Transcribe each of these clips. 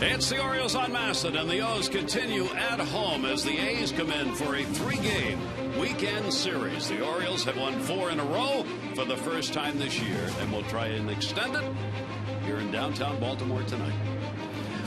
It's the Orioles on Masson, and the O's continue at home as the A's come in for a 3-game weekend series. The Orioles have won 4 in a row for the first time this year, and will try and extend it here in downtown Baltimore tonight.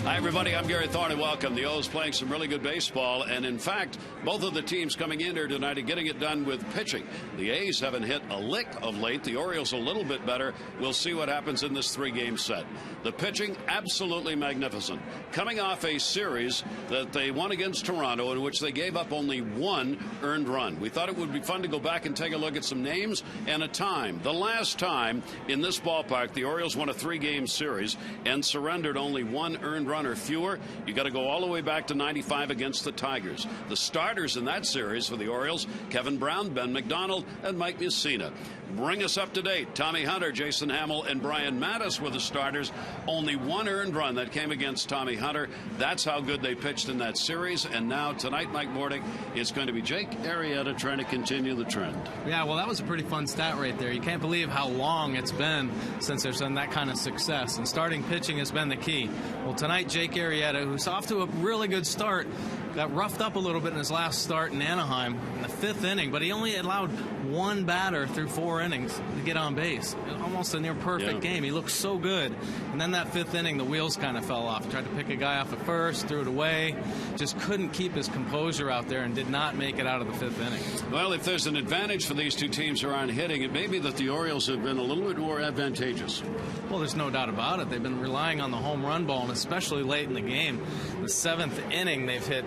Hi, everybody. I'm Gary Thorne, and welcome. The O's playing some really good baseball, and in fact, both of the teams coming in here tonight are getting it done with pitching. The A's haven't hit a lick of late. The Orioles a little bit better. We'll see what happens in this 3-game set. The pitching, absolutely magnificent. Coming off a series that they won against Toronto, in which they gave up only 1 earned run. We thought it would be fun to go back and take a look at some names and a time. The last time in this ballpark, the Orioles won a 3-game series and surrendered only 1 earned run or fewer. You got to go all the way back to 95 against the Tigers. The starters in that series for the Orioles: Kevin Brown, Ben McDonald, and Mike Mussina. Bring us up to date. Tommy Hunter, Jason Hamill, and Brian Mattis were the starters. Only 1 earned run that came against Tommy Hunter. That's how good they pitched in that series. And now tonight, Mike Mordick, it's going to be Jake Arrieta trying to continue the trend. Yeah, well, that was a pretty fun stat right there. You can't believe how long it's been since there's been that kind of success. And starting pitching has been the key. Well, tonight, Jake Arrieta, who's off to a really good start, got roughed up a little bit in his last start in Anaheim in the 5th inning, but he only allowed 1 batter through 4 innings to get on base. Almost a near perfect game. He looked so good. And then that 5th inning, the wheels kind of fell off. He tried to pick a guy off at first, threw it away, just couldn't keep his composure out there and did not make it out of the 5th inning. Well, if there's an advantage for these two teams who aren't hitting, it may be that the Orioles have been a little bit more advantageous. Well, there's no doubt about it. They've been relying on the home run ball, and especially late in the game. The 7th inning, they've hit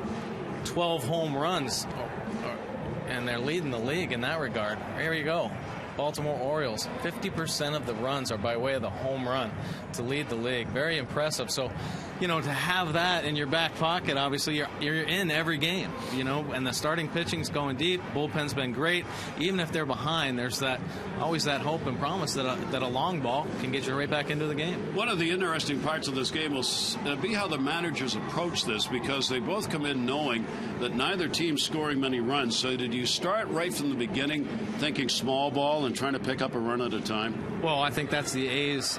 12 home runs, and they're leading the league in that regard. Here you go. Baltimore Orioles, 50% of the runs are by way of the home run to lead the league. Very impressive. So, you know, to have that in your back pocket, obviously you're in every game, you know, and the starting pitching's going deep. Bullpen's been great. Even if they're behind, there's always that hope and promise that a long ball can get you right back into the game. One of the interesting parts of this game will be how the managers approach this, because they both come in knowing that neither team's scoring many runs. So did you start right from the beginning thinking small ball and trying to pick up a run at a time? Well, I think that's the A's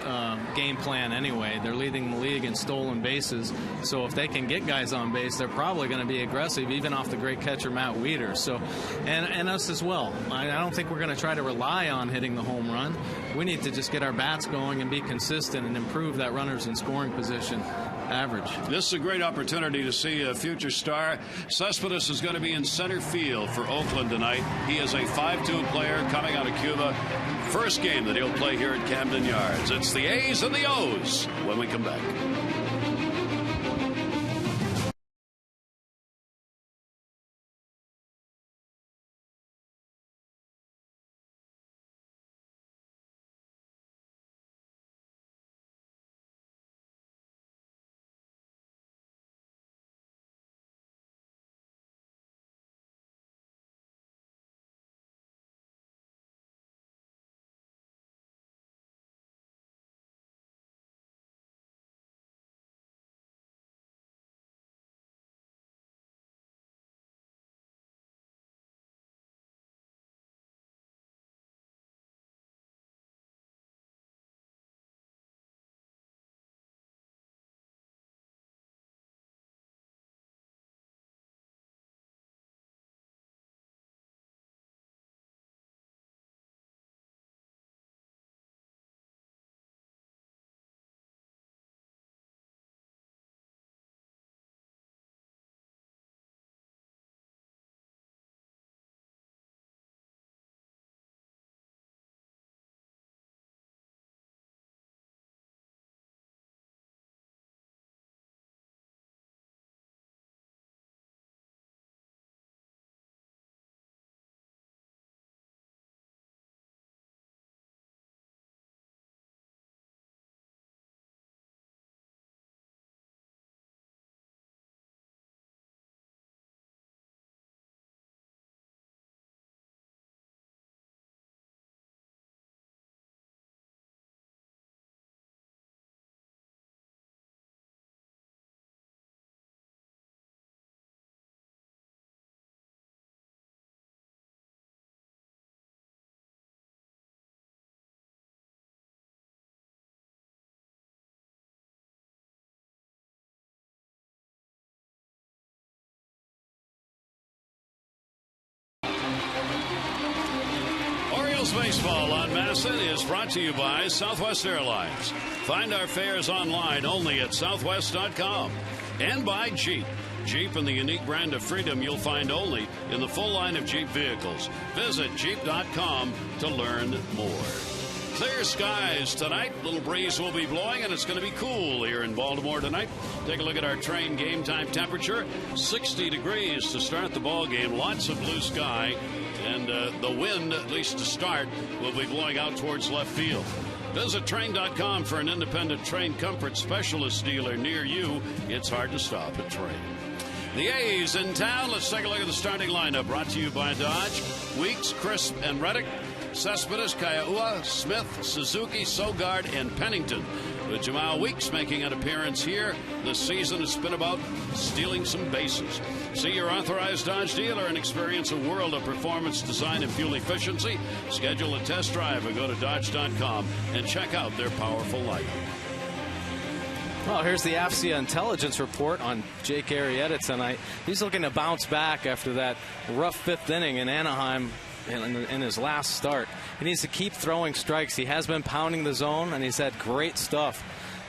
game plan anyway. They're leading the league in stolen bases, so if they can get guys on base, they're probably going to be aggressive, even off the great catcher Matt Wieters. So, and us as well. I don't think we're going to try to rely on hitting the home run. We need to just get our bats going and be consistent and improve that runners in scoring position average. This is a great opportunity to see a future star. Cespedes is going to be in center field for Oakland tonight. He is a 5'2" player coming out of Cuba. First game that he'll play here at Camden Yards. It's the A's and the O's when we come back. Baseball on Masson is brought to you by Southwest Airlines. Find our fares online only at southwest.com. And by Jeep. Jeep and the unique brand of freedom you'll find only in the full line of Jeep vehicles. Visit Jeep.com to learn more. Clear skies tonight. Little breeze will be blowing, and it's going to be cool here in Baltimore tonight. Take a look at our train game time temperature. 60 degrees to start the ball game. Lots of blue sky, and the wind, at least to start, will be blowing out towards left field. Visit Train.com for an independent Train comfort specialist dealer near you. It's hard to stop at Train. The A's in town. Let's take a look at the starting lineup. Brought to you by Dodge. Weeks, Crisp, and Reddick. Cespedes, Kaiua, Smith, Suzuki, Sogard, and Pennington. With Jamal Weeks making an appearance here this season, it's been about stealing some bases. See your authorized Dodge dealer and experience a world of performance, design, and fuel efficiency. Schedule a test drive or go to Dodge.com and check out their powerful lineup. Well, here's the AFCIA intelligence report on Jake Arrieta tonight. He's looking to bounce back after that rough fifth inning in Anaheim in his last start. He needs to keep throwing strikes. He has been pounding the zone, and he's had great stuff.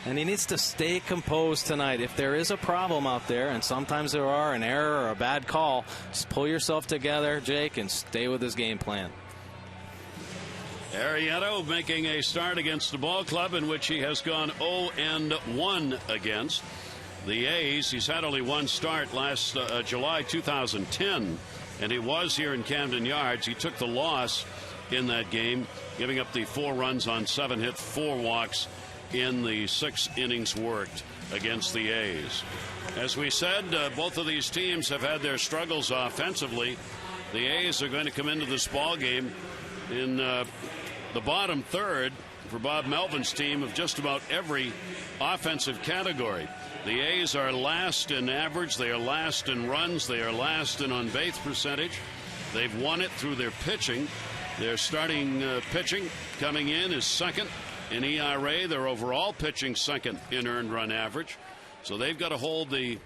And he needs to stay composed tonight. If there is a problem out there, and sometimes there are, an error or a bad call, just pull yourself together, Jake, and stay with his game plan. Arrieta making a start against the ball club in which he has gone 0-1 against the A's. He's had only one start last July 2010, and he was here in Camden Yards. He took the loss in that game, giving up the 4 runs on 7 hits, 4 walks in the 6 innings worked against the A's. As we said, both of these teams have had their struggles offensively. The A's are going to come into this ball game in the bottom third for Bob Melvin's team of just about every offensive category. The A's are last in average. They are last in runs. They are last in on-base percentage. They've won it through their pitching. Their starting pitching coming in is second in ERA. Their overall pitching second in earned run average. So they've got to hold the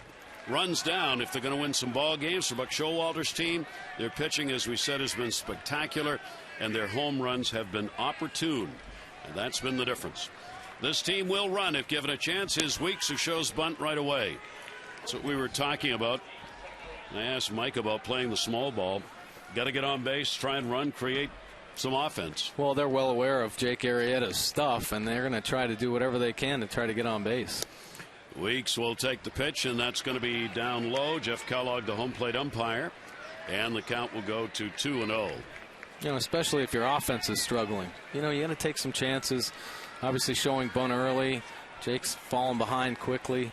runs down if they're going to win some ball games. For Buck Showalter's team, their pitching, as we said, has been spectacular, and their home runs have been opportune, and that's been the difference. This team will run if given a chance. His Weeks, who shows bunt right away. That's what we were talking about. I asked Mike about playing the small ball. Got to get on base, try and run, create some offense. Well, they're well aware of Jake Arrieta's stuff, and they're going to try to do whatever they can to try to get on base. Weeks will take the pitch, and that's going to be down low. Jeff Kellogg, the home plate umpire, and the count will go to 2-0. You know, especially if your offense is struggling. You know, you got to take some chances. Obviously showing bunt early. Jake's falling behind quickly.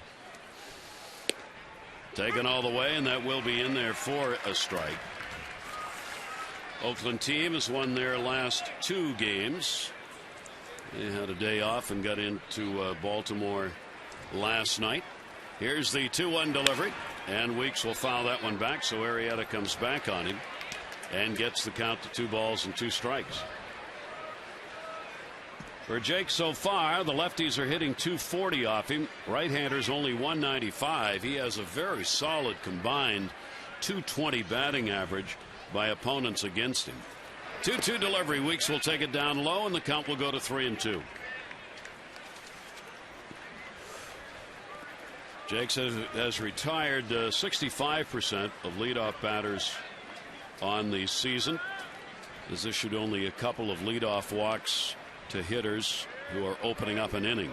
Taken all the way, and that will be in there for a strike. Oakland team has won their last 2 games. They had a day off and got into Baltimore last night. Here's the 2-1 delivery, and Weeks will foul that one back, so Arrieta comes back on him and gets the count to 2 balls and 2 strikes. For Jake so far, the lefties are hitting 240 off him. Right-handers only 195. He has a very solid combined 220 batting average by opponents against him. 2-2 delivery. Weeks will take it down low, and the count will go to 3-2. Jakes has retired 65% of leadoff batters on the season. Has issued only a couple of leadoff walks to hitters who are opening up an inning,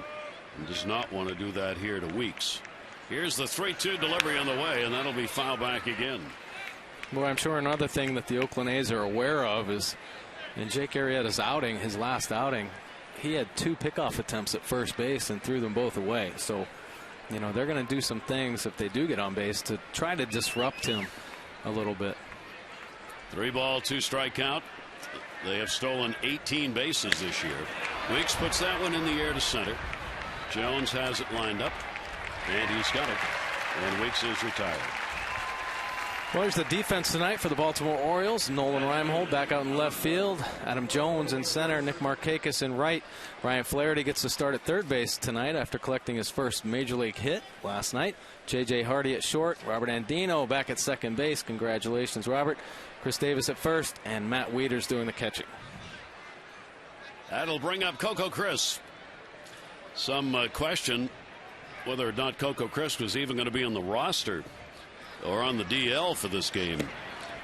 and does not want to do that here to Weeks. Here's the 3-2 delivery on the way, and that'll be foul back again. Well, I'm sure another thing that the Oakland A's are aware of is in Jake Arrieta's outing, his last outing, he had 2 pickoff attempts at first base and threw them both away. So, you know, they're going to do some things if they do get on base to try to disrupt him a little bit. 3-ball, 2-strike count. They have stolen 18 bases this year. Weeks puts that one in the air to center. Jones has it lined up, and he's got it. And Weeks is retired. Well, here's the defense tonight for the Baltimore Orioles. Nolan Reimhold back out in left field. Adam Jones in center. Nick Markakis in right. Ryan Flaherty gets the start at third base tonight after collecting his first major league hit last night. J.J. Hardy at short. Robert Andino back at second base. Congratulations, Robert. Chris Davis at first, and Matt Wieters doing the catching. That'll bring up Coco Crisp. Some question whether or not Coco Crisp was even going to be on the roster or on the DL for this game,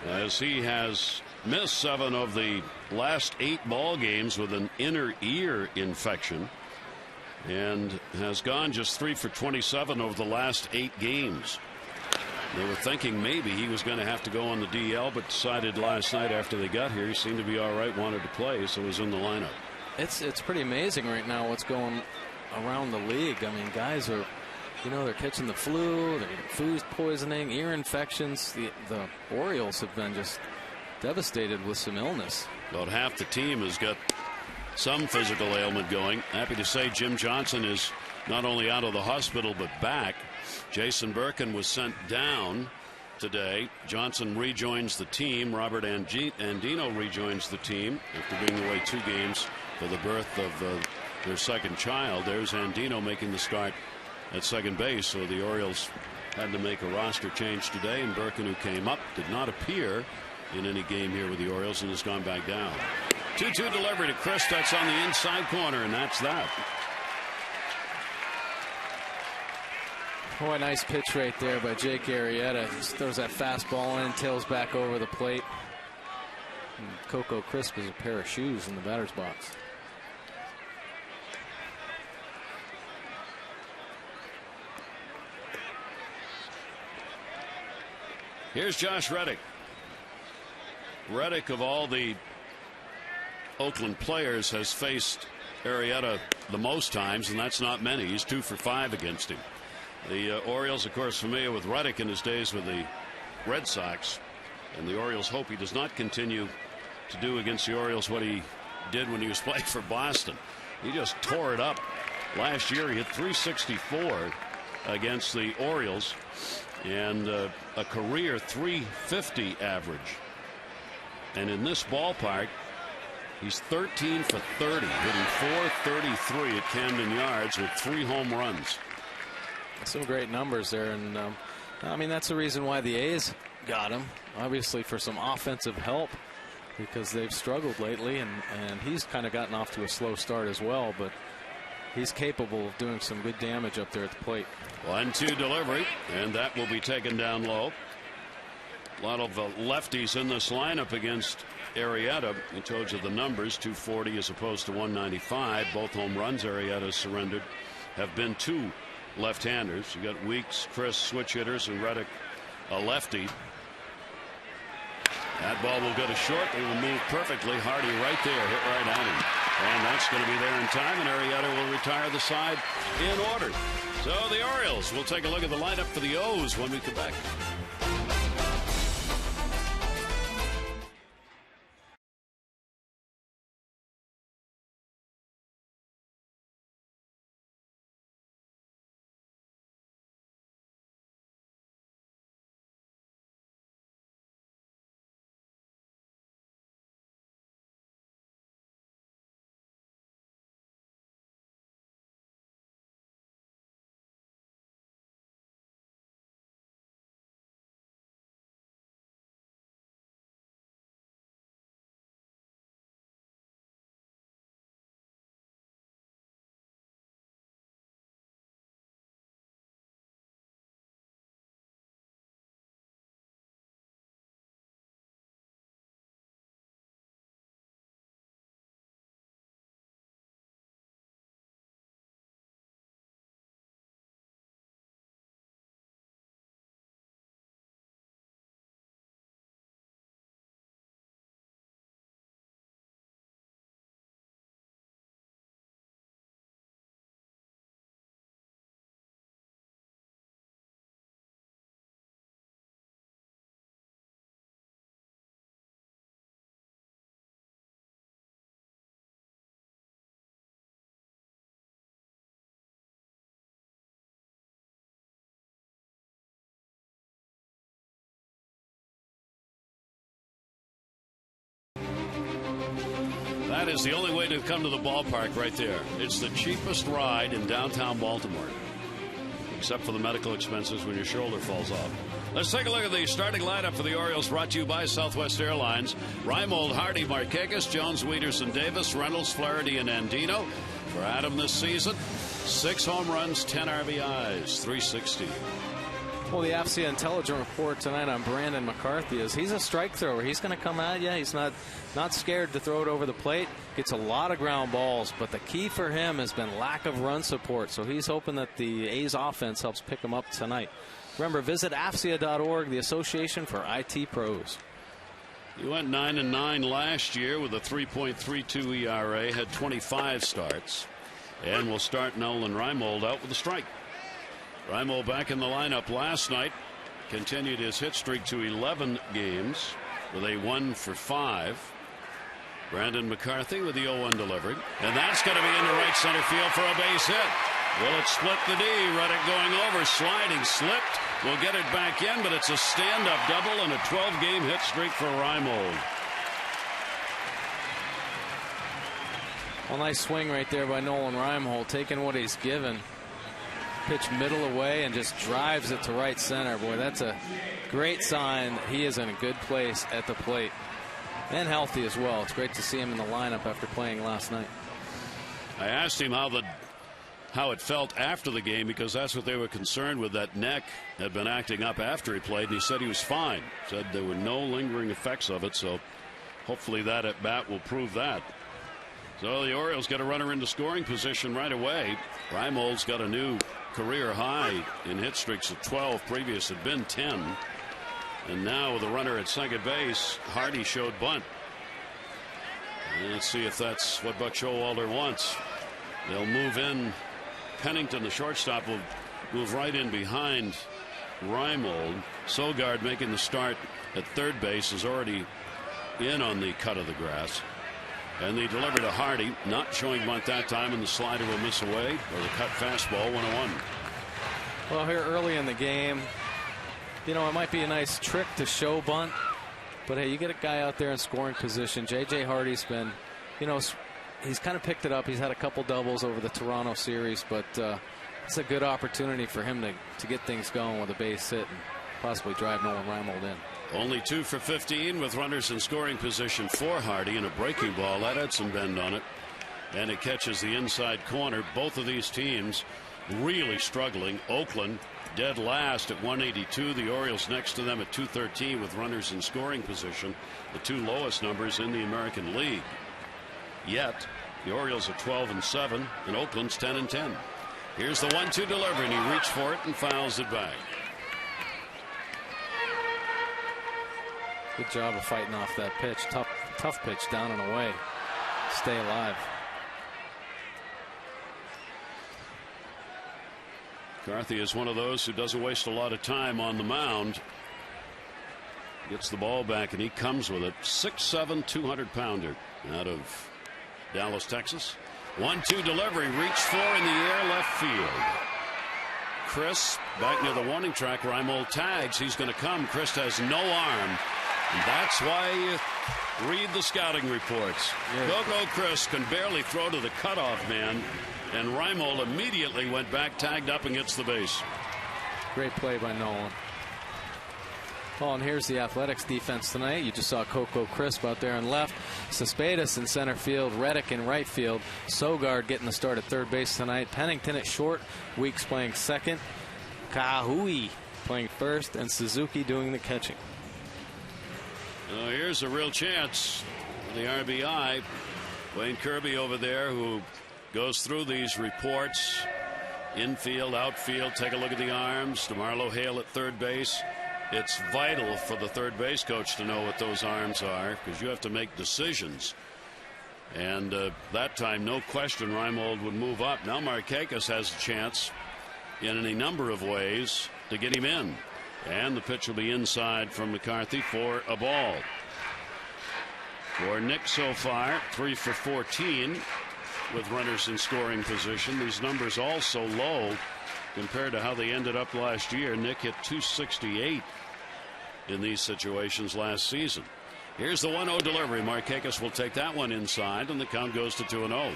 as he has missed 7 of the last 8 ball games with an inner ear infection and has gone just 3 for 27 over the last 8 games. They were thinking maybe he was going to have to go on the DL, but decided last night after they got here he seemed to be all right, wanted to play, so was in the lineup. It's pretty amazing right now what's going around the league. I mean, guys are, they're catching the flu, they're getting food poisoning, ear infections. The Orioles have been just devastated with some illness. About half the team has got some physical ailment going. Happy to say Jim Johnson is not only out of the hospital but back. Jason Birkin was sent down today. Johnson rejoins the team. Robert Andino rejoins the team after being away 2 games for the birth of their second child. There's Andino making the start at second base. So the Orioles had to make a roster change today, and Birkin, who came up, did not appear in any game here with the Orioles and has gone back down. 2-2 delivery to Chris. That's on the inside corner, and that's that. Boy, nice pitch right there by Jake Arrieta. Just throws that fastball in, tails back over the plate. And Coco Crisp is a pair of shoes in the batter's box. Here's Josh Reddick. Reddick, of all the Oakland players, has faced Arrieta the most times, and that's not many. He's 2 for 5 against him. The Orioles, of course, familiar with Reddick in his days with the Red Sox, and the Orioles hope he does not continue to do against the Orioles what he did when he was playing for Boston. He just tore it up. Last year he hit .364 against the Orioles and a career .350 average. And in this ballpark, he's 13 for 30, hitting .433 at Camden Yards with 3 home runs. Some great numbers there, and I mean, that's the reason why the A's got him, obviously for some offensive help, because they've struggled lately, and he's kind of gotten off to a slow start as well, but he's capable of doing some good damage up there at the plate. 1-2 delivery, and that will be taken down low. A lot of lefties in this lineup against Arrieta. I told you the numbers, 240 as opposed to 195. Both home runs Arrieta surrendered have been 2 left-handers. You got Weeks, Chris, switch hitters, and Reddick, a lefty. That ball will go to short. They will move perfectly. Hardy right there, hit right at him, and that's going to be there in time. And Arrieta will retire the side in order. So the Orioles will take a look at the lineup for the O's when we come back. That is the only way to come to the ballpark right there. It's the cheapest ride in downtown Baltimore, except for the medical expenses when your shoulder falls off. Let's take a look at the starting lineup for the Orioles, brought to you by Southwest Airlines. Reimold, Hardy, Markakis, Jones, Wiederson, Davis, Reynolds, Flaherty, and Andino. For Adam this season, 6 home runs, 10 RBIs, 360. Well, the AFC Intelligent report tonight on Brandon McCarthy is he's a strike thrower. He's going to come at you. He's not scared to throw it over the plate. Gets a lot of ground balls, but the key for him has been lack of run support. So he's hoping that the A's offense helps pick him up tonight. Remember, visit AFCIA.org, the Association for IT Pros. He went 9-9 last year with a 3.32 ERA, had 25 starts, and will start Nolan Reimold out with a strike. Reimold back in the lineup last night, continued his hit streak to 11 games with a 1-for-5. Brandon McCarthy with the 0-1 delivery, and that's going to be into right center field for a base hit. Will it split the D? Reddick going over, sliding, slipped. Will get it back in, but it's a stand-up double and a 12-game hit streak for Reimold. Well, nice swing right there by Nolan Reimold, taking what he's given. Pitch middle away and just drives it to right center. Boy, that's a great sign that he is in a good place at the plate and healthy as well. It's great to see him in the lineup after playing last night. I asked him how it felt after the game, because that's what they were concerned with. That neck had been acting up after he played, and he said he was fine. Said there were no lingering effects of it, so hopefully that at bat will prove that. So the Orioles get a runner into scoring position right away. Reimold's got a new career high in hit streaks of 12. Previous had been 10. And now with a runner at second base, Hardy showed bunt. And let's see if that's what Buck Showalter wants. They'll move in. Pennington, the shortstop, will move right in behind Reimold. Sogard making the start at third base is already in on the cut of the grass. And the delivery to Hardy, not showing bunt that time, and the slider will miss away, or the cut fastball, 1-1. Well, here early in the game, you know, it might be a nice trick to show bunt, but hey, you get a guy out there in scoring position. J.J. Hardy's been, you know, he's kind of picked it up. He's had a couple doubles over the Toronto series, but it's a good opportunity for him to get things going with a base hit and possibly drive Nolan Reimold in. Only 2 for 15 with runners in scoring position for Hardy, and a breaking ball that had some bend on it, and it catches the inside corner. Both of these teams really struggling. Oakland dead last at 182. The Orioles next to them at 213 with runners in scoring position, the 2 lowest numbers in the American League. Yet the Orioles are 12-7 and Oakland's 10-10. Here's the 1-2 delivery, and he reached for it and fouls it back. Good job of fighting off that pitch. Tough pitch, down and away. Stay alive. McCarthy is one of those who doesn't waste a lot of time on the mound. Gets the ball back and he comes with it. 6'7", 200-pounder out of Dallas, Texas. 1-2 delivery, reached for in the air, left field. Chris back near the warning track. Reimold tags. He's going to come. Chris has no arm. And that's why you read the scouting reports. Coco Chris can barely throw to the cutoff man, and Reimold immediately went back, tagged up, and gets the base. Great play by Nolan. Oh, and here's the Athletics defense tonight. You just saw Coco Crisp out there on left, Cespedes in center field, Reddick in right field, Sogard getting the start at third base tonight, Pennington at short, Weeks playing second, Kahui playing first, and Suzuki doing the catching. Here's a real chance. The RBI. Wayne Kirby over there, who goes through these reports. Infield, outfield. Take a look at the arms. DeMarlo Hale at third base. It's vital for the third base coach to know what those arms are, because you have to make decisions. And that time, no question, Reimold would move up. Now Markakis has a chance in any number of ways to get him in. And the pitch will be inside from McCarthy for a ball. For Nick so far, 3 for 14 with runners in scoring position. These numbers all so low compared to how they ended up last year. Nick hit .268 in these situations last season. Here's the 1-0 delivery. Markakis will take that one inside, and the count goes to 2-0.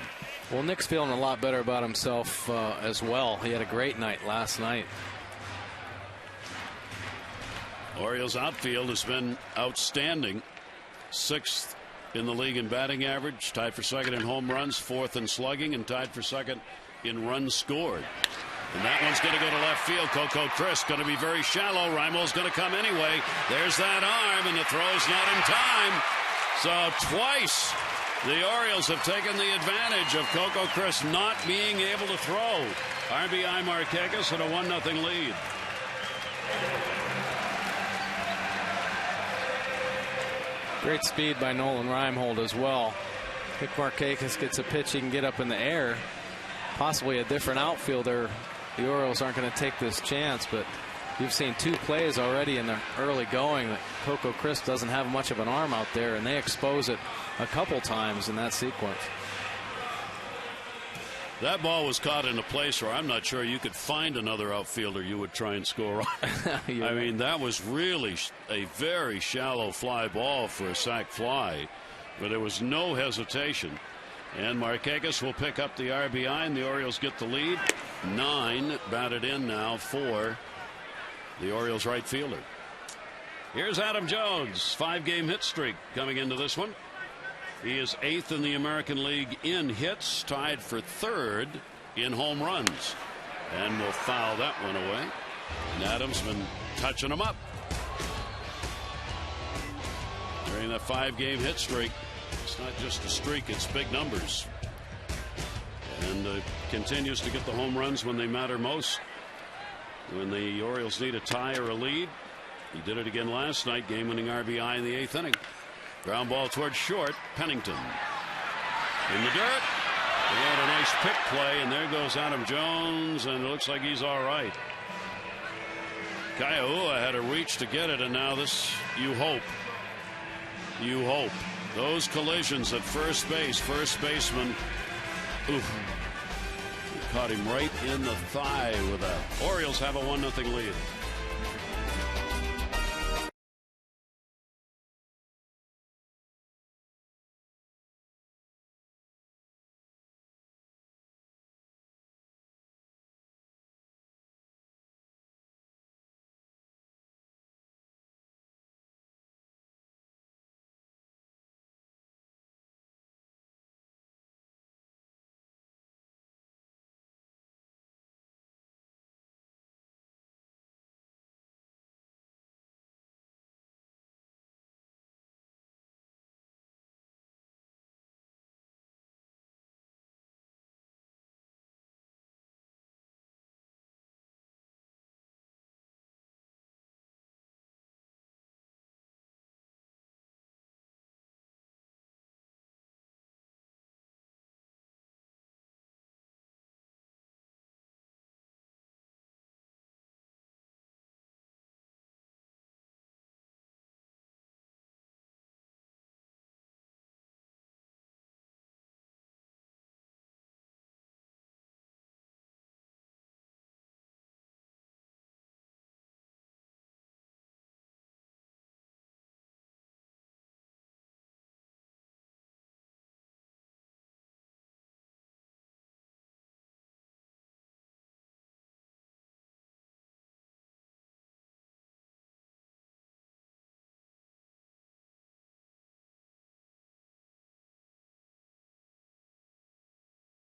Well, Nick's feeling a lot better about himself as well. He had a great night last night. Orioles outfield has been outstanding. 6th in the league in batting average, tied for 2nd in home runs, 4th in slugging, and tied for 2nd in runs scored. And that one's going to go to left field. Coco Chris going to be very shallow. Reimo's going to come anyway. There's that arm, and the throw's not in time. So twice the Orioles have taken the advantage of Coco Chris not being able to throw. RBI Markakis at a 1-0 lead. Great speed by Nolan Reimold as well. If Markakis gets a pitch, he can get up in the air. Possibly a different outfielder. The Orioles aren't going to take this chance, but you've seen 2 plays already in the early going that Coco Chris doesn't have much of an arm out there, and they expose it a couple times in that sequence. That ball was caught in a place where I'm not sure you could find another outfielder you would try and score on. I mean, that was really a very shallow fly ball for a sac fly, but there was no hesitation. And Markakis will pick up the RBI, and the Orioles get the lead. 9 batted in now for the Orioles right fielder. Here's Adam Jones, 5-game hit streak coming into this one. He is 8th in the American League in hits, tied for 3rd in home runs. And we'll foul that one away. And Adams been touching him up during that 5-game hit streak. It's not just a streak, it's big numbers. And continues to get the home runs when they matter most. When the Orioles need a tie or a lead. He did it again last night, game-winning RBI in the 8th inning. Ground ball towards short. Pennington in the dirt. They had a nice pick play, and there goes Adam Jones, and it looks like he's all right. Kaiahua had a reach to get it, and now this, you hope. Those collisions at first base, first baseman, oof, caught him right in the thigh with that. Orioles have a 1-0 lead.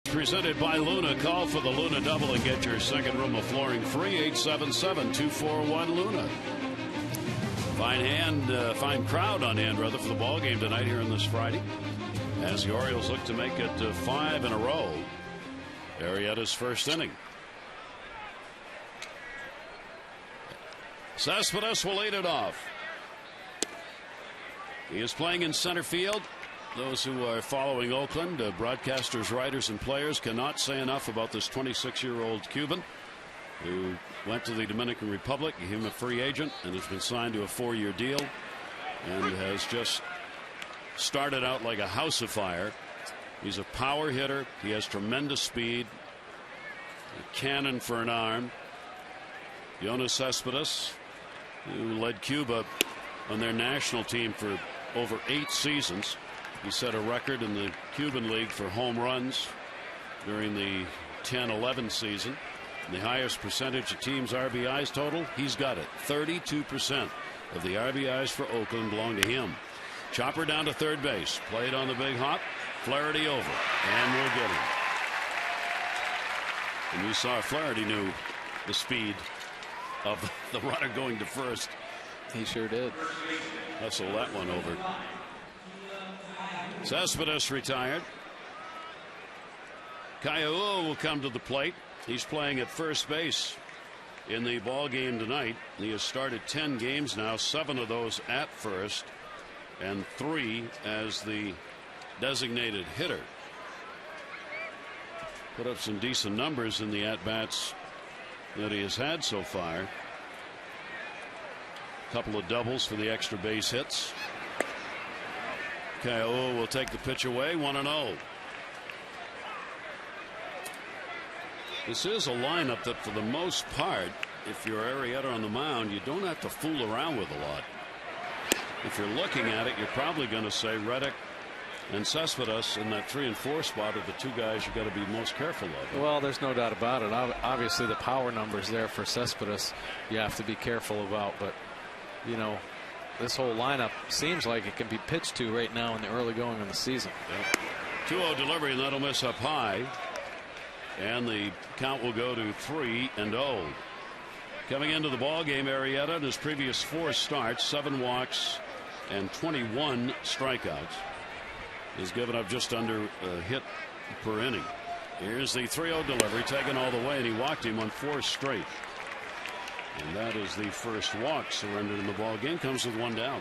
Presented by Luna. Call for the Luna Double and get your second room of flooring free. 877-241-LUNA. Fine crowd on hand, rather, for the ball game tonight here on this Friday, as the Orioles look to make it 5 in a row. Arrieta's first inning. Cespedes will lead it off. He is playing in center field. Those who are following Oakland, broadcasters, writers, and players cannot say enough about this 26-year-old Cuban who went to the Dominican Republic, became a free agent, and has been signed to a 4-year deal, and has just started out like a house of fire. He's a power hitter. He has tremendous speed, a cannon for an arm. Yoenis Cespedes, who led Cuba on their national team for over 8 seasons. He set a record in the Cuban League for home runs during the 10-11 season. And the highest percentage of teams' RBIs total, he's got it, 32%. of the RBIs for Oakland belong to him. Chopper down to third base. Played on the big hop. Flaherty over. And we'll get him. And you saw Flaherty knew the speed of the runner going to first. He sure did. Hustle that one over. Cespedes retired. Kai'ua will come to the plate. He's playing at first base in the ball game tonight. He has started 10 games now, 7 of those at first, and 3 as the designated hitter. Put up some decent numbers in the at-bats that he has had so far. A couple of doubles for the extra base hits. Kai'ua will take the pitch away, 1-0. This is a lineup that, for the most part, if you're Arrieta on the mound, you don't have to fool around with a lot. If you're looking at it, you're probably going to say Reddick and Cespedes in that 3 and 4 spot are the 2 guys you've got to be most careful of. Well, there's no doubt about it. Obviously, the power numbers there for Cespedes you have to be careful about. But, you know, this whole lineup seems like it can be pitched to right now in the early going of the season. Yep. 2-0 delivery, and that'll miss up high. And the count will go to 3-0. Coming into the ball game, Arrieta in his previous 4 starts, 7 walks and 21 strikeouts. He's given up just under a hit per inning. Here's the 3-0 delivery, taken all the way, and he walked him on 4 straight. And that is the first walk surrendered in the ball game. Comes with 1 down.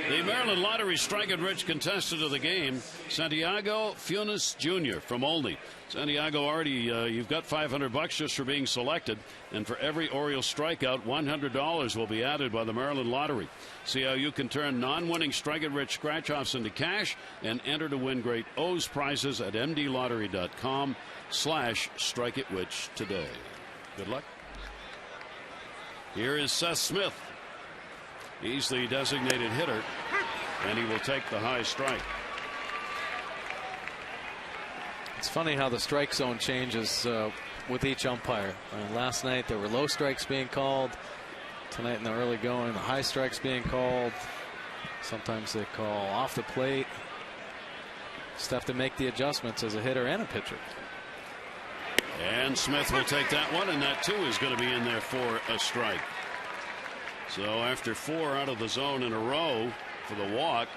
The Maryland Lottery strike-and-rich contestant of the game, Santiago Funes Jr. from Olney. Santiago, already you've got $500 just for being selected, and for every Orioles strikeout, $100 will be added by the Maryland Lottery. See how you can turn non-winning strike-and-rich scratch-offs into cash and enter to win great O's prizes at mdlottery.com/strikeitwich today. Good luck. Here is Seth Smith. He's the designated hitter, and he will take the high strike. It's funny how the strike zone changes with each umpire. Last night there were low strikes being called. Tonight in the early going, the high strikes being called. Sometimes they call off the plate. Just have to make the adjustments as a hitter and a pitcher. And Smith will take that one, and that too is going to be in there for a strike. So after 4 out of the zone in a row for the walk,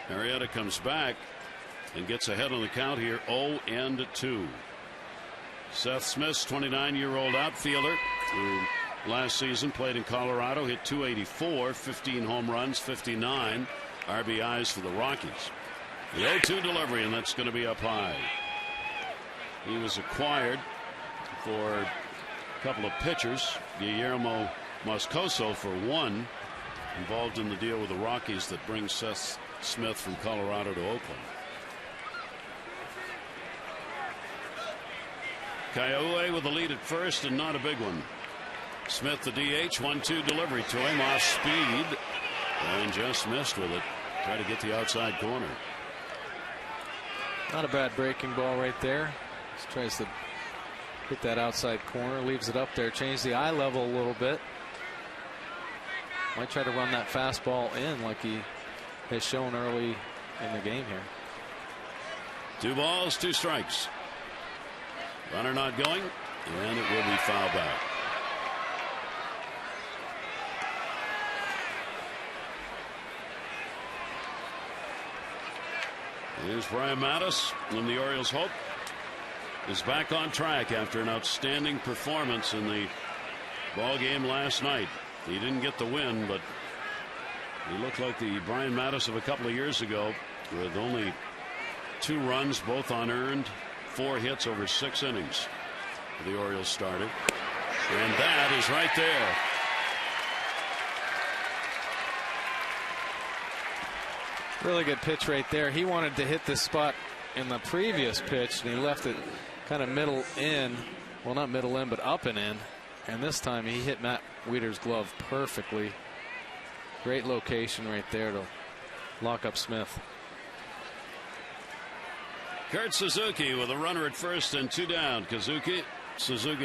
Arrieta comes back and gets ahead on the count here, 0-2. Seth Smith's 29-year-old outfielder who last season played in Colorado, hit .284, 15 home runs, 59 RBIs for the Rockies. The 0-2 delivery, and that's going to be up high. He was acquired for a couple of pitchers, Guillermo Moscoso for 1, involved in the deal with the Rockies that brings Seth Smith from Colorado to Oakland. Kai'ua with the lead at first, and not a big one. Smith the DH, 1-2 delivery to him, off speed, and just missed with it. Try to get the outside corner. Not a bad breaking ball right there. Just tries to hit that outside corner, leaves it up there, change the eye level a little bit. Might try to run that fastball in like he has shown early in the game here. 2 balls, 2 strikes. Runner not going, and it will be fouled back. Here's Brian Mattis, and the Orioles hope is back on track after an outstanding performance in the ball game last night. He didn't get the win, but he looked like the Brian Mattis of a couple of years ago, with only 2 runs, both unearned, 4 hits over 6 innings. The Orioles started, and that is right there. Really good pitch right there. He wanted to hit this spot in the previous pitch, and he left it kind of middle in. Well, not middle in, but up and in. And this time he hit Matt Wieder's glove perfectly. Great location right there to lock up Smith. Kurt Suzuki with a runner at first and 2 down. Suzuki,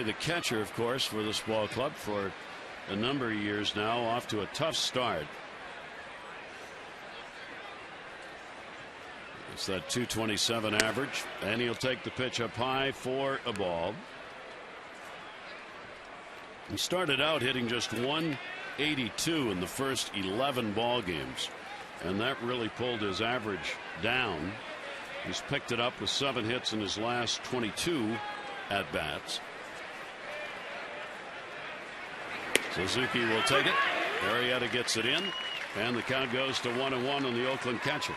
the catcher, of course, for this ball club for a number of years now, off to a tough start. It's that .227 average, and he'll take the pitch up high for a ball. He started out hitting just 182 in the first 11 ball games, and that really pulled his average down. He's picked it up with 7 hits in his last 22 at bats. Suzuki will take it. Arrieta gets it in, and the count goes to 1-1 on the Oakland catcher.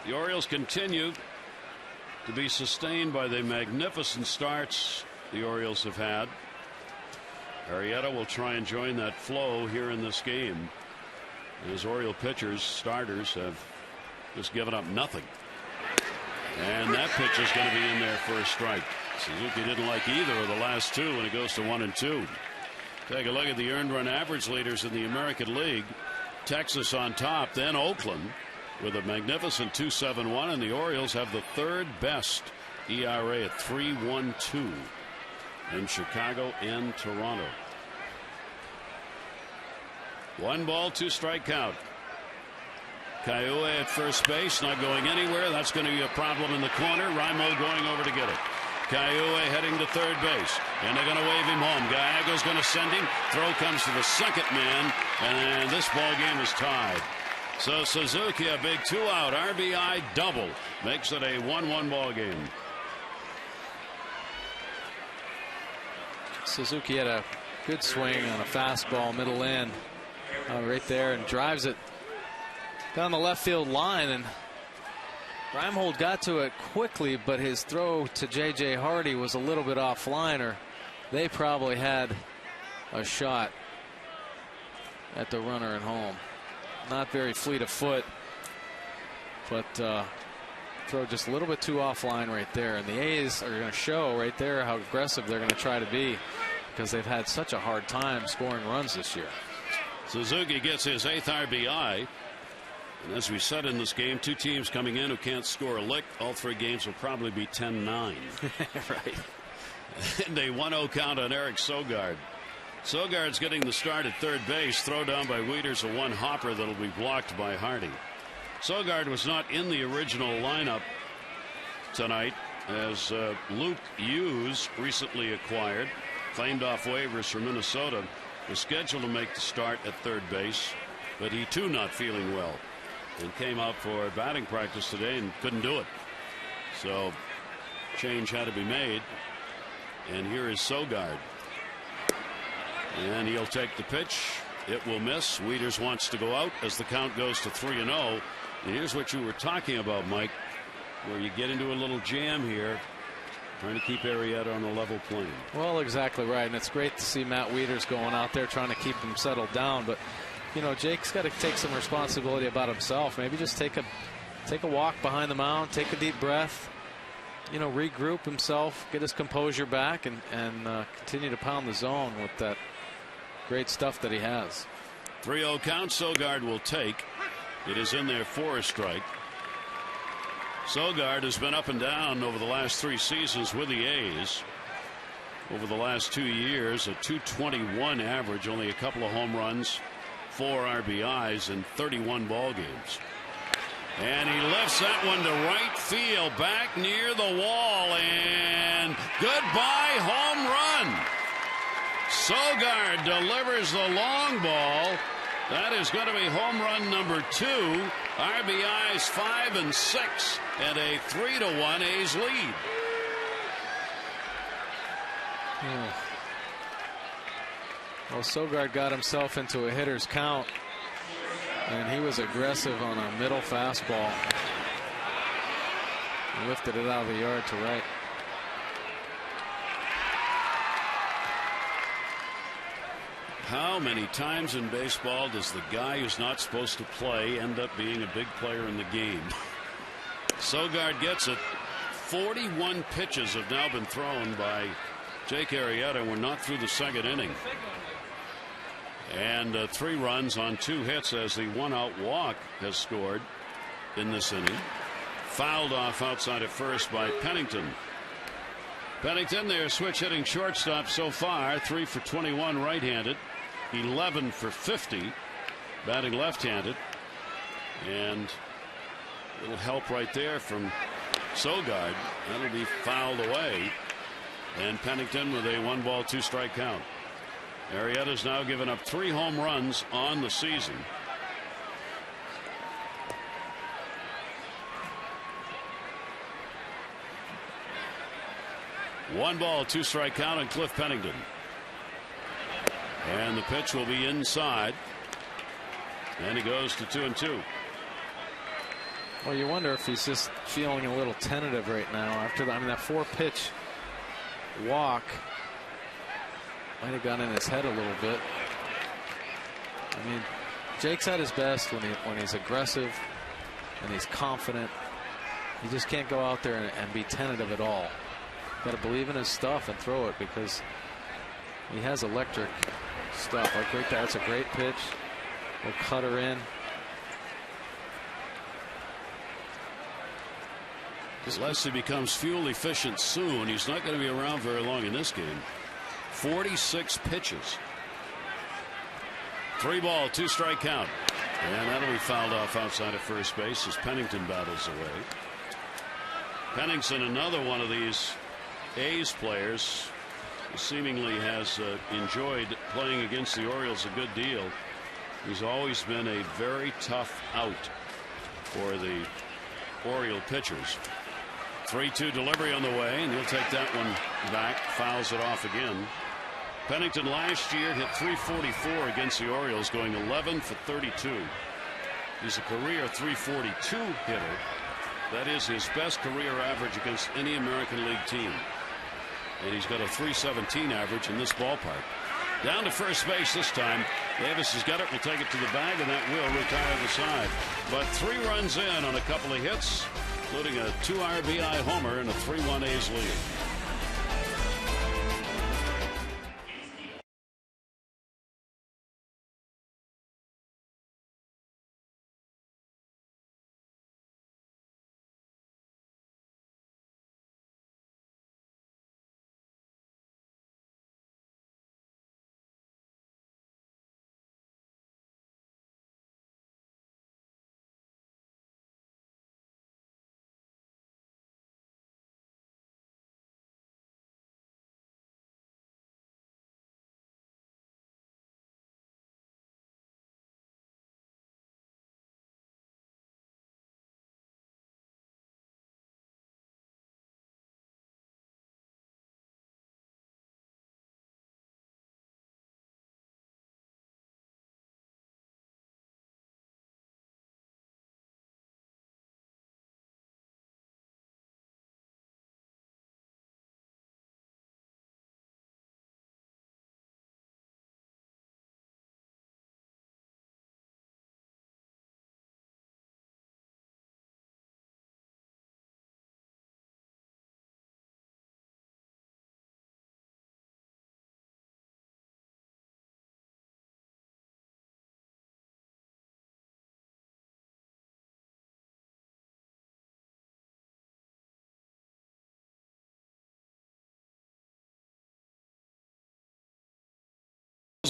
The Orioles continue to be sustained by the magnificent starts the Orioles have had. Arrieta will try and join that flow here in this game, as Oriole pitchers, starters, have just given up nothing. And that pitch is going to be in there for a strike. Suzuki didn't like either of the last two, and it goes to 1-2. Take a look at the earned run average leaders in the American League. Texas on top, then Oakland with a magnificent 2.71, and the Orioles have the third best ERA at 3.12 in Chicago and Toronto. 1 ball, 2 strike count. Kaiue at first base, not going anywhere. That's going to be a problem in the corner. Raimo going over to get it. Kaiue heading to third base, and they're going to wave him home. Gallegos going to send him. Throw comes to the second man, and this ball game is tied. So Suzuki, a big 2-out RBI double, makes it a 1-1 ball game. Suzuki had a good swing on a fastball middle in right there, and drives it down the left field line, and Reimhold got to it quickly, but his throw to J.J. Hardy was a little bit offline, or they probably had a shot at the runner at home. Not very fleet of foot, but throw just a little bit too offline right there, and the A's are going to show right there how aggressive they're going to try to be, because they've had such a hard time scoring runs this year. Suzuki gets his 8th RBI. And as we said in this game, 2 teams coming in who can't score a lick. All 3 games will probably be 10-9. Right. And a 1-0 count on Eric Sogard. Sogard's getting the start at third base. Throw down by Wieters, a 1 hopper that'll be blocked by Hardy. Sogard was not in the original lineup tonight, as Luke Hughes, recently acquired, claimed off waivers from Minnesota, was scheduled to make the start at third base, but he too not feeling well, and came out for batting practice today and couldn't do it. So change had to be made, and here is Sogard, and he'll take the pitch. It will miss. Wieters wants to go out as the count goes to 3-0. And here's what you were talking about, Mike, where you get into a little jam here, trying to keep Arrieta on a level plane. Well, exactly right, and it's great to see Matt Wieters going out there trying to keep him settled down, but you know, Jake's got to take some responsibility about himself. Maybe just take a walk behind the mound, take a deep breath, you know, regroup himself, get his composure back, and continue to pound the zone with that great stuff that he has. 3-0 count. Sogard will take. It is in there for a strike. Sogard has been up and down over the last 3 seasons with the A's. Over the last 2 years, a .221 average, only a couple of home runs, 4 RBIs in 31 ball games. And he lifts that one to right field, back near the wall, and goodbye home run. Sogard delivers the long ball. That is going to be home run number 2. RBIs 5 and 6, and a 3-1 A's lead. Well, Sogard got himself into a hitter's count, and he was aggressive on a middle fastball. He lifted it out of the yard to right. How many times in baseball does the guy who's not supposed to play end up being a big player in the game? Sogard gets it. 41 pitches have now been thrown by Jake Arrieta. We're not through the second inning. And 3 runs on 2 hits as the 1-out walk has scored in this inning. Fouled off outside at first by Pennington. Pennington, their switch hitting shortstop so far, 3 for 21 right-handed, 11 for 50 batting left-handed, and Little help right there from Sogard. That'll be fouled away. And Pennington with a 1-ball 2-strike count. Arrieta's now given up 3 home runs on the season. One ball, 2-strike count on Cliff Pennington. And the pitch will be inside. And he goes to 2-2. Well, you wonder if he's just feeling a little tentative right now after that. I mean, that 4-pitch walk might have gone in his head a little bit. I mean, Jake's at his best when he's aggressive and he's confident. He just can't go out there and be tentative at all. Got to believe in his stuff and throw it, because he has electric stuff. Like right there, that's a great pitch. We'll cut her in. Unless he becomes fuel efficient soon, he's not going to be around very long in this game. 46 pitches. 3-ball, 2-strike count. And that'll be fouled off outside of first base as Pennington battles away. Pennington, another one of these A's players, seemingly has enjoyed playing against the Orioles a good deal. He's always been a very tough out for the Oriole pitchers. 3-2 delivery on the way, and he'll take that one back. Fouls it off again. Pennington last year hit .344 against the Orioles, going 11 for 32. He's a career .342 hitter. That is his best career average against any American League team. And he's got a .317 average in this ballpark. Down to first base this time. Davis has got it. Will take it to the bag, and that will retire the side. But 3 runs in on a couple of hits, including a 2 RBI homer and a 3-1 A's lead.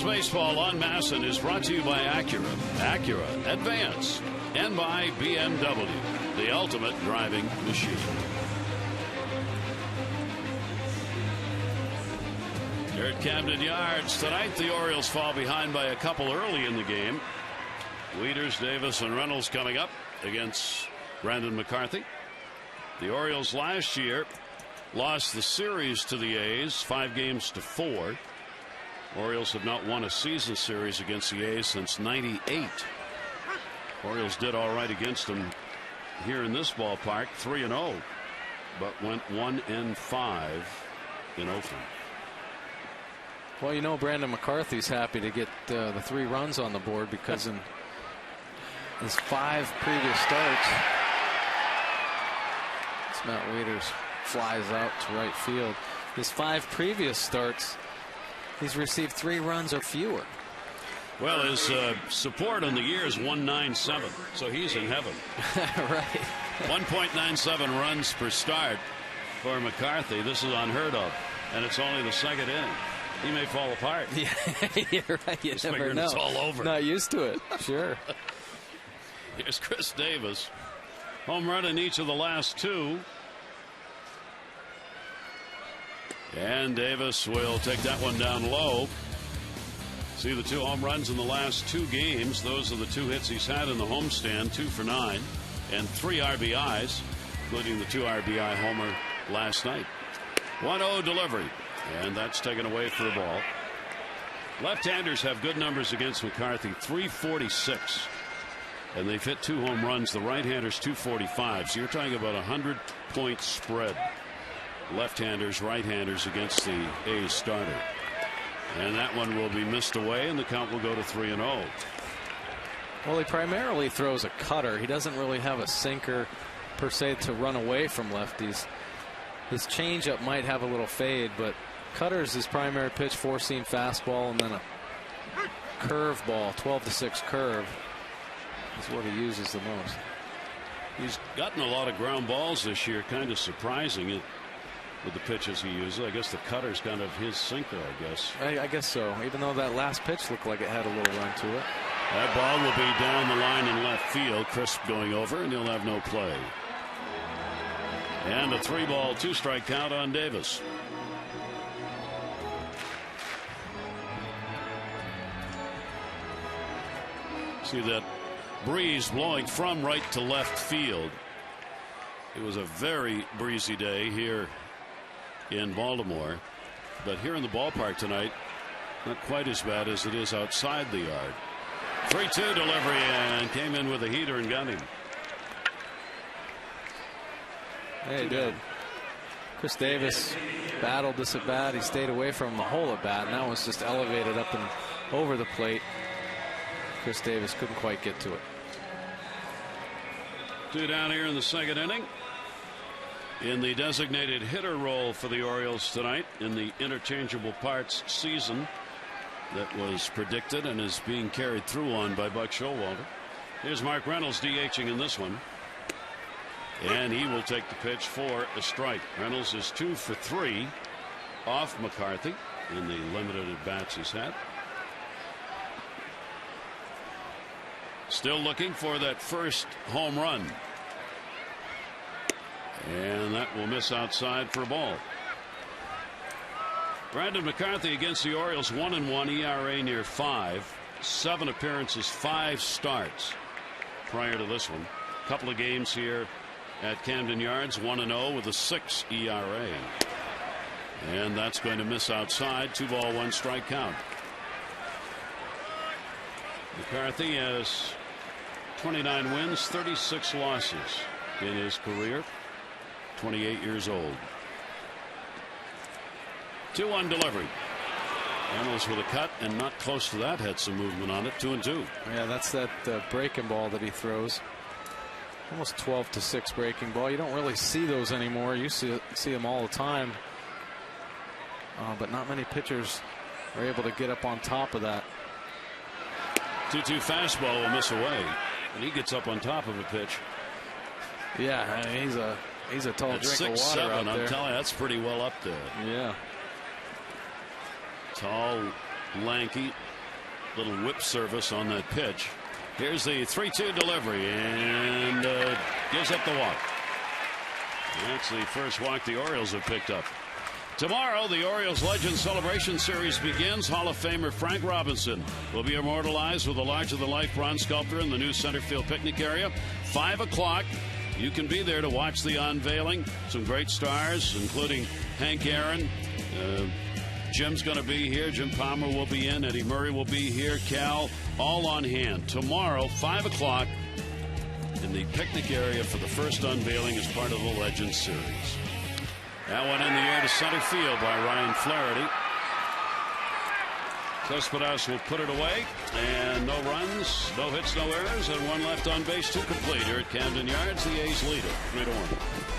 Baseball on Masson is brought to you by Acura Advance, and by BMW, the ultimate driving machine. Here at Camden Yards tonight, the Orioles fall behind by a couple early in the game. Wieters, Davis, and Reynolds coming up against Brandon McCarthy. The Orioles last year lost the series to the A's 5-4. Orioles have not won a season series against the A's since '98. Orioles did all right against them here in this ballpark, 3-0, but went 1-5 in Oakland. Well, you know, Brandon McCarthy's happy to get the 3 runs on the board, because in his 5 previous starts, Matt Wieters flies out to right field. His 5 previous starts, he's received 3 runs or fewer. Well, his support on the year is 197, so he's in heaven. Right. 1.97 runs per start for McCarthy. This is unheard of, and it's only the 2nd inning. He may fall apart. Yeah, you're right. You Just never know. It's all over. Not used to it. Sure. Here's Chris Davis. Home run in each of the last two. And Davis will take that one down low. See the 2 home runs in the last 2 games. Those are the 2 hits he's had in the homestand, 2 for 9, and 3 RBIs, including the 2 RBI homer last night. 1-0 delivery, and that's taken away for a ball. Left-handers have good numbers against McCarthy, 346. And they've hit 2 home runs. The right-handers 245. So you're talking about a 100-point spread. Left-handers, right-handers against the A's starter. And that one will be missed away, and the count will go to 3-0. Well, he primarily throws a cutter. He doesn't really have a sinker per se to run away from lefties. His changeup might have a little fade, but cutter's his primary pitch, 4-seam fastball, and then a curve ball, 12-6 curve is what he uses the most. He's gotten a lot of ground balls this year, kind of surprising it with the pitches he uses. I guess the cutter's kind of his sinker, I guess. I guess so, even though that last pitch looked like it had a little run to it. That ball will be down the line in left field. Crisp going over, and he'll have no play. And a 3-ball, 2-strike count on Davis. See that breeze blowing from right to left field. It was a very breezy day here in Baltimore, but here in the ballpark tonight, not quite as bad as it is outside the yard. 3-2 delivery, and came in with a heater and got him. Yeah, he did. Chris Davis battled this at bat. He stayed away from the whole at bat, and that was just elevated up and over the plate. Chris Davis couldn't quite get to it. 2 down here in the 2nd inning. In the designated hitter role for the Orioles tonight in the interchangeable parts season that was predicted and is being carried through on by Buck Showalter. Here's Mark Reynolds DHing in this one. And he will take the pitch for a strike. Reynolds is 2 for 3 off McCarthy in the limited at bats he's had. Still looking for that first home run. And that will miss outside for a ball. Brandon McCarthy against the Orioles, 1-1, ERA near 5, 7 appearances, 5 starts prior to this one. A couple of games here at Camden Yards, 1-0 with a 6 ERA. And that's going to miss outside. 2-ball, 1-strike count. McCarthy has 29 wins, 36 losses in his career. 28 years old. 2-1 delivery. Reynolds with a cut, and not close to that, had some movement on it. 2-2. Yeah, that's that breaking ball that he throws. Almost 12-6 breaking ball. You don't really see those anymore. You see them all the time, but not many pitchers are able to get up on top of that. 2-2 fastball will miss away, and he gets up on top of a pitch. Yeah, I mean, he's a tall drink of water out there. I'm telling you, that's pretty well up there. Yeah. Tall, lanky, little whip service on that pitch. Here's the 3-2 delivery, and gives up the walk. That's the first walk the Orioles have picked up. Tomorrow, the Orioles Legend Celebration Series begins. Hall of Famer Frank Robinson will be immortalized with a larger-than-life bronze sculpture in the new center field picnic area. 5 o'clock. You can be there to watch the unveiling. Some great stars, including Hank Aaron. Jim's going to be here. Jim Palmer will be in. Eddie Murray will be here. Cal, all on hand. Tomorrow, 5 o'clock, in the picnic area for the first unveiling as part of the Legends Series. That one in the air to center field by Ryan Flaherty. Cespedes will put it away, and no runs, no hits, no errors, and 1 left on base to complete here at Camden Yards. The A's lead it 3-1.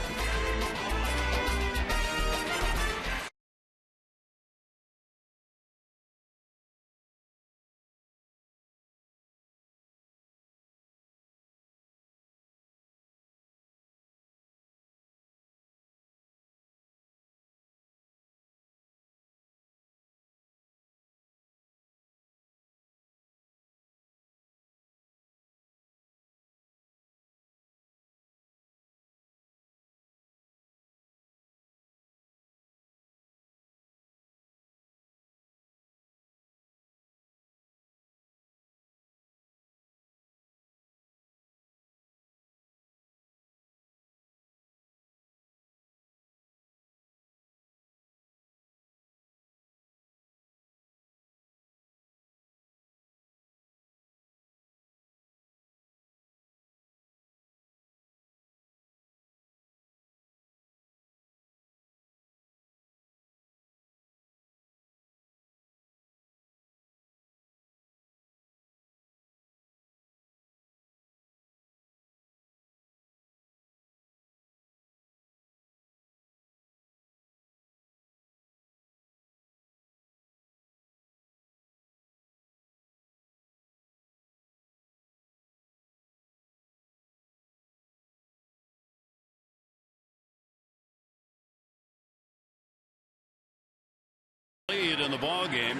lead in the ball game.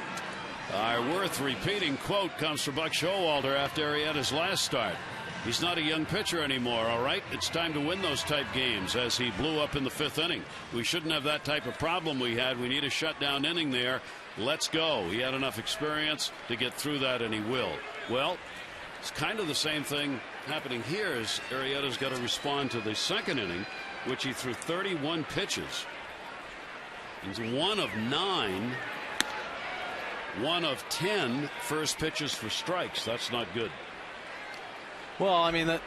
Our worth repeating quote comes from Buck Showalter after Arrieta's last start. He's not a young pitcher anymore, all right? It's time to win those type games, as he blew up in the 5th inning. We shouldn't have that type of problem we had. We need a shutdown inning there. Let's go. He had enough experience to get through that, and he will. Well, it's kind of the same thing happening here as Arrieta's got to respond to the 2nd inning, which he threw 31 pitches. He's 1 of 9, 1 of 10 first pitches for strikes. That's not good. Well, I mean, that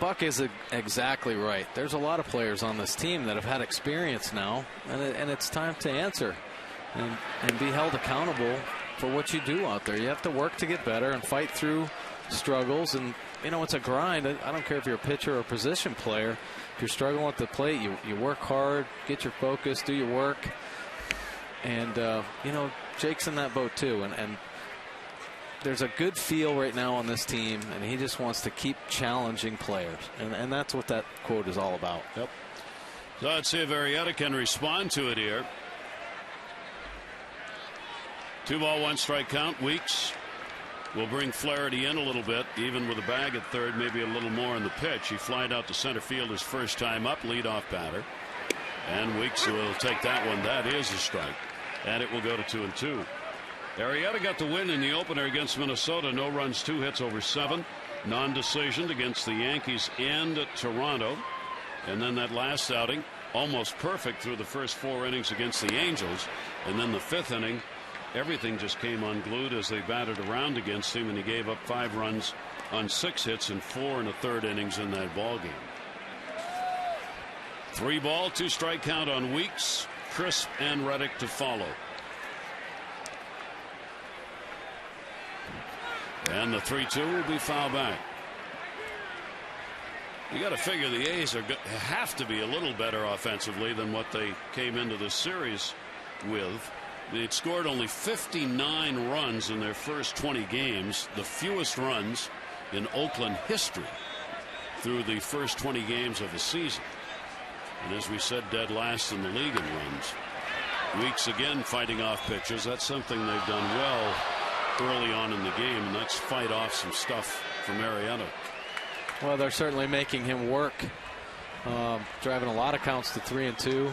Buck is exactly right. There's a lot of players on this team that have had experience now, and it's time to answer and be held accountable for what you do out there. You have to work to get better and fight through struggles, and you know, it's a grind. I don't care if you're a pitcher or a position player. If you're struggling at the plate, you work hard, get your focus, do your work, and you know, Jake's in that boat too, and there's a good feel right now on this team, and he just wants to keep challenging players, and that's what that quote is all about. Yep. So let's see if Arrieta can respond to it here. 2 ball, 1 strike count. Weeks will bring Flaherty in a little bit, even with a bag at third, maybe a little more in the pitch. He flied out to center field his first time up, leadoff batter, and Weeks will take that one. That is a strike, and it will go to 2-2. Arrieta got the win in the opener against Minnesota. No runs, 2 hits over 7. Non-decision against the Yankees and Toronto. And then that last outing, almost perfect through the first 4 innings against the Angels. And then the 5th inning, everything just came unglued as they batted around against him, and he gave up 5 runs on 6 hits and 4 1/3 innings in that ball game. 3 ball, 2 strike count on Weeks. Crisp and Reddick to follow. And the 3-2 will be foul back. You got to figure the A's have to be a little better offensively than what they came into this series with. They'd scored only 59 runs in their first 20 games, the fewest runs in Oakland history through the first 20 games of the season. And as we said, dead last in the league in runs. Weeks again fighting off pitches. That's something they've done well early on in the game, and that's fight off some stuff from Arrieta. Well, they're certainly making him work, driving a lot of counts to 3-2.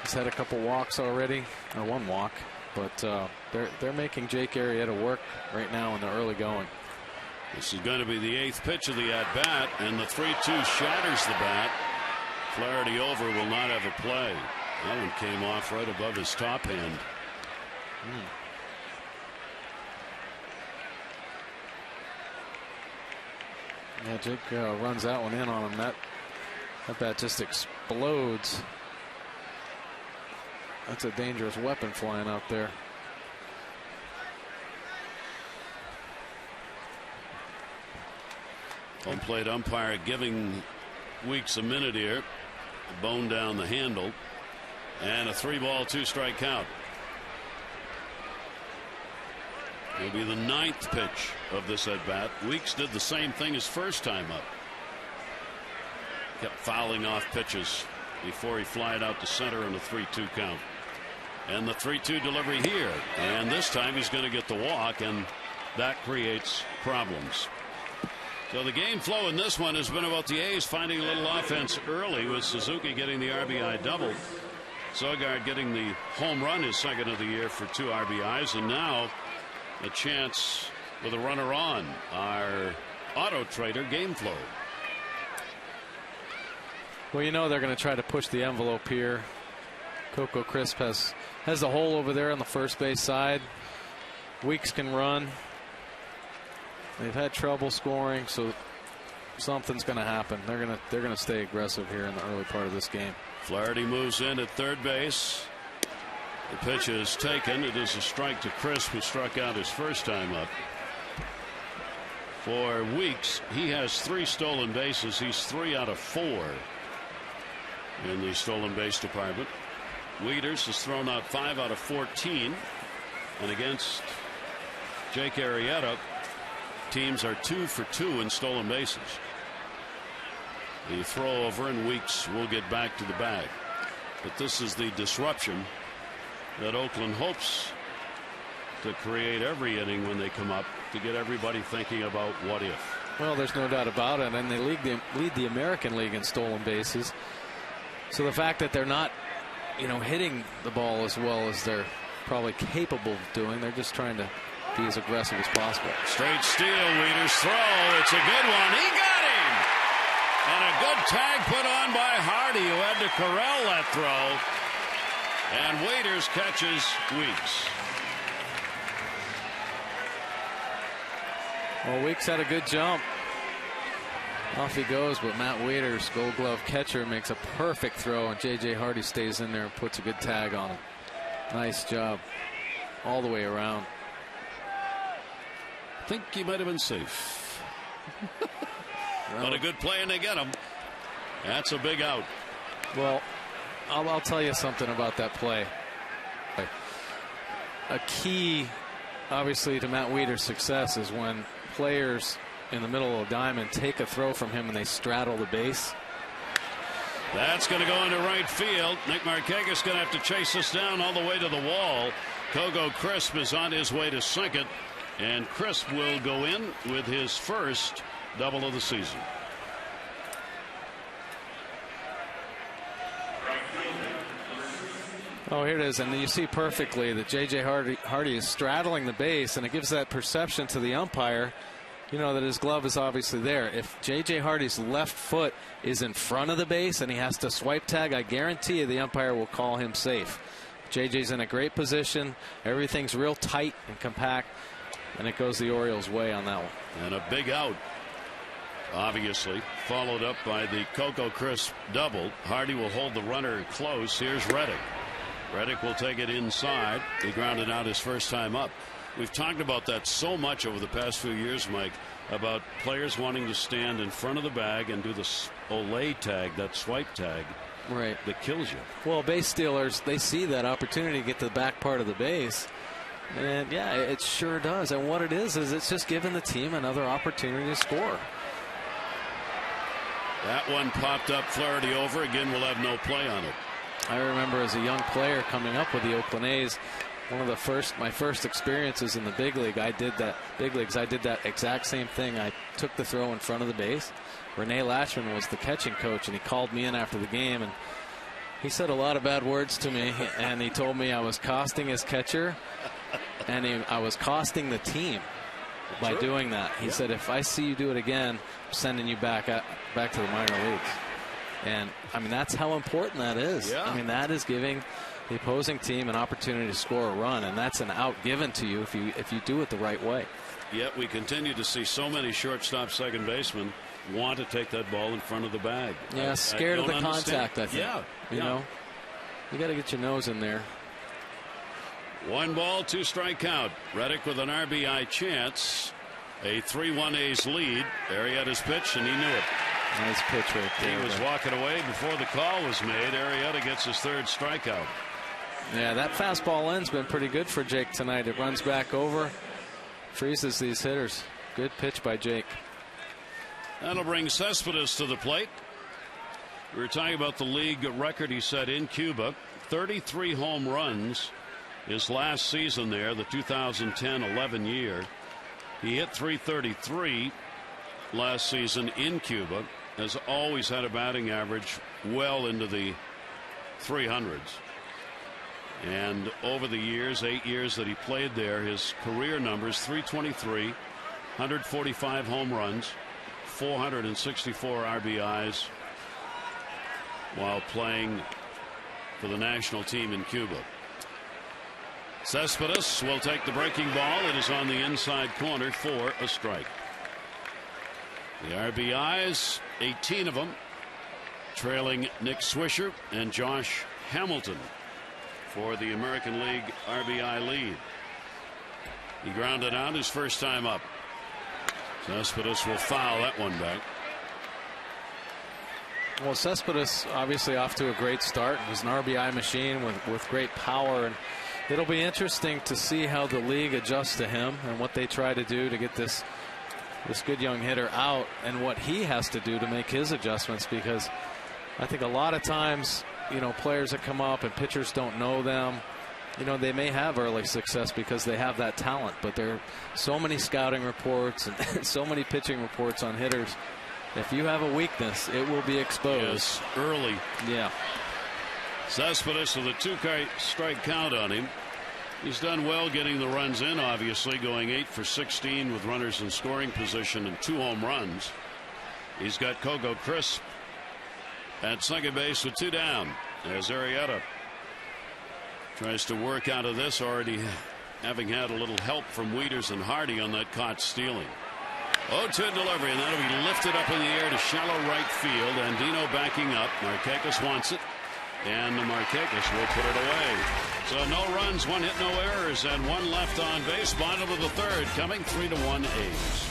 He's had a couple walks already, or 1 walk, but they're making Jake Arrieta work right now in the early going. This is going to be the 8th pitch of the at bat, and the 3-2 shatters the bat. Flaherty over, will not have a play. That one came off right above his top hand. Yeah, Jake runs that one in on him. That bat just explodes. That's a dangerous weapon flying out there. Home plate umpire giving Weeks a minute here. Bone down the handle, and a 3 ball, 2 strike count. It'll be the 9th pitch of this at bat. Weeks did the same thing his first time up. Kept fouling off pitches before he flied out to center in a 3-2 count. And the 3-2 delivery here, and this time he's going to get the walk, and that creates problems. So the game flow in this one has been about the A's finding a little offense early, with Suzuki getting the RBI double, Sogard getting the home run, his 2nd of the year for 2 RBIs, and now a chance with a runner on. Our auto trader game flow. Well, you know they're going to try to push the envelope here. Coco Crisp has the hole over there on the first base side. Weeks can run. They've had trouble scoring, so something's going to happen. They're going to stay aggressive here in the early part of this game. Flaherty moves in at third base. The pitch is taken. It is a strike to Crisp, who struck out his first time up. For Weeks, he has 3 stolen bases. He's 3 out of 4 in the stolen base department. Wieters has thrown out 5 out of 14. And against Jake Arrieta, teams are 2 for 2 in stolen bases. The throw over, and Weeks will get back to the bag. But this is the disruption that Oakland hopes to create every inning when they come up, to get everybody thinking about what if. Well, there's no doubt about it, and they lead the American League in stolen bases. So the fact that they're not, hitting the ball as well as they're probably capable of doing, they're just trying to be as aggressive as possible. Straight steal, Wieters' throw. It's a good one. He got him! And a good tag put on by Hardy, who had to corral that throw. And Wieters catches Weeks. Well, Weeks had a good jump. Off he goes, but Matt Wieters, Gold Glove catcher, makes a perfect throw, and J.J. Hardy stays in there and puts a good tag on him. Nice job all the way around. I think he might have been safe. But a good play, and they get him. That's a big out. Well, I'll tell you something about that play. A key, obviously, to Matt Wieters' success is when players in the middle of the diamond take a throw from him and they straddle the base. That's going to go into right field. Nick Markakis going to have to chase this down all the way to the wall. Kogo Crisp is on his way to second, and Crisp will go in with his first double of the season. Oh, here it is, and you see perfectly that J.J. Hardy is straddling the base, and it gives that perception to the umpire, that his glove is obviously there. If J.J. Hardy's left foot is in front of the base and he has to swipe tag, I guarantee you the umpire will call him safe. J.J.'s in a great position. Everything's real tight and compact, and it goes the Orioles' way on that one. And a big out, obviously, followed up by the Coco Crisp double. Hardy will hold the runner close. Here's Reddick. Reddick will take it inside. He grounded out his first time up. We've talked about that so much over the past few years, Mike, about players wanting to stand in front of the bag and do the Olay tag, that swipe tag. Right. That kills you. Well, base stealers, they see that opportunity to get to the back part of the base. And, yeah, it sure does. And what it is it's just giving the team another opportunity to score. That one popped up Flaherty over. Again, we'll have no play on it. I remember as a young player coming up with the Oakland A's, my first experiences in the big leagues, I did that exact same thing. I took the throw in front of the base. Rene Lachman was the catching coach, and he called me in after the game, and he said a lot of bad words to me, and he told me I was costing his catcher, and I was costing the team by doing that. He said, if I see you do it again, I'm sending you back to the minor leagues. And I mean, that's how important that is. Yeah. I mean, that is giving the opposing team an opportunity to score a run, and that's an out given to you if you do it the right way. Yet we continue to see so many shortstop, second basemen want to take that ball in front of the bag. Yeah, scared of the contact, I think. Yeah. You know, you got to get your nose in there. 1 ball, 2 strike count. Reddick with an RBI chance. A 3-1 A's lead. Arrieta's pitch, and he knew it. Nice pitch right there. He was walking away before the call was made. Arrieta gets his 3rd strikeout. Yeah, that fastball end's been pretty good for Jake tonight. It runs back over, freezes these hitters. Good pitch by Jake. That'll bring Cespedes to the plate. We were talking about the league record he set in Cuba. 33 home runs his last season there, the 2010-11 year. He hit .333 last season in Cuba. Has always had a batting average well into the 300s. And over the years, 8 years that he played there, his career numbers: .323, 145 home runs, 464 RBIs while playing for the national team in Cuba. Cespedes will take the breaking ball. It is on the inside corner for a strike. The RBIs, 18 of them, trailing Nick Swisher and Josh Hamilton for the American League RBI lead. He grounded out his first time up. Cespedes will foul that one back. Well, Cespedes obviously off to a great start. He was an RBI machine with great power, and it'll be interesting to see how the league adjusts to him and what they try to do to get this good young hitter out, and what he has to do to make his adjustments, because I think a lot of times, you know, players that come up and pitchers don't know them, you know, they may have early success because they have that talent, but there are so many scouting reports and so many pitching reports on hitters. If you have a weakness, it will be exposed. Yes, early. Yeah. Cespedes with a 2-strike count on him. He's done well getting the runs in, obviously, going 8 for 16 with runners in scoring position and 2 home runs. He's got Coco Crisp at second base with 2 down as Arrieta tries to work out of this, already having had a little help from Wieters and Hardy on that caught stealing. 0-2 delivery, and that'll be lifted up in the air to shallow right field. Andino backing up. Markakis wants it, and Markakis will put it away. So no runs, 1 hit, no errors, and 1 left on base. Bottom of the third, coming 3-1 A's.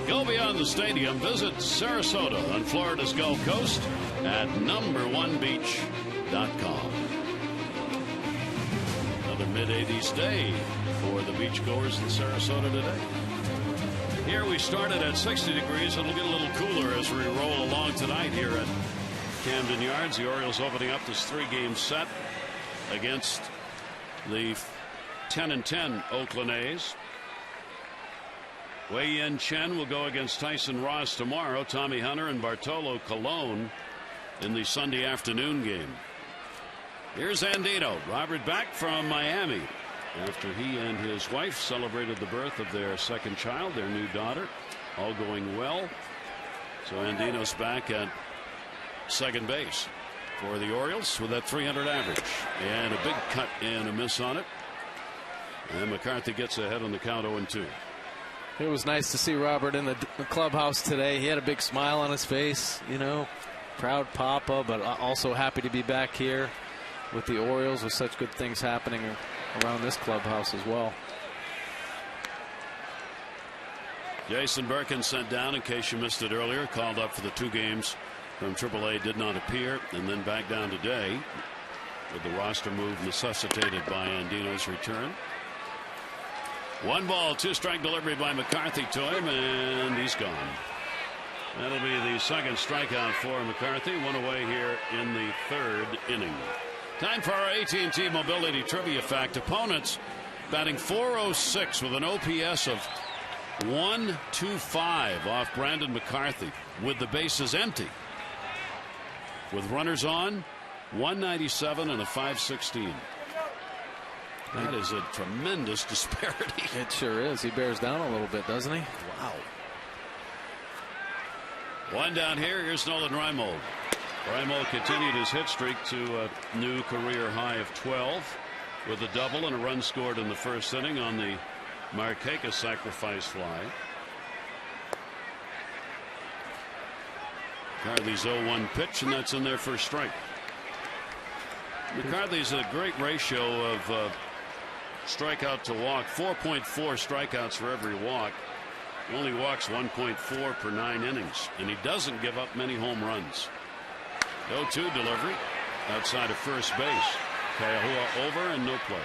Go beyond the stadium. Visit Sarasota on Florida's Gulf Coast at number1beach.com. Another mid-80s day for the beachgoers in Sarasota today. Here we started at 60 degrees. It'll get a little cooler as we roll along tonight here at Camden Yards. The Orioles opening up this 3-game set against the 10-10 Oakland A's. Wei-Yin Chen will go against Tyson Ross tomorrow. Tommy Hunter and Bartolo Colon in the Sunday afternoon game. Here's Andino. Robert back from Miami after he and his wife celebrated the birth of their second child, their new daughter. All going well. So Andino's back at second base for the Orioles with that .300 average. And a big cut and a miss on it. And McCarthy gets ahead on the count 0-2. It was nice to see Robert in the clubhouse today. He had a big smile on his face, you know, proud papa, but also happy to be back here with the Orioles with such good things happening around this clubhouse as well. Jason Birkin sent down in case you missed it earlier, called up for the 2 games from AAA, did not appear, and then back down today with the roster move necessitated by Andino's return. 1 ball, 2-strike delivery by McCarthy to him, and he's gone. That'll be the second strikeout for McCarthy. 1 away here in the 3rd inning. Time for our AT&T Mobility Trivia Fact. Opponents batting .406 with an OPS of .125 off Brandon McCarthy with the bases empty. With runners on, .197 and a .516. That is a tremendous disparity. It sure is. He bears down a little bit, doesn't he? Wow. 1 down here. Here's Nolan Reimold. Reimold continued his hit streak to a new career high of 12 with a double and a run scored in the 1st inning on the Markakis sacrifice fly. McCarthy's 0-1 pitch, and that's in there for a strike. McCarthy's a great ratio of strikeout to walk. 4.4 strikeouts for every walk. He only walks 1.4 per 9 innings, and he doesn't give up many home runs. 0-2 delivery, outside of first base. Kayahua over and no play.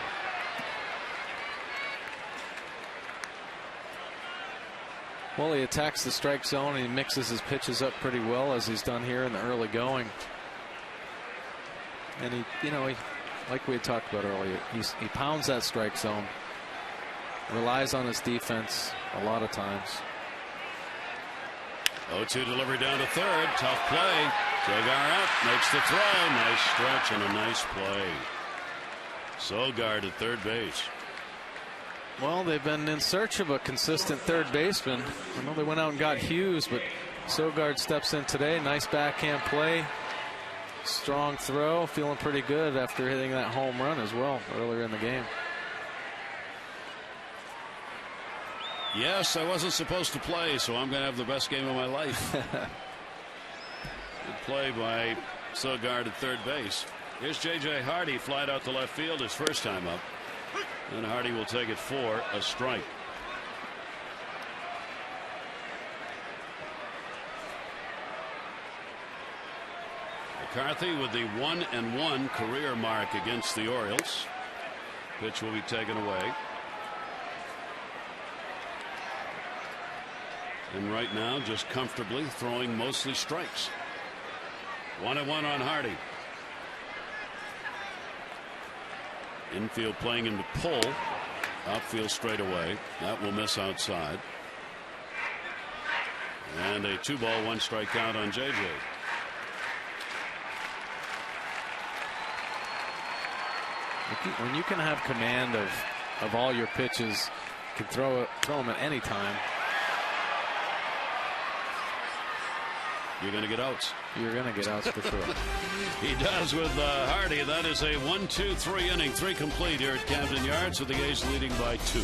Well, he attacks the strike zone and he mixes his pitches up pretty well, as he's done here in the early going. And he like we had talked about earlier, he pounds that strike zone, relies on his defense a lot of times. 0-2 delivery down to third. Tough play. Sogard out, makes the throw. Nice stretch and a nice play. Sogard at third base. Well, they've been in search of a consistent third baseman. I know they went out and got Hughes, but Sogard steps in today. Nice backhand play. Strong throw. Feeling pretty good after hitting that home run as well earlier in the game. Yes, I wasn't supposed to play, so I'm going to have the best game of my life. Good play by Sogard at third base. Here's J.J. Hardy, flied out to left field his first time up. And Hardy will take it for a strike. McCarthy with the 1-1 career mark against the Orioles. Pitch will be taken away. And right now, just comfortably throwing mostly strikes. 1-1 on Hardy. Infield playing him to pull. Outfield straight away. That will miss outside. And a 2-ball, 1 strikeout on JJ. When you can have command of all your pitches, you can throw them at any time. You're going to get outs. You're going to get outs for sure. He does with Hardy. That is a 1-2-3 inning, 3 complete here at Camden Yards, with the A's leading by 2.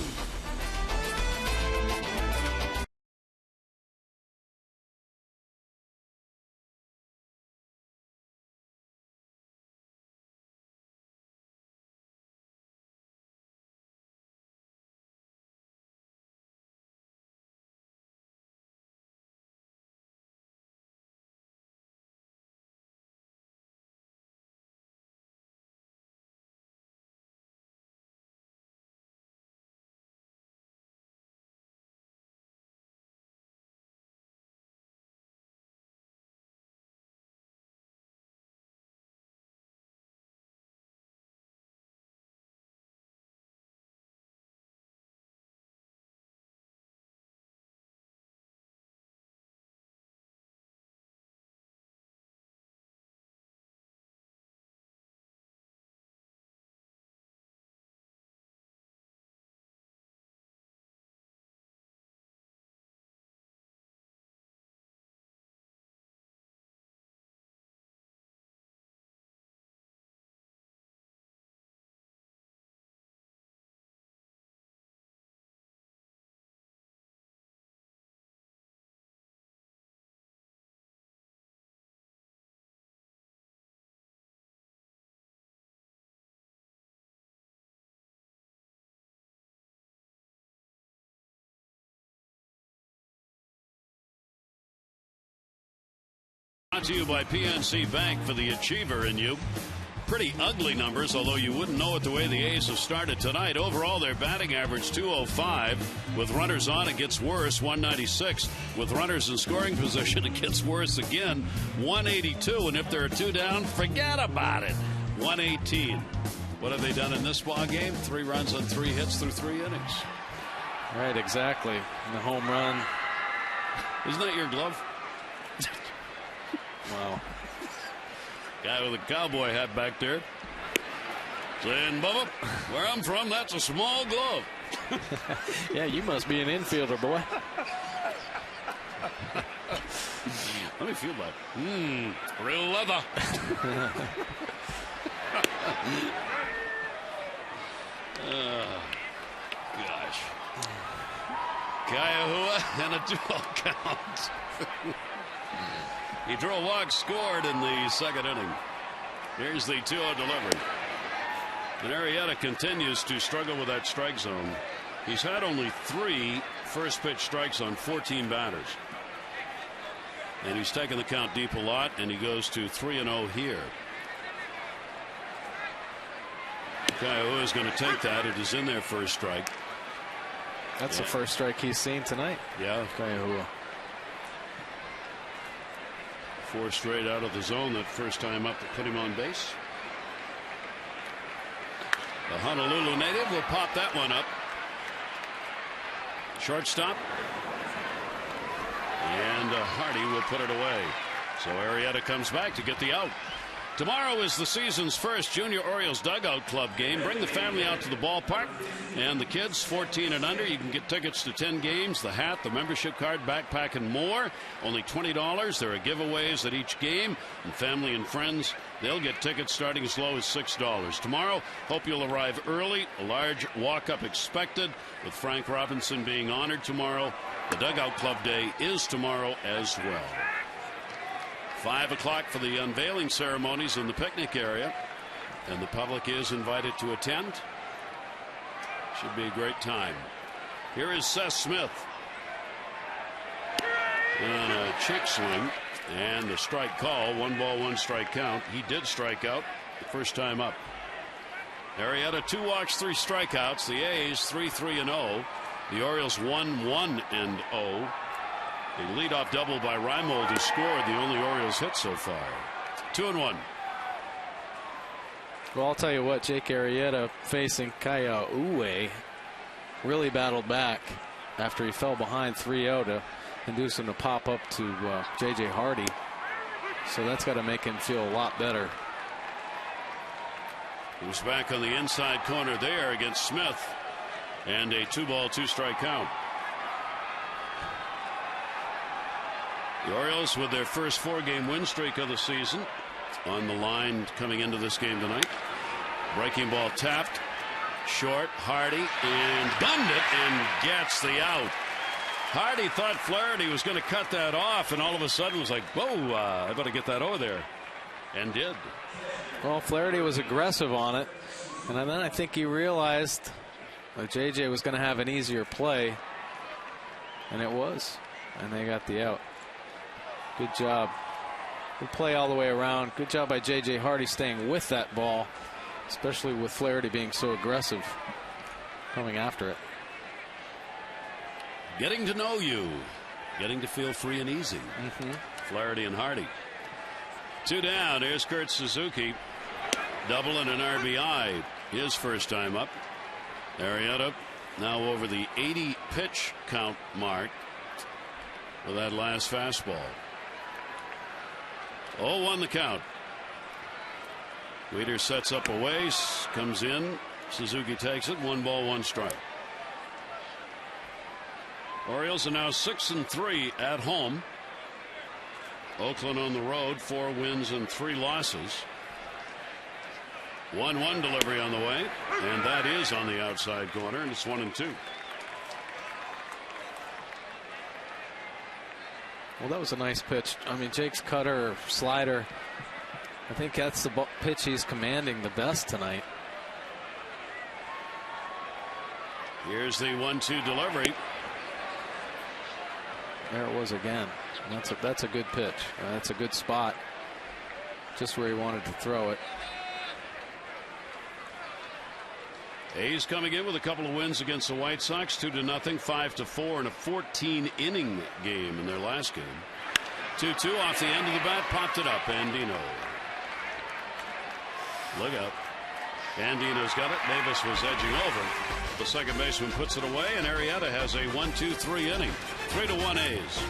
Brought to you by PNC Bank for the achiever in you. Pretty ugly numbers, although you wouldn't know it the way the A's have started tonight. Overall, their batting average 205. With runners on, it gets worse, 196. With runners in scoring position, it gets worse again, 182. And if there are 2 down, forget about it, 118. What have they done in this ball game? 3 runs on 3 hits through 3 innings. Right, exactly. And the home run. Isn't that your glove? Wow. Guy with a cowboy hat back there saying, Bubba, where I'm from, that's a small glove. Yeah, you must be an infielder, boy. Let me feel that. Real leather. Gosh. Kayahua and a 2-0 count. He drew a walk, scored in the second inning. Here's the 2-0 delivery. And Arrieta continues to struggle with that strike zone. He's had only 3 first pitch strikes on 14 batters. And he's taken the count deep a lot, and he goes to 3-0 here. Kaiua is going to take that. It is in there for a strike. That's the first strike he's seen tonight. Yeah. Kaiua. 4 straight out of the zone that first time up to put him on base. The Honolulu native will pop that one up. Shortstop. And Hardy will put it away. So Arrieta comes back to get the out. Tomorrow is the season's first Junior Orioles Dugout Club game. Bring the family out to the ballpark. And the kids 14 and under, you can get tickets to 10 games, the hat, the membership card, backpack, and more. Only $20. There are giveaways at each game. And family and friends, they'll get tickets starting as low as $6. Tomorrow, hope you'll arrive early. A large walk-up expected, with Frank Robinson being honored tomorrow. The Dugout Club Day is tomorrow as well. 5 o'clock for the unveiling ceremonies in the picnic area, and the public is invited to attend. Should be a great time. Here is Seth Smith on a check swing and a strike call. 1 ball, 1 strike count. He did strike out the first time up. Arrieta 2 walks, 3 strikeouts. The A's 3-3-0. The Orioles 1-1-0. A leadoff double by Reimold, who scored the only Orioles hit so far. 2-1. Well, I'll tell you what, Jake Arrieta facing Kaiua really battled back after he fell behind 3-0 to induce him to pop up to J.J. Hardy. So that's got to make him feel a lot better. He was back on the inside corner there against Smith. And a 2 ball, 2 strike count. The Orioles with their first 4-game win streak of the season on the line coming into this game tonight. Breaking ball tapped short. Hardy and gunned it and gets the out. Hardy thought Flaherty was going to cut that off, and all of a sudden was like, whoa, I better get that over there, and did. Well, Flaherty was aggressive on it, and then I think he realized that JJ was going to have an easier play, and it was, and they got the out. Good job. Good play all the way around. Good job by J.J. Hardy staying with that ball, especially with Flaherty being so aggressive coming after it. Getting to know you. Getting to feel free and easy. Flaherty and Hardy. 2 down. Here's Kurt Suzuki. Double and an RBI. His first time up. Arrieta now over the 80 pitch count mark with that last fastball. 0-1 the count. Weeder sets up a waste, comes in. Suzuki takes it. 1 ball, 1 strike. Orioles are now 6-3 at home. Oakland on the road, 4 wins and 3 losses. 1-1 delivery on the way, and that is on the outside corner, and it's 1-2. Well, that was a nice pitch. I mean, Jake's cutter or slider, I think that's the pitch he's commanding the best tonight. Here's the 1-2 delivery. There it was again. That's a good pitch. That's a good spot. Just where he wanted to throw it. A's coming in with a couple of wins against the White Sox, 2-0, 5-4 in a 14-inning game in their last game. 2-2 off the end of the bat, popped it up. Andino. Look out. Andino's got it. Davis was edging over. The second baseman puts it away, and Arrieta has a 1-2-3 inning. 3-1 A's.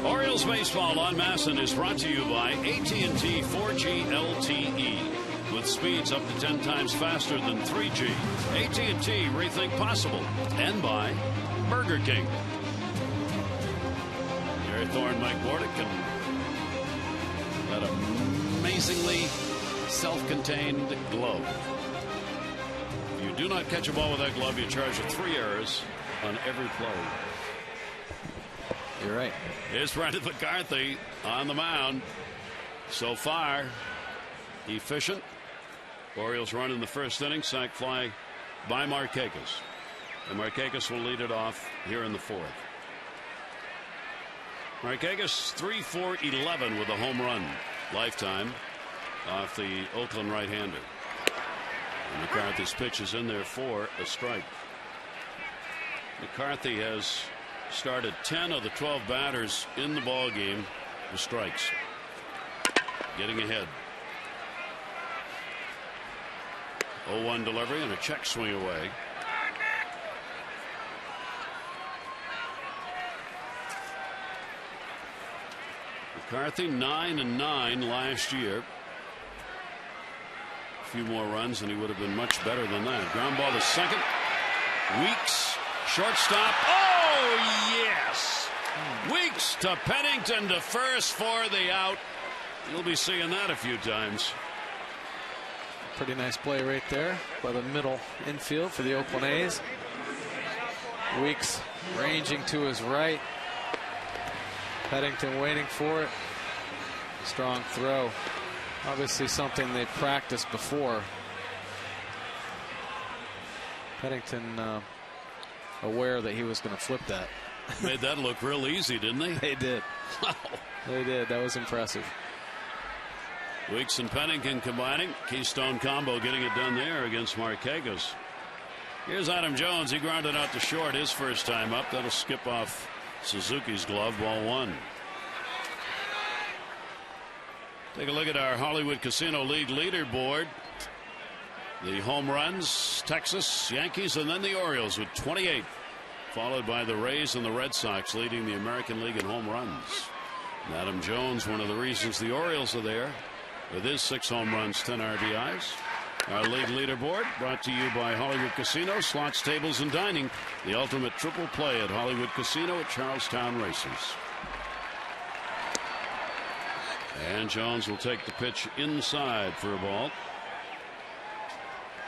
Orioles baseball on Masson is brought to you by AT 4G LTE. With speeds up to 10 times faster than 3G. AT&T, rethink possible. And by Burger King. Gary Thorne, Mike Bordick, and that amazingly self-contained glove. If you do not catch a ball with that glove, you're charged with 3 errors on every play. You're right. Here's Brendan McCarthy on the mound. So far, efficient. Orioles run in the first inning, sac fly by Markakis. And Markakis will lead it off here in the 4th. Markakis 3-for-11 with a home run lifetime off the Oakland right-hander. And McCarthy's pitch is in there for a strike. McCarthy has started 10 of the 12 batters in the ball game with strikes. Getting ahead. 0-1 delivery and a check swing away. McCarthy 9-9 last year. A few more runs and he would have been much better than that. Ground ball to second. Weeks, shortstop. Oh, yes. Weeks to Pennington to first for the out. You'll be seeing that a few times. Pretty nice play right there by the middle infield for the Oakland A's. Weeks ranging to his right. Pennington waiting for it. Strong throw. Obviously something they practiced before. Pennington aware that he was going to flip that. Made that look real easy, didn't they? They did. Wow. They did. That was impressive. Weeks and Pennington combining. Keystone combo getting it done there against Markakis. Here's Adam Jones. He grounded out to short his first time up. That'll skip off Suzuki's glove. Ball 1. Take a look at our Hollywood Casino League leaderboard. The home runs, Texas, Yankees, and then the Orioles with 28. Followed by the Rays and the Red Sox leading the American League in home runs. And Adam Jones, one of the reasons the Orioles are there. With his 6 home runs, 10 RBIs. Our league leaderboard brought to you by Hollywood Casino, slots, tables, and dining. The ultimate triple play at Hollywood Casino at Charlestown Races. And Jones will take the pitch inside for a ball.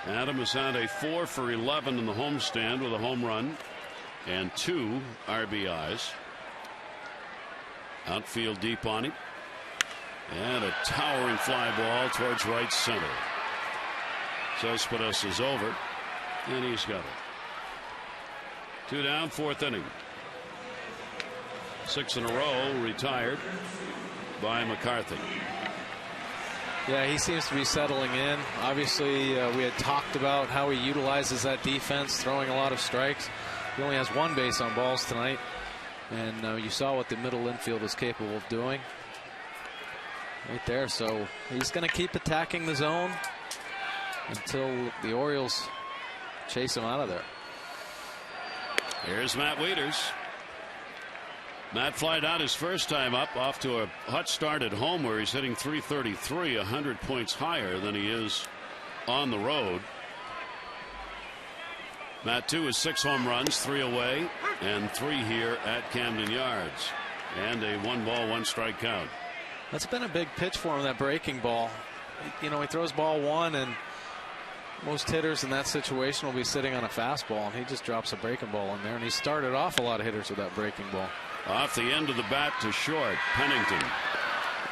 Adam has had a 4-for-11 in the homestand with a home run and 2 RBIs. Outfield deep on him. And a towering fly ball towards right center. Cespedes is over, and he's got it. 2 down, 4th inning. 6 in a row retired by McCarthy. Yeah, he seems to be settling in. Obviously, we had talked about how he utilizes that defense, throwing a lot of strikes. He only has 1 base on balls tonight, and you saw what the middle infield is capable of doing. Right there, so he's going to keep attacking the zone until the Orioles chase him out of there. Here's Matt Wieters. Matt flied out his first time up, off to a hot start at home where he's hitting .333, 100 points higher than he is on the road. Matt, too, has 6 home runs, 3 away, and 3 here at Camden Yards. And a 1-ball, 1-strike count. That's been a big pitch for him, that breaking ball. You know, he throws ball 1, and most hitters in that situation will be sitting on a fastball, and he just drops a breaking ball in there. And he started off a lot of hitters with that breaking ball. Off the end of the bat to short, Pennington.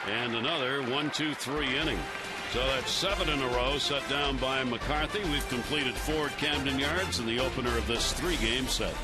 And another 1-2-3 inning. So that's 7 in a row set down by McCarthy. We've completed 4 at Camden Yards in the opener of this 3-game set.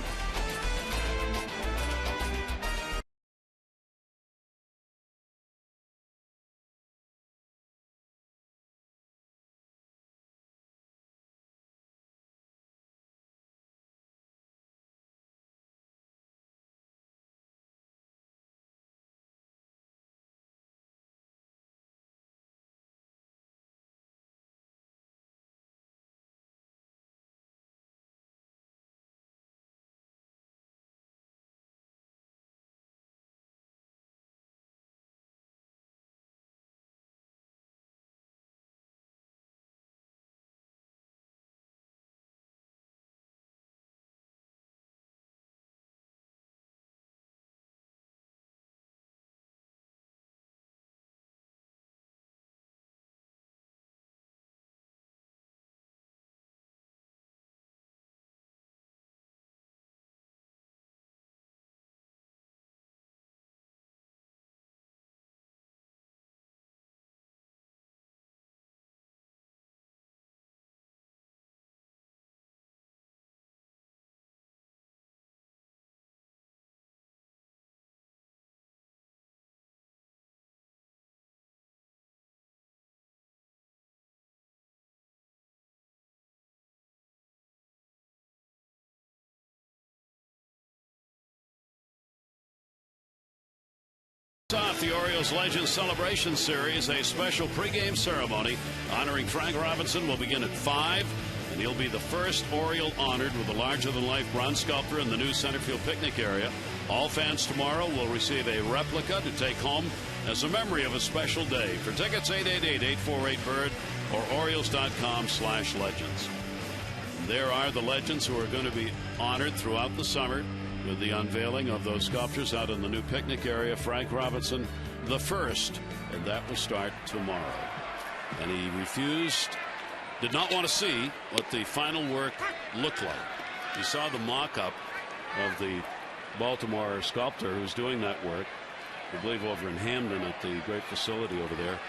Off the Orioles Legends Celebration Series, a special pregame ceremony honoring Frank Robinson will begin at 5, and he'll be the first Oriole honored with a larger-than-life bronze sculpture in the new center field picnic area. All fans tomorrow will receive a replica to take home as a memory of a special day. For tickets, 888-848-BIRD or Orioles.com/legends. There are the legends who are going to be honored throughout the summer with the unveiling of those sculptures out in the new picnic area. Frank Robinson, the first, and that will start tomorrow. And he did not want to see what the final work looked like. You saw the mock-up of the Baltimore sculptor who's doing that work, I believe over in Hamden at the great facility over there.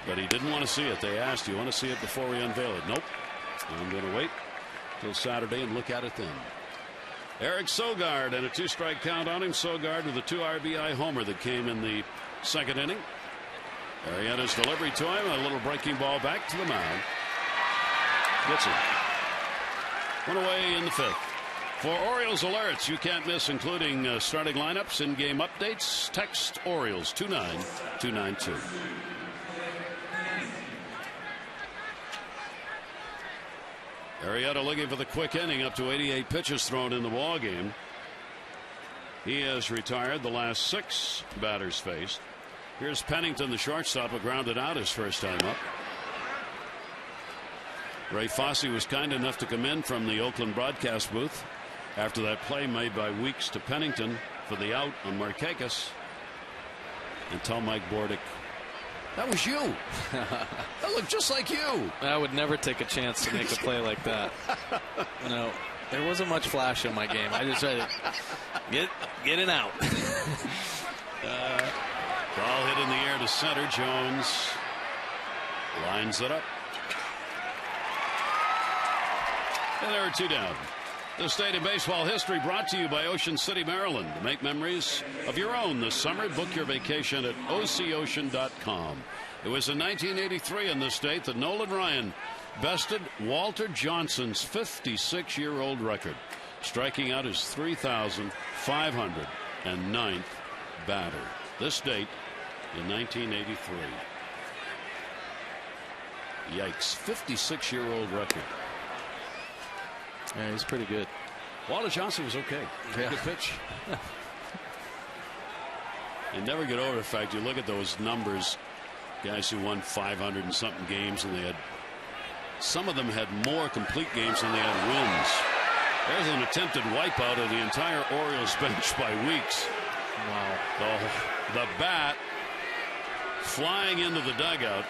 But he didn't want to see it. They asked, "Do you want to see it before we unveil it?" Nope. I'm going to wait till Saturday and look at it then. Eric Sogard and a 2-strike count on him. Sogard with a 2 RBI homer that came in the second inning. Arrieta's delivery to him, a little breaking ball back to the mound. Gets it. One away in the 5th. For Orioles alerts you can't miss, including starting lineups, in-game updates, text Orioles 29292. Arrieta looking for the quick inning, up to 88 pitches thrown in the ball game. He has retired the last 6 batters faced. Here's Pennington, the shortstop, who grounded out his first time up. Ray Fosse was kind enough to come in from the Oakland broadcast booth after that play made by Weeks to Pennington for the out on Markakis, and tell Mike Bordick, "That was you. That looked just like you." I would never take a chance to make a play like that. No, there wasn't much flash in my game. I just tried to get it out. Ball hit in the air to center. Jones lines it up. And there are 2 down. This Day in Baseball History brought to you by Ocean City, Maryland. Make memories of your own this summer. Book your vacation at OCOcean.com. It was in 1983 in this state that Nolan Ryan bested Walter Johnson's 56-year-old record, striking out his 3,509th batter. This date in 1983. Yikes. 56-year-old record. Yeah, he's pretty good. Walter Johnson was okay. Very good pitch. You never get over the fact, you look at those numbers, guys who won 500 and something games, and some of them had more complete games than they had wins. There's an attempted wipeout of the entire Orioles bench by Weeks. Wow. The bat flying into the dugout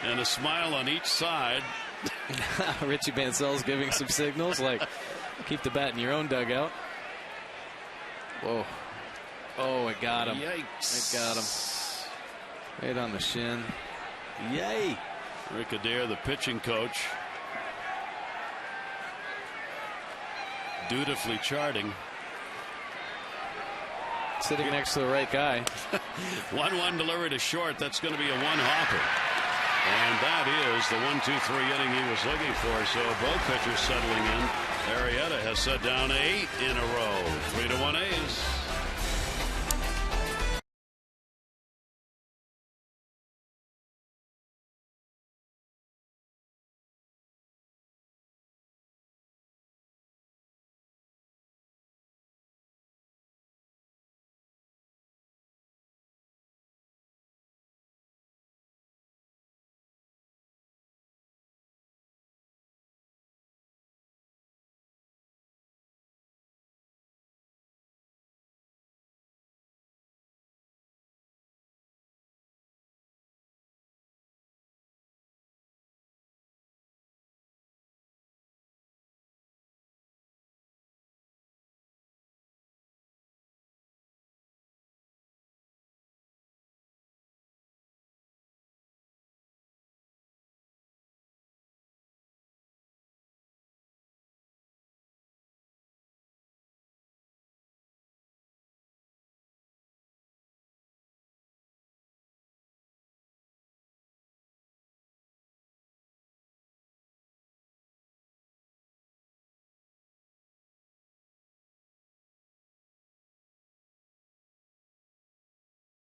and a smile on each side. Richie Mansell's giving some signals like, keep the bat in your own dugout. Whoa. Oh, it got him. Yikes. It got him. Right on the shin. Yay. Rick Adair, the pitching coach, dutifully charting. Sitting next to the right guy. 1-1 delivered to short. That's going to be a one-hopper. And that is the 1-2-3 inning he was looking for. So both pitchers settling in. Arrieta has set down 8 in a row. 3-1 A's.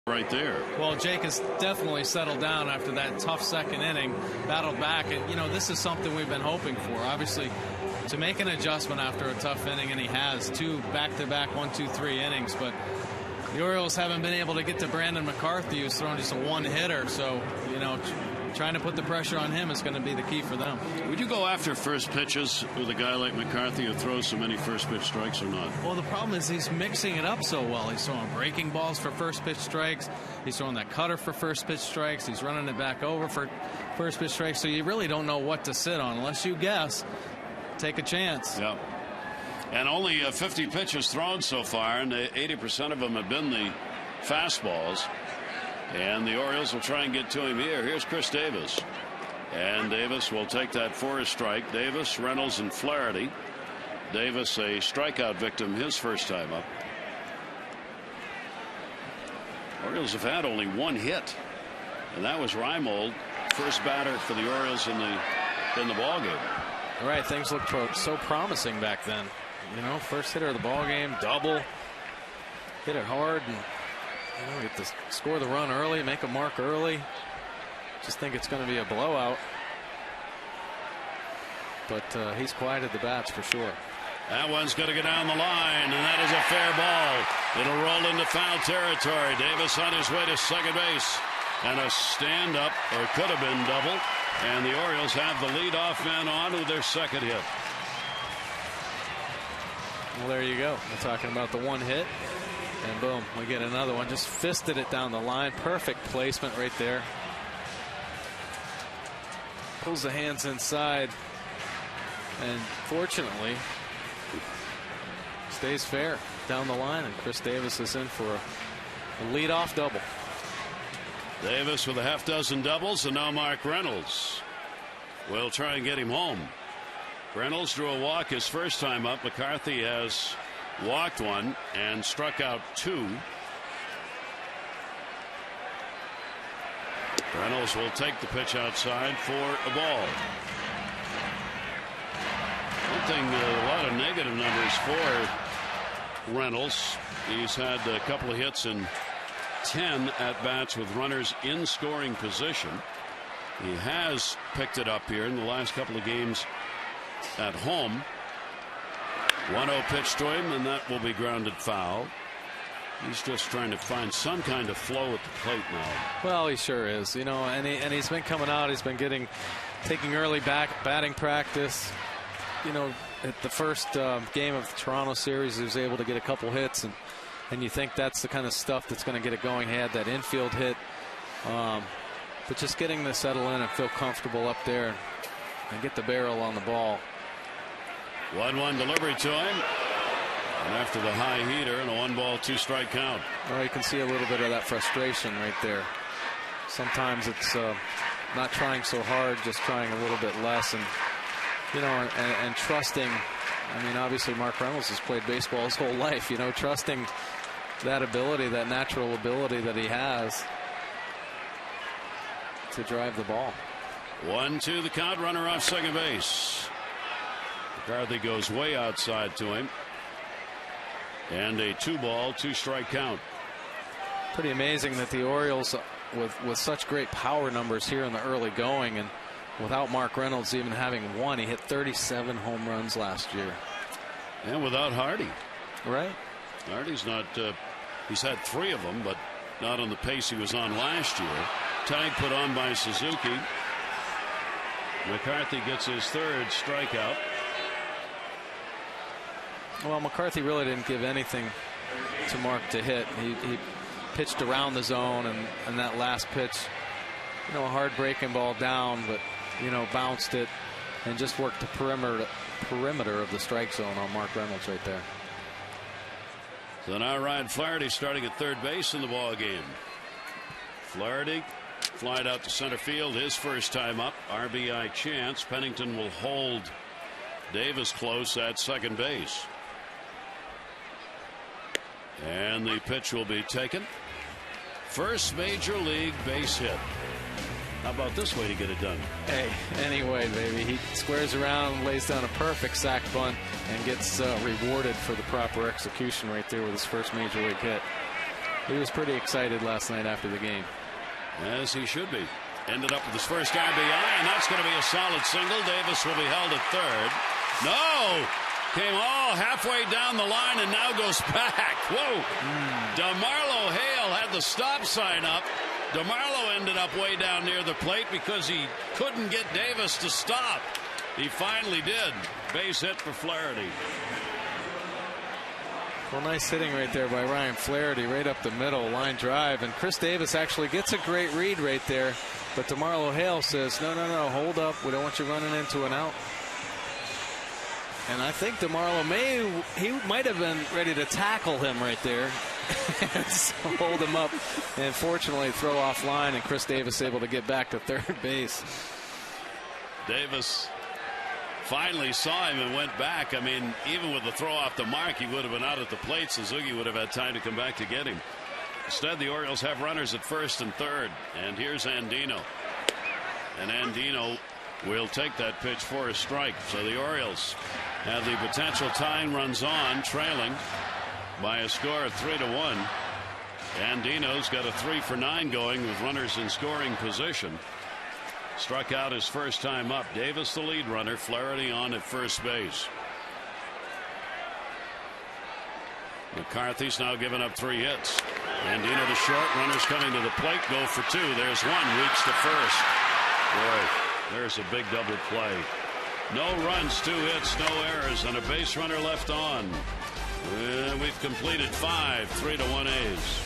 right there. Well, Jake has definitely settled down after that tough second inning, battled back, and this is something we've been hoping for. Obviously, to make an adjustment after a tough inning, and he has 2 back-to-back 1-2-3 innings, but the Orioles haven't been able to get to Brandon McCarthy, who's thrown just a one-hitter, so trying to put the pressure on him is going to be the key for them. Would you go after first pitches with a guy like McCarthy who throws so many first pitch strikes or not? Well, the problem is he's mixing it up so well. He's throwing breaking balls for first pitch strikes. He's throwing that cutter for first pitch strikes. He's running it back over for first pitch strikes. So you really don't know what to sit on unless you guess. Take a chance. Yeah. And only 50 pitches thrown so far, and 80% of them have been the fastballs. And the Orioles will try and get to him here. Here's Chris Davis. And Davis will take that for a strike. Davis, Reynolds, and Flaherty. Davis, a strikeout victim his first time up. Orioles have had only 1 hit. And that was Reimold, first batter for the Orioles in the ball game. All right, things looked so promising back then. First hitter of the ball game, double. Hit it hard and get to score the run early, make a mark early. Just think it's going to be a blowout. But he's quieted the bats for sure. That one's going to go down the line, and that is a fair ball. It'll roll into foul territory. Davis on his way to second base. And a stand-up, or could have been double. And the Orioles have the leadoff man on with their second hit. Well, there you go. We're talking about the 1 hit. And boom, we get another one. Just fisted it down the line. Perfect placement right there. Pulls the hands inside. And fortunately, stays fair down the line. And Chris Davis is in for a leadoff double. Davis with a half-dozen doubles, and now Mark Reynolds will try and get him home. Reynolds drew a walk his first time up. McCarthy has walked 1 and struck out 2. Reynolds will take the pitch outside for a ball. One thing, a lot of negative numbers for Reynolds. He's had a couple of hits and 10 at-bats with runners in scoring position. He has picked it up here in the last couple of games at home. 1-0 pitch to him, and that will be grounded foul. He's just trying to find some kind of flow at the plate now. Well, he sure is, and he's been coming out. He's been taking early batting practice. At the first game of the Toronto series, he was able to get a couple hits, and you think that's the kind of stuff that's going to get it going. He had that infield hit, but just getting to settle in and feel comfortable up there and get the barrel on the ball. 1-1 delivery to him. And after the high heater and a 1-ball 2-strike count. Well, you can see a little bit of that frustration right there. Sometimes it's not trying so hard, just trying a little bit less, and and trusting. I mean, obviously Mark Reynolds has played baseball his whole life. Trusting that ability, that natural ability that he has to drive the ball. 1-2 the count. Runner off second base. McCarthy goes way outside to him. And a 2-ball 2-strike count. Pretty amazing that the Orioles, with such great power numbers here in the early going, and without Mark Reynolds even having one, he hit 37 home runs last year. And without Hardy. Right. Hardy's not, he's had 3 of them, but not on the pace he was on last year. Tag put on by Suzuki. McCarthy gets his 3rd strikeout. Well, McCarthy really didn't give anything to Mark to hit. He pitched around the zone, and that last pitch, a hard breaking ball down, but bounced it and just worked the perimeter of the strike zone on Mark Reynolds right there. So now Ryan Flaherty starting at third base in the ball game. Flaherty flied out to center field, his first time up. RBI chance. Pennington will hold Davis close at second base. And the pitch will be taken. First major league base hit. How about this way to get it done? Hey, anyway, baby. He squares around, lays down a perfect sac bunt, and gets rewarded for the proper execution right there with his first major league hit. He was pretty excited last night after the game. As he should be. Ended up with his first RBI, and that's going to be a solid single. Davis will be held at third. No! Came all halfway down the line and now goes back. Whoa! DeMarlo Hale had the stop sign up. DeMarlo ended up way down near the plate because he couldn't get Davis to stop. He finally did. Base hit for Flaherty. Well, nice hitting right there by Ryan Flaherty, right up the middle, line drive. And Chris Davis actually gets a great read right there. But DeMarlo Hale says, no, hold up. We don't want you running into an out. And I think DeMarlo might have been ready to tackle him right there. So hold him up and fortunately throw off line, and Chris Davis able to get back to third base. Davis finally saw him and went back. I mean, even with the throw off the mark, he would have been out at the plate. Suzuki would have had time to come back to get him. Instead, the Orioles have runners at first and third. And here's Andino. And Andino will take that pitch for a strike. So the Orioles have the potential tying runs on, trailing by a score of 3-1. Andino's got a 3-for-9 going with runners in scoring position. Struck out his first time up. Davis the lead runner. Flaherty on at first base. McCarthy's now given up 3 hits. Andino to short. Runners coming to the plate. Go for 2. There's one. Reach to first. Boy, there's a big double play. No runs, 2 hits, no errors, and a base runner left on. We've completed 5. 3-1 A's.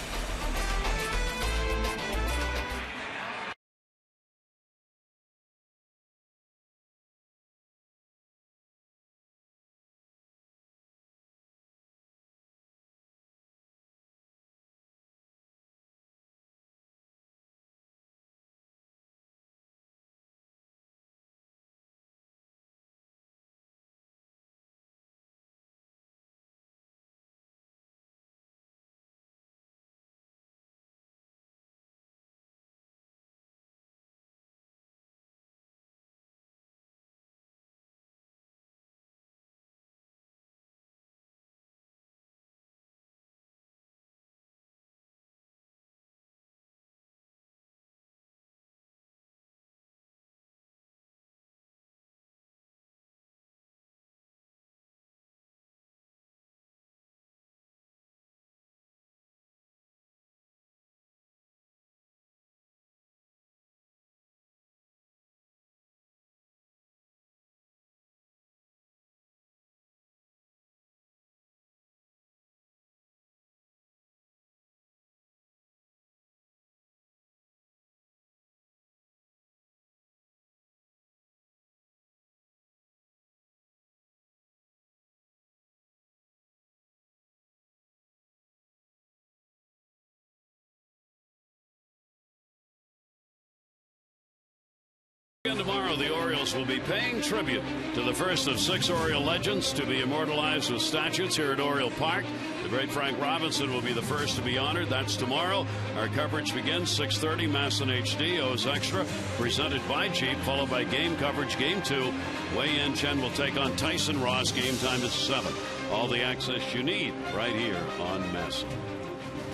And tomorrow, the Orioles will be paying tribute to the first of 6 Oriole legends to be immortalized with statues here at Oriole Park. The great Frank Robinson will be the first to be honored. That's tomorrow. Our coverage begins 6:30, Mass and HD, O's Extra, presented by Jeep, followed by game coverage, Game 2. Wei-Yin Chen will take on Tyson Ross. Game time is 7. All the access you need right here on Mass.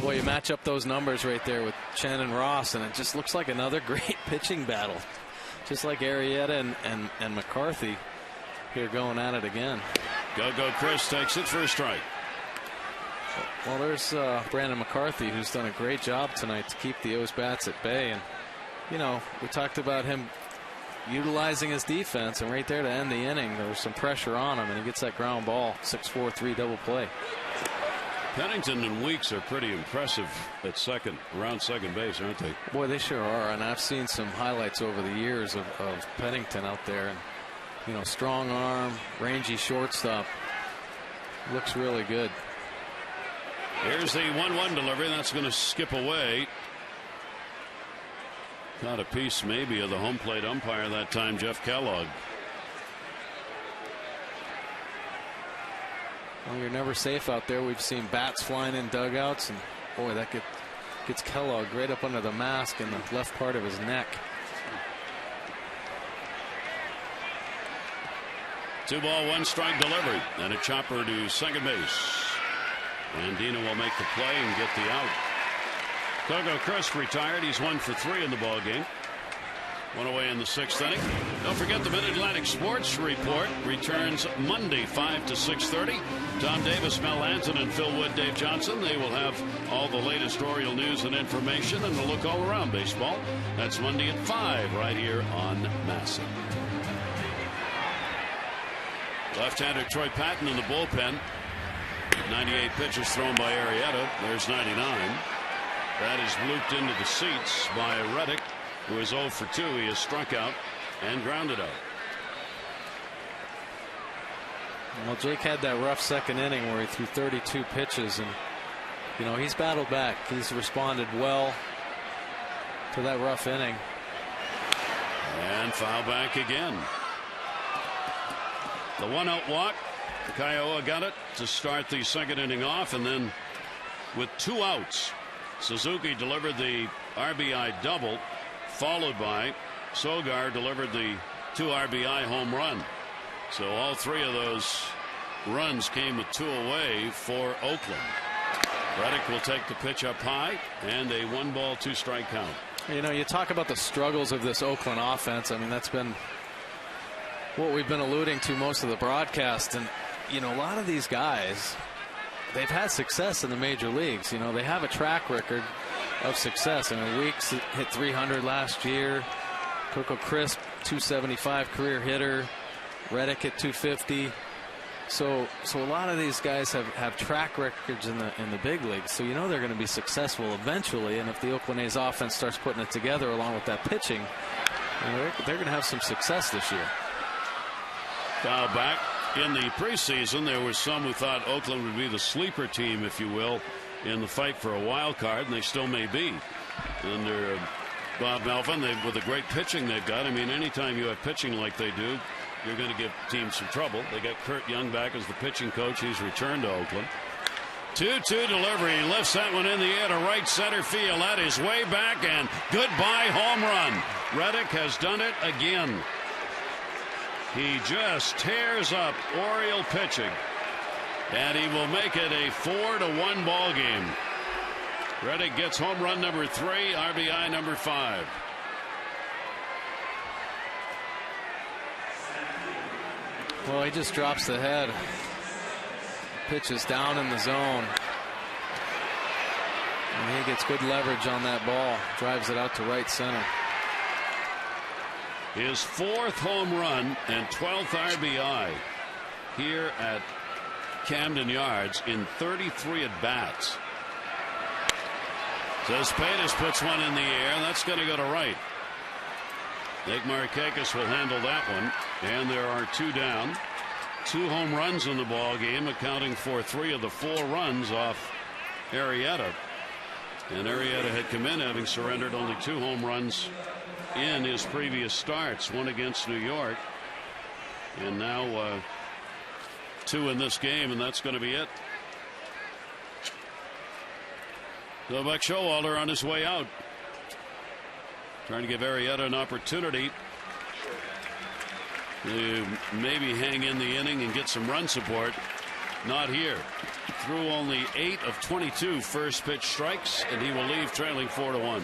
Boy, you match up those numbers right there with Chen and Ross, and it just looks like another great pitching battle. Just like Arrieta and McCarthy here going at it again. Go Chris takes it for a strike. Well, there's Brandon McCarthy, who's done a great job tonight to keep the O's bats at bay. And, you know, we talked about him utilizing his defense, and right there to end the inning, there was some pressure on him, and he gets that ground ball, 6-4-3 double play. Pennington and Weeks are pretty impressive at around second base, aren't they? Boy, they sure are. And I've seen some highlights over the years of Pennington out there. And, you know, strong arm, rangy shortstop. Looks really good. Here's the 1-1 delivery. That's going to skip away. Caught a piece maybe of the home plate umpire that time, Jeff Kellogg. Well, you're never safe out there. We've seen bats flying in dugouts, and boy, that gets Kellogg right up under the mask in the left part of his neck. 2-ball, 1-strike delivery, and a chopper to second base. Andino will make the play and get the out. Coco Crisp retired. He's 1 for 3 in the ball game. One away in the 6th inning. Don't forget the Mid-Atlantic Sports Report returns Monday 5 to 6:30. Tom Davis, Mel Anton, and Phil Wood, Dave Johnson. They will have all the latest Oriole news and information and a look all around baseball. That's Monday at 5 right here on Massa. Left-hander Troy Patton in the bullpen. 98 pitches thrown by Arrieta. There's 99. That is looped into the seats by Reddick, who is 0 for 2. He has struck out and grounded out. Well, Jake had that rough 2nd inning where he threw 32 pitches, and he's battled back. He's responded well to that rough inning. And foul back again. The 1-out walk. Kiowa got it to start the 2nd inning off, and then with 2 outs, Suzuki delivered the RBI double, followed by Sogar delivered the 2 RBI home run. So all 3 of those runs came with 2 away for Oakland. Reddick will take the pitch up high, and a 1-ball 2-strike count. You talk about the struggles of this Oakland offense. I mean, that's been what we've been alluding to most of the broadcast. And a lot of these guys, they've had success in the major leagues. They have a track record of success. Weeks hit 300 last year. Coco Crisp, 275 career hitter. Reddick at 250. So a lot of these guys have track records in the big leagues. So they're going to be successful eventually. And if the Oakland A's offense starts putting it together along with that pitching, they're going to have some success this year. Foul back. In the preseason, there was some who thought Oakland would be the sleeper team, if you will, in the fight for a wild card, and they still may be. Under Bob Melvin, with the great pitching they've got. I mean, anytime you have pitching like they do, you're going to give teams some trouble. They got Kurt Young back as the pitching coach. He's returned to Oakland. 2-2 delivery. He lifts that one in the air to right center field. That is way back, and goodbye home run. Reddick has done it again. He just tears up Oriole pitching, and he will make it a 4-1 ball game. Reddick gets home run number 3, RBI number 5. Well, he just drops the head. Pitches down in the zone. And he gets good leverage on that ball. Drives it out to right center. His 4th home run and 12th RBI here at Camden Yards in 33 at-bats. Cespedes puts one in the air. That's going to go to right. Nick Markakis will handle that one. And there are 2 down. 2 home runs in the ball game, accounting for 3 of the 4 runs off Arrieta. And Arrieta had come in having surrendered only 2 home runs in his previous starts, 1 against New York, and now 2 in this game, and that's going to be it. So Buck Showalter on his way out, trying to give Arrieta an opportunity to maybe hang in the inning and get some run support. Not here. Threw only 8 of 22 first pitch strikes, and he will leave trailing 4-1.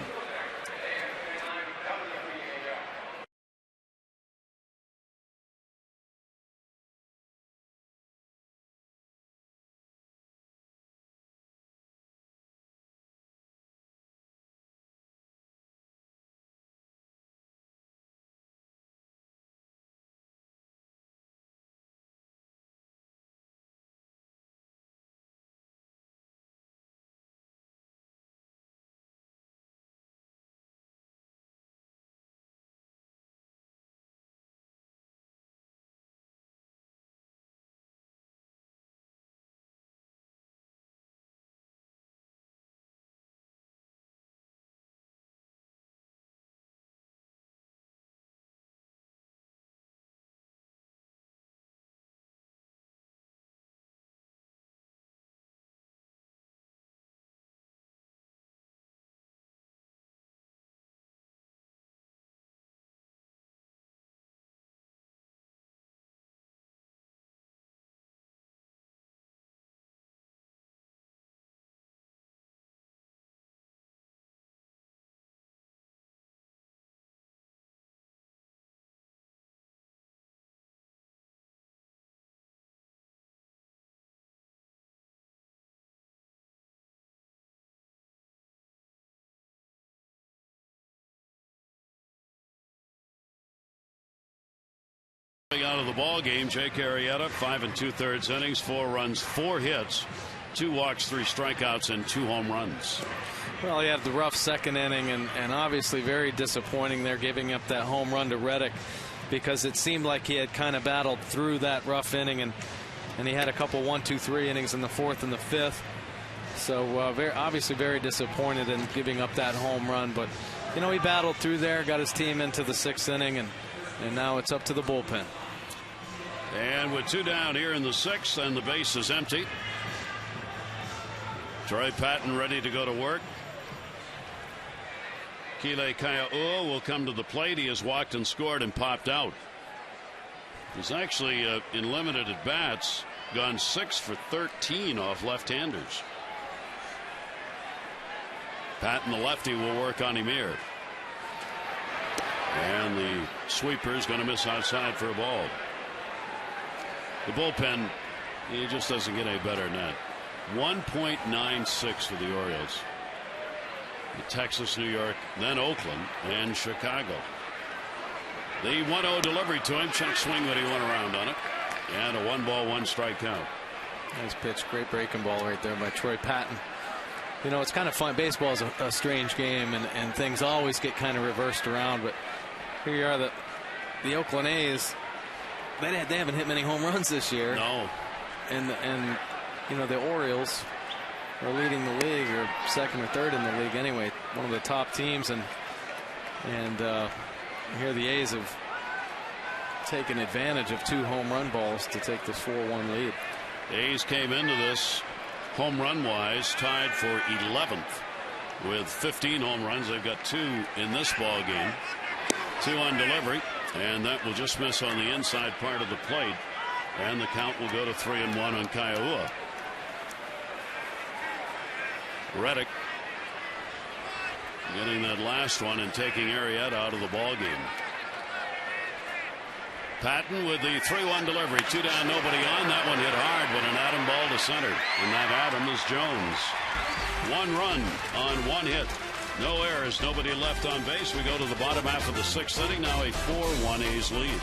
Out of the ball game, Jake Arrieta, 5 2/3 innings, 4 runs, 4 hits, 2 walks, 3 strikeouts, and 2 home runs. Well, he had the rough second inning, and obviously very disappointing there, giving up that home run to Reddick, because it seemed like he had kind of battled through that rough inning, and he had a couple 1, 2, 3 innings in the 4th and the 5th. So obviously very disappointed in giving up that home run, but you know, he battled through there, got his team into the 6th inning, and now it's up to the bullpen. And with 2 down here in the 6th, and the base is empty, Troy Patton ready to go to work. Kile Kaia'ua will come to the plate. He has walked and scored and popped out. He's actually in limited at bats gone 6 for 13 off left-handers. Patton, the lefty, will work on him here. And the sweeper is going to miss outside for a ball. The bullpen, he just doesn't get any better than that. 1.96 for the Orioles. Texas, New York, then Oakland, and Chicago. The 1-0 delivery to him. Check swing, but he went around on it. And a 1-ball, 1-strike count. Nice pitch. Great breaking ball right there by Troy Patton. You know, it's kind of fun. Baseball is a strange game, and things always get kind of reversed around. But here you are, the Oakland A's. They haven't hit many home runs this year. No. And you know, the Orioles are leading the league, or 2nd or 3rd in the league anyway. One of the top teams, and here the A's have taken advantage of 2 home run balls to take this 4-1 lead. The A's came into this home run wise tied for 11th with 15 home runs. They've got 2 in this ball game. 2 on delivery, and that will just miss on the inside part of the plate, and the count will go to 3-1 on Kaia'ua. Reddick getting that last one and taking Arrieta out of the ball game. Patton with the 3-1 delivery. 2 down, nobody on. That one hit hard with an Adam ball to center, and that Adam is Jones. 1 run on 1 hit. No errors, nobody left on base. We go to the bottom half of the 6th inning. Now a 4-1 A's lead.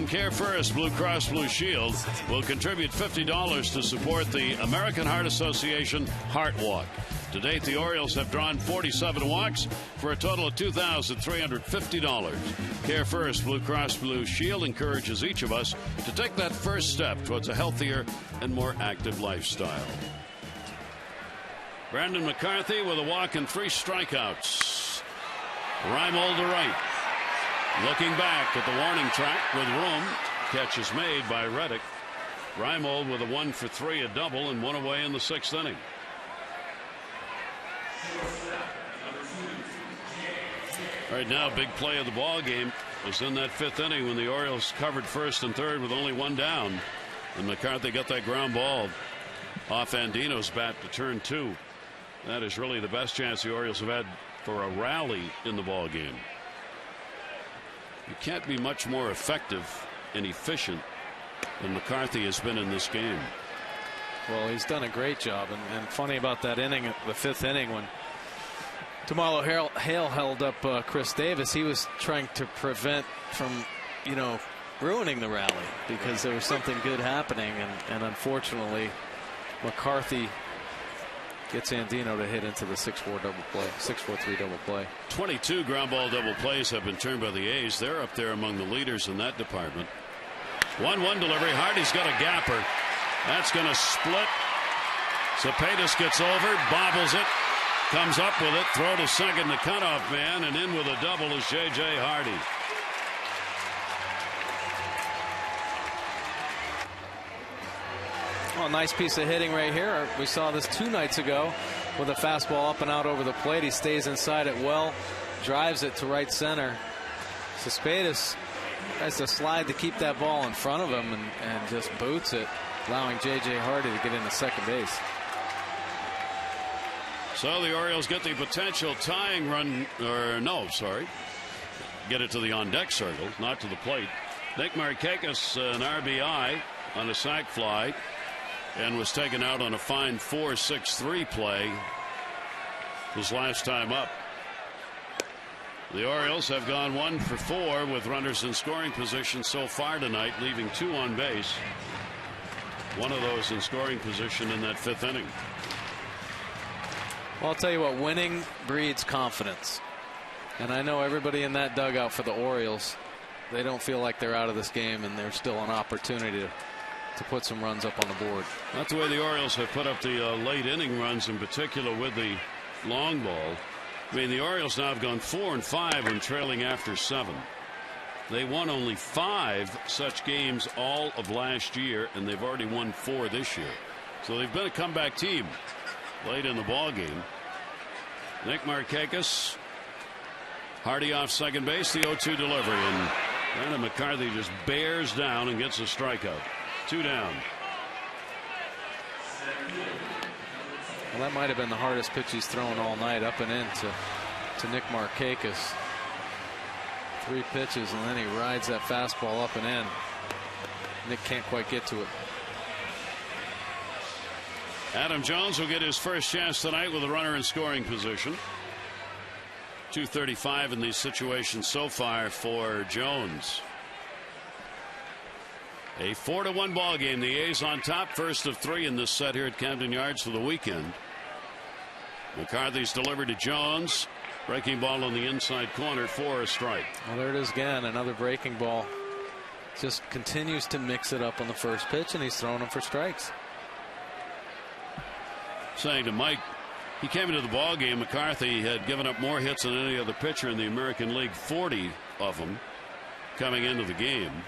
Care First Blue Cross Blue Shield will contribute $50 to support the American Heart Association Heart Walk. To date, the Orioles have drawn 47 walks for a total of $2,350. Care First Blue Cross Blue Shield encourages each of us to take that first step towards a healthier and more active lifestyle. Brandon McCarthy with a walk and 3 strikeouts. Reimold to right. Looking back at the warning track with room. Catch is made by Reddick. Reimold with a 1 for 3, a double, and 1 away in the 6th inning. Right now, big play of the ball game was in that 5th inning when the Orioles covered 1st and 3rd with only 1 down, and McCarthy got that ground ball off Andino's bat to turn 2. That is really the best chance the Orioles have had for a rally in the ball game. You can't be much more effective and efficient than McCarthy has been in this game. Well, he's done a great job, and funny about that inning, the 5th inning, when DeMarlo Hale held up Chris Davis, he was trying to prevent from, ruining the rally because there was something good happening, and unfortunately McCarthy gets Andino to hit into the 6-4 double play, 6-4-3 double play. 22 ground ball double plays have been turned by the A's. They're up there among the leaders in that department. 1-1 delivery. Hardy's got a gapper. That's going to split. Cepedis gets over, bobbles it, comes up with it, throw to second, the cutoff man, and in with a double is J.J. Hardy. Well, nice piece of hitting right here. We saw this 2 nights ago with a fastball up and out over the plate. He stays inside it well, drives it to right center. Cepedis tries to slide to keep that ball in front of him and just boots it, allowing J.J. Hardy to get into second base. So the Orioles get the potential tying run, get it to the on-deck circle, not to the plate. Nick Markakis, an RBI on a sac fly, and was taken out on a fine 4-6-3 play his last time up. The Orioles have gone 1 for 4 with runners in scoring position so far tonight, leaving 2 on base. One of those in scoring position in that 5th inning. Well, I'll tell you what, winning breeds confidence. And I know everybody in that dugout for the Orioles, they don't feel like they're out of this game, and there's still an opportunity to put some runs up on the board. Not the way the Orioles have put up the late inning runs, in particular with the long ball. I mean, the Orioles now have gone 4 and 5 when trailing after 7. They won only 5 such games all of last year, and they've already won 4 this year. So they've been a comeback team late in the ball game. Nick Markakis, Hardy off second base, the 0-2 delivery, and Brandon McCarthy just bears down and gets a strikeout. 2 down. Well, that might have been the hardest pitch he's thrown all night, up and in to Nick Markakis. 3 pitches, and then he rides that fastball up and in. Nick can't quite get to it. Adam Jones will get his first chance tonight with a runner in scoring position. 2:35 in these situations so far for Jones. A 4-1 ball game. The A's on top, first of 3 in this set here at Camden Yards for the weekend. McCarthy's delivered to Jones. Breaking ball on the inside corner for a strike. Well, there it is again, another breaking ball. Just continues to mix it up on the first pitch, and he's throwing them for strikes. Saying to Mike, he came into the ball game, McCarthy had given up more hits than any other pitcher in the American League, 40 of them coming into the game.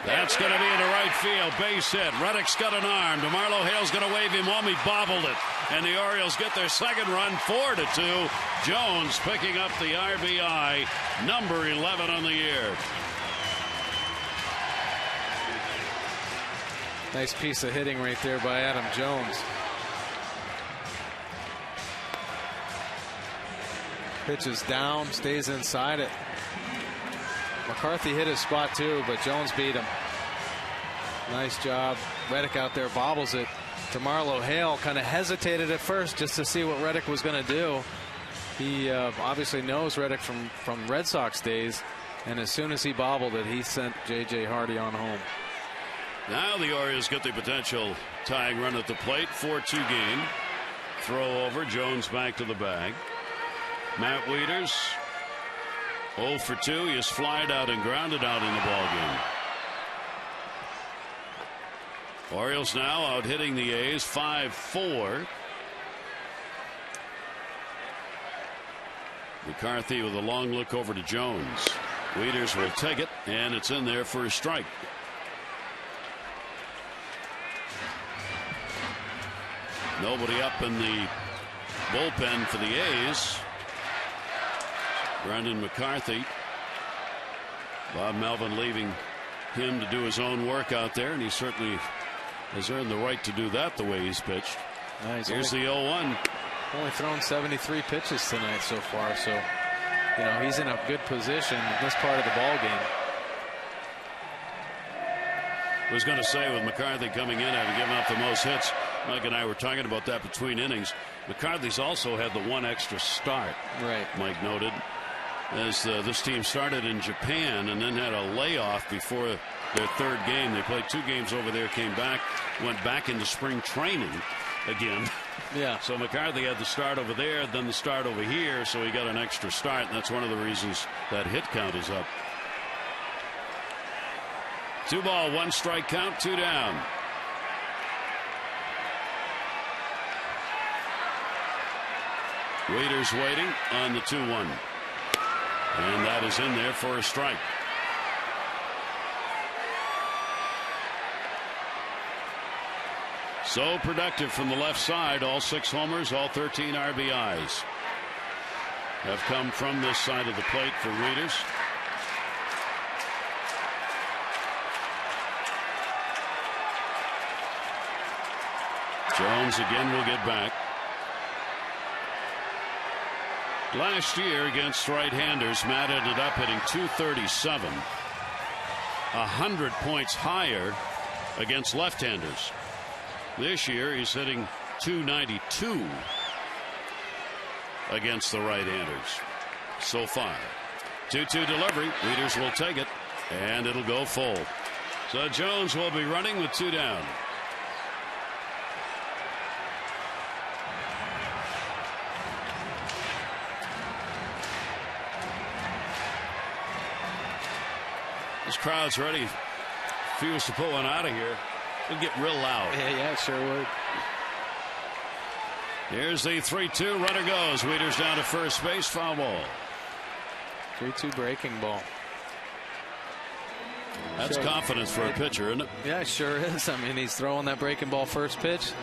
That's going to be into right field, base hit. Reddick's got an arm. DeMarlo Hale's going to wave him home. He bobbled it, and the Orioles get their second run, 4-2. Jones picking up the RBI, number 11 on the year. Nice piece of hitting right there by Adam Jones. Pitches down, stays inside it. McCarthy hit his spot too, but Jones beat him. Nice job. Reddick out there bobbles it. DeMarlo Hale kind of hesitated at first just to see what Reddick was going to do. He obviously knows Reddick from Red Sox days, and as soon as he bobbled it, he sent J.J. Hardy on home. Now the Orioles get the potential tying run at the plate. 4-2 game. Throw over. Jones back to the bag. Matt Wieters 0 for 2. He is flied out and grounded out in the ball game. Orioles now out hitting the A's 5-4. McCarthy with a long look over to Jones. Wieters will take it, and it's in there for a strike. Nobody up in the bullpen for the A's. Brendan McCarthy. Bob Melvin leaving him to do his own work out there, and he certainly has earned the right to do that the way he's pitched. Nice. Here's the 0-1. Only thrown 73 pitches tonight so far, so you know he's in a good position in this part of the ball game. I was going to say, with McCarthy coming in having given up the most hits, Mike and I were talking about that between innings. McCarthy's also had the one extra start. Right. Mike noted, as this team started in Japan and then had a layoff before their third game. They played 2 games over there, came back, went back into spring training again. Yeah. So McCarthy had the start over there, then the start over here, so he got an extra start, and that's one of the reasons that hit count is up. 2 ball, 1 strike count, 2 down. Waiters waiting on the 2-1. And that is in there for a strike. So productive from the left side. All 6 homers, all 13 RBIs have come from this side of the plate for Waiters. Jones again will get back. Last year against right-handers, Matt ended up hitting .237, 100 points higher against left-handers. This year he's hitting .292 against the right-handers so far. 2-2 delivery. Leaders will take it, and it'll go full. So Jones will be running with 2 down. This crowd's ready. If he was to pull one out of here, it'd get real loud. Yeah, it sure would. Here's the 3-2. Runner goes. Wieters down to first base. Foul ball. 3-2 breaking ball. That's confidence for a pitcher, isn't it? Yeah, it sure is. I mean, he's throwing that breaking ball first pitch.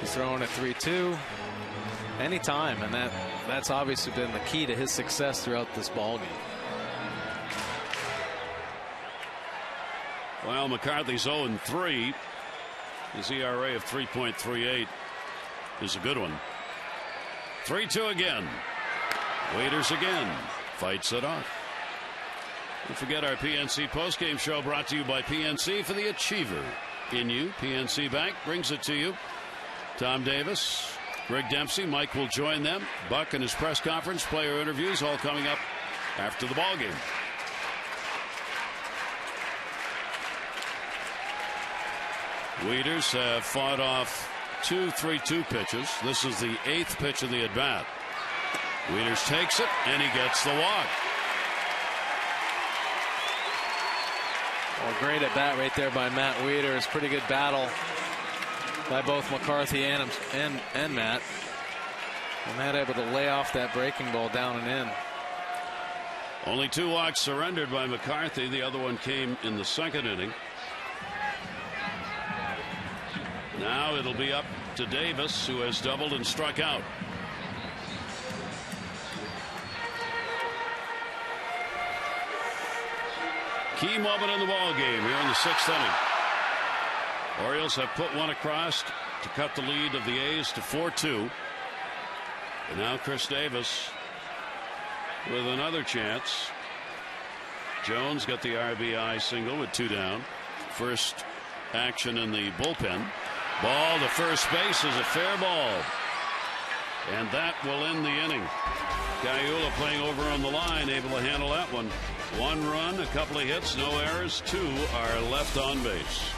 He's throwing a 3-2 anytime, and that's obviously been the key to his success throughout this ball game. Well, McCarthy's 0-3. His ERA of 3.38 is a good one. 3-2 again. Waiters again. Fights it off. Don't forget our PNC postgame show brought to you by PNC for the Achiever in you. PNC Bank brings it to you. Tom Davis, Greg Dempsey, Mike will join them. Buck and his press conference, player interviews, all coming up after the ball game. Wieters have fought off 2 3-2 pitches. This is the 8th pitch of the at bat. Wieters takes it and he gets the walk. Well, great at bat right there by Matt Wieters. Pretty good battle by both McCarthy and Matt. And Matt able to lay off that breaking ball down and in. Only 2 walks surrendered by McCarthy. The other one came in the 2nd inning. Now it'll be up to Davis, who has doubled and struck out. Key moment in the ball game here in the 6th inning. Orioles have put one across to cut the lead of the A's to 4-2. And now Chris Davis with another chance. Jones got the RBI single with 2 down. First action in the bullpen. Ball to first base is a fair ball. And that will end the inning. Gaiula playing over on the line, able to handle that one. 1 run, a couple of hits, no errors. 2 are left on base.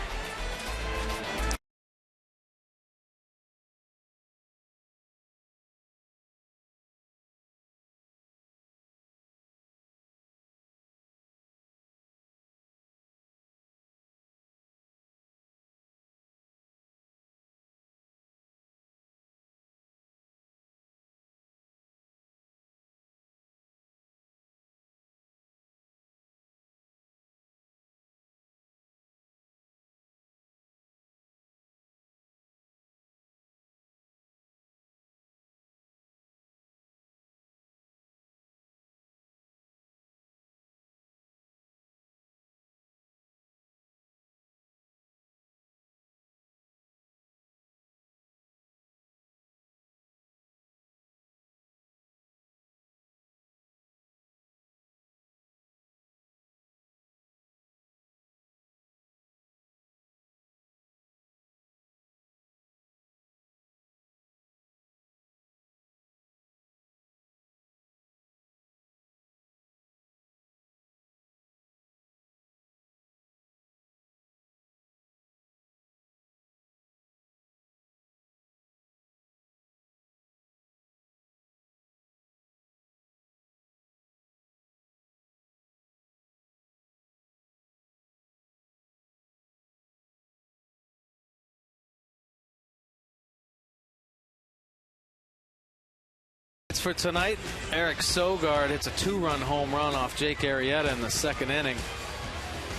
for tonight. Eric Sogard hits a 2-run home run off Jake Arrieta in the second inning.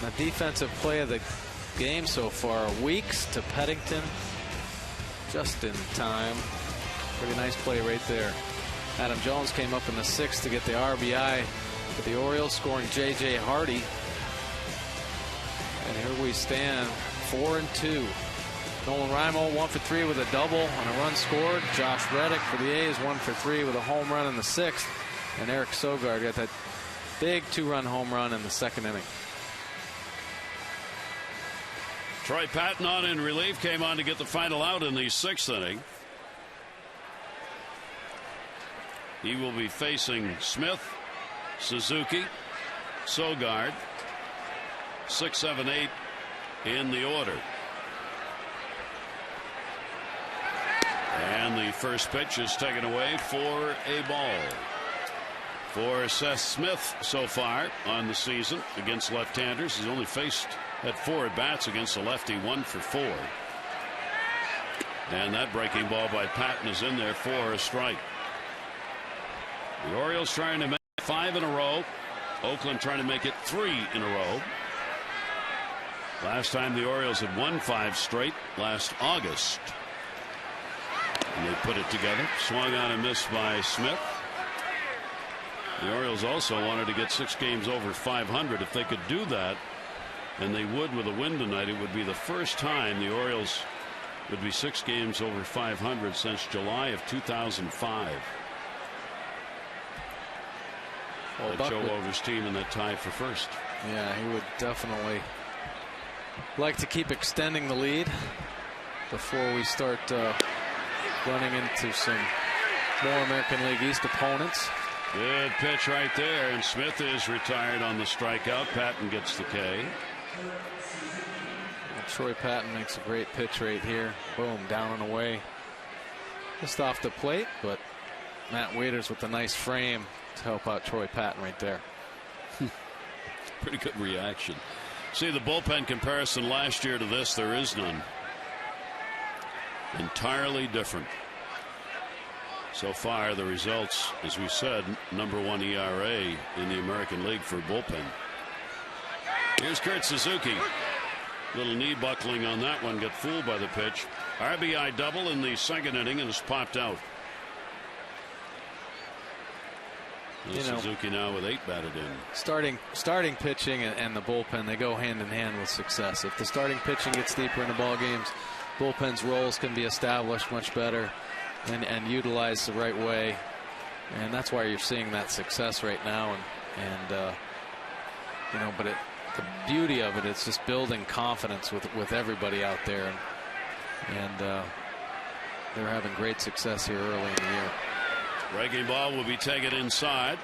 The defensive play of the game so far, Weeks to Pettington, just in time. Pretty nice play right there. Adam Jones came up in the 6th to get the RBI for the Orioles, scoring J.J. Hardy. And here we stand, 4-2. Nolan Raimo 1 for 3 with a double and a run scored. Josh Reddick for the A's 1 for 3 with a home run in the 6th. And Eric Sogard got that big 2-run home run in the second inning. Troy Patton on in relief, came on to get the final out in the 6th inning. He will be facing Smith, Suzuki, Sogard, 6, 7, 8 in the order. And the first pitch is taken away for a ball. For Seth Smith so far on the season against left-handers, he's only had 4 at-bats against the lefty, 1 for 4. And that breaking ball by Patton is in there for a strike. The Orioles trying to make 5 in a row. Oakland trying to make it 3 in a row. Last time the Orioles had won 5 straight last August. And they put it together. Swung on and missed by Smith. The Orioles also wanted to get 6 games over 500. If they could do that, and they would with a win tonight, it would be the first time the Orioles would be 6 games over 500 since July of 2005. Well, Joe Over's team in that tie for first. Yeah, he would definitely like to keep extending the lead before we start running into some more American League East opponents. Good pitch right there, and Smith is retired on the strikeout. Patton gets the K. And Troy Patton makes a great pitch right here. Boom, down and away. Just off the plate, but Matt Waiters with a nice frame to help out Troy Patton right there. Pretty good reaction. See the bullpen comparison last year to this, there is none. Entirely different. So far the results, as we said, #1 ERA in the American League for bullpen. Here's Kurt Suzuki. Little knee buckling on that one, got fooled by the pitch. RBI double in the second inning and is popped out. Suzuki now with 8 batted in. Starting pitching and the bullpen, they go hand in hand with success. If the starting pitching gets deeper into ball games, bullpen's roles can be established much better and utilized the right way, and that's why you're seeing that success right now. But the beauty of it, it's just building confidence with everybody out there, and they're having great success here early in the year. Breaking ball will be taken inside,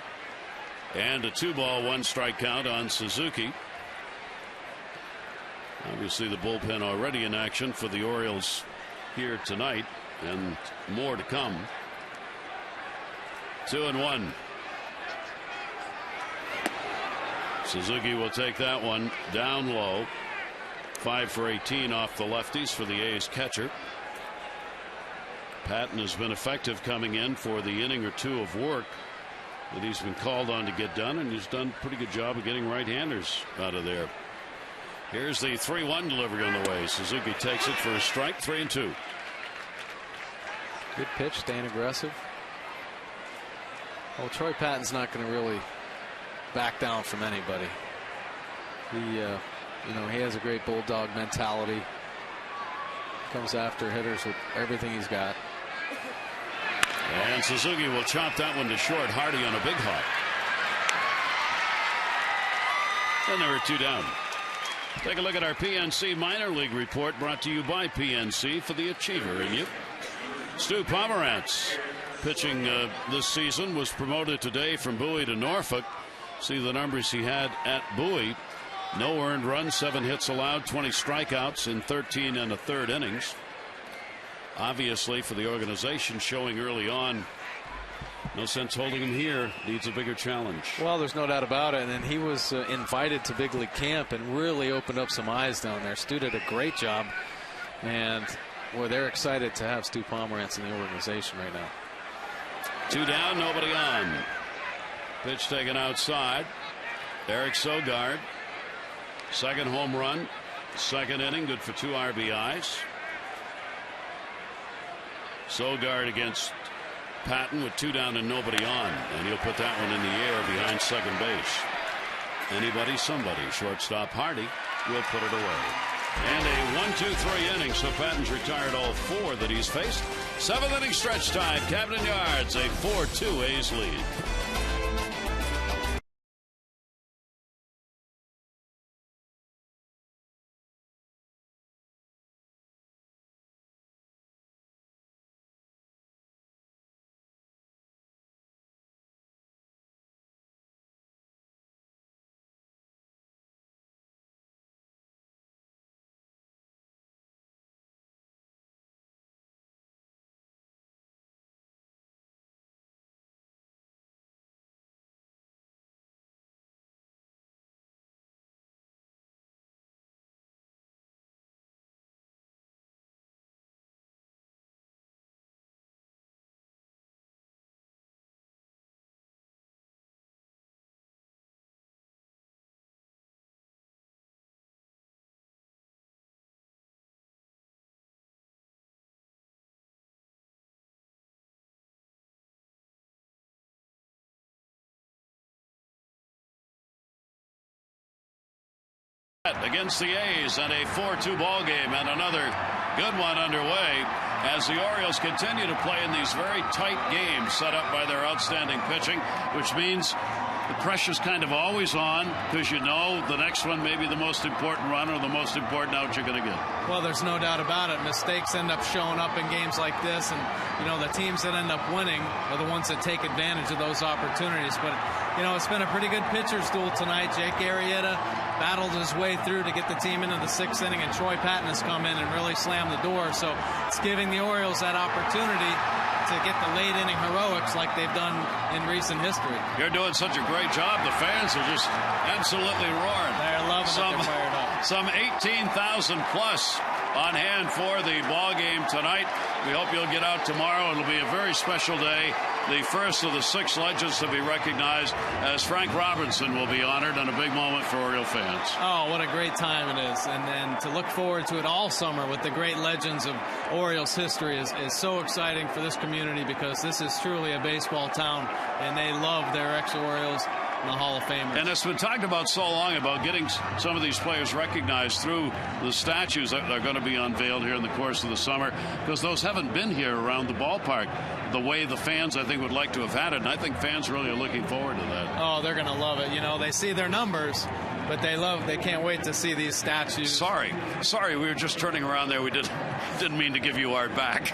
and a 2-ball 1-strike count on Suzuki. Obviously the bullpen already in action for the Orioles here tonight, and more to come. 2-1. Suzuki will take that one down low. 5 for 18 off the lefties for the A's catcher. Patton has been effective coming in for the inning or 2 of work that he's been called on to get done, and he's done a pretty good job of getting right-handers out of there. Here's the 3-1 delivery on the way. Suzuki takes it for a strike. 3-2. Good pitch, staying aggressive. Well, Troy Patton's not going to really back down from anybody. He has a great bulldog mentality. Comes after hitters with everything he's got. And Suzuki will chop that one to short. Hardy on a big hop. And there are 2 down. Take a look at our PNC minor league report, brought to you by PNC for the achiever in you. Stu Pomerantz, pitching this season, was promoted today from Bowie to Norfolk. See the numbers he had at Bowie. No earned runs, 7 hits allowed, 20 strikeouts in 13 1/3 innings. Obviously, for the organization, showing early on, no sense holding him here. Needs a bigger challenge. Well, there's no doubt about it. And he was invited to big league camp and really opened up some eyes down there. Stu did a great job. And, boy, they're excited to have Stu Pomerantz in the organization right now. Two down, nobody on. Pitch taken outside. Eric Sogard, second home run, second inning, good for 2 RBIs. Sogard against Patton with 2 down and nobody on, and he'll put that one in the air behind second base. Anybody, somebody. Shortstop Hardy will put it away. And a 1-2-3 inning, so Patton's retired all 4 that he's faced. 7th inning stretch time, Camden Yards, a 4-2 A's lead. Against the A's and a 4-2 ball game, and another good one underway as the Orioles continue to play in these very tight games set up by their outstanding pitching, which means the pressure's kind of always on because you know the next one may be the most important run or the most important out you're going to get. Well, there's no doubt about it. Mistakes end up showing up in games like this, and you know the teams that end up winning are the ones that take advantage of those opportunities. But you know, it's been a pretty good pitcher's duel tonight. Jake Arrieta battled his way through to get the team into the 6th inning, and Troy Patton has come in and really slammed the door. So it's giving the Orioles that opportunity to get the late inning heroics like they've done in recent history. You're doing such a great job. The fans are just absolutely roaring. They're loving it. They're fired up. Some 18,000 plus on hand for the ball game tonight. We hope you'll get out tomorrow. It'll be a very special day. The first of the 6 legends to be recognized, as Frank Robinson will be honored, and a big moment for Oriole fans. Oh, what a great time it is. And then to look forward to it all summer with the great legends of Orioles history is so exciting for this community, because this is truly a baseball town, and they love their ex-Orioles in the Hall of Famers. And it's been talked about so long about getting some of these players recognized through the statues that are going to be unveiled here in the course of the summer, because those haven't been here around the ballpark the way the fans, I think, would like to have had it. And I think fans really are looking forward to that. Oh, they're going to love it. You know, they see their numbers, but they can't wait to see these statues. Sorry, we were just turning around there. We didn't mean to give you our back.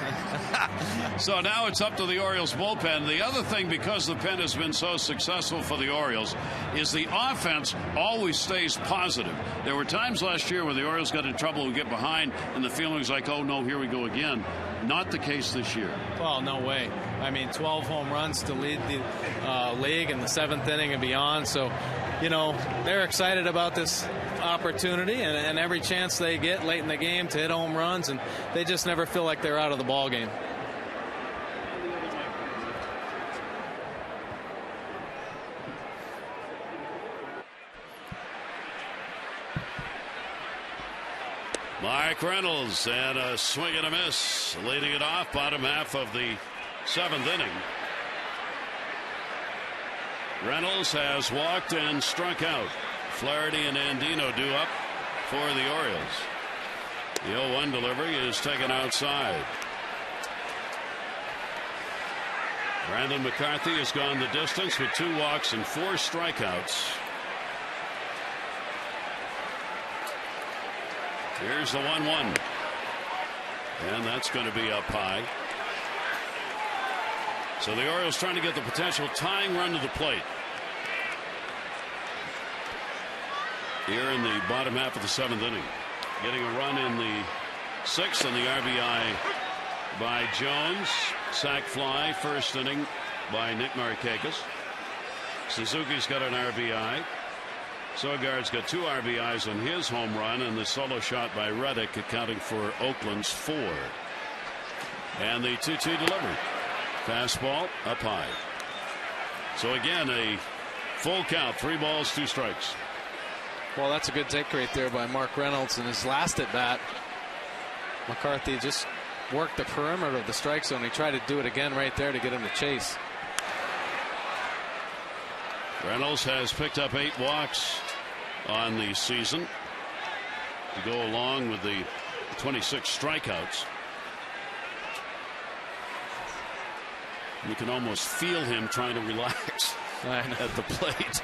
So now it's up to the Orioles bullpen. The other thing, because the pen has been so successful for the Orioles, is the offense always stays positive. There were times last year where the Orioles got in trouble and get behind, and the feeling was like, oh no, here we go again. Not the case this year. Well, no way. I mean, 12 home runs to lead the league in the 7th inning and beyond. So, you know, they're excited about this opportunity and every chance they get late in the game to hit home runs, and they just never feel like they're out of the ball game. Mark Reynolds, and a swing and a miss, leading it off, bottom half of the 7th inning. Reynolds has walked and struck out. Flaherty and Andino due up for the Orioles. The 0-1 delivery is taken outside. Brandon McCarthy has gone the distance with 2 walks and 4 strikeouts. Here's the 1-1. And that's going to be up high. So the Orioles trying to get the potential tying run to the plate. Here in the bottom half of the 7th inning. Getting a run in the 6th, and the RBI by Jones. Sac fly, first inning by Nick Markakis. Suzuki's got an RBI. Sogard's got 2 RBIs on his home run, and the solo shot by Reddick accounting for Oakland's 4. And the 2-2 delivery. Fastball up high. So again, a full count, 3 balls, 2 strikes. Well, that's a good take right there by Mark Reynolds in his last at bat. McCarthy just worked the perimeter of the strike zone. He tried to do it again right there to get him to chase. Reynolds has picked up 8 walks on the season to go along with the 26 strikeouts. You can almost feel him trying to relax at the plate.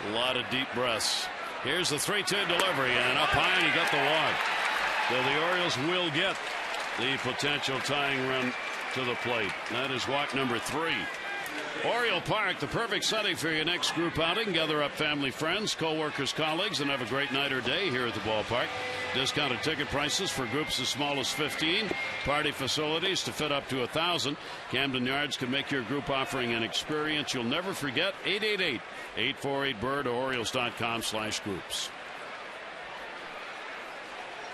A lot of deep breaths. Here's the 3-2 delivery, and up high, and he got the walk. So the Orioles will get the potential tying run to the plate. That is walk number 3. Oriole Park, the perfect setting for your next group outing. Gather up family, friends, co-workers, colleagues, and have a great night or day here at the ballpark. Discounted ticket prices for groups as small as 15. Party facilities to fit up to 1,000. Camden Yards can make your group offering an experience you'll never forget. 888-848-BIRD or Orioles.com/groups.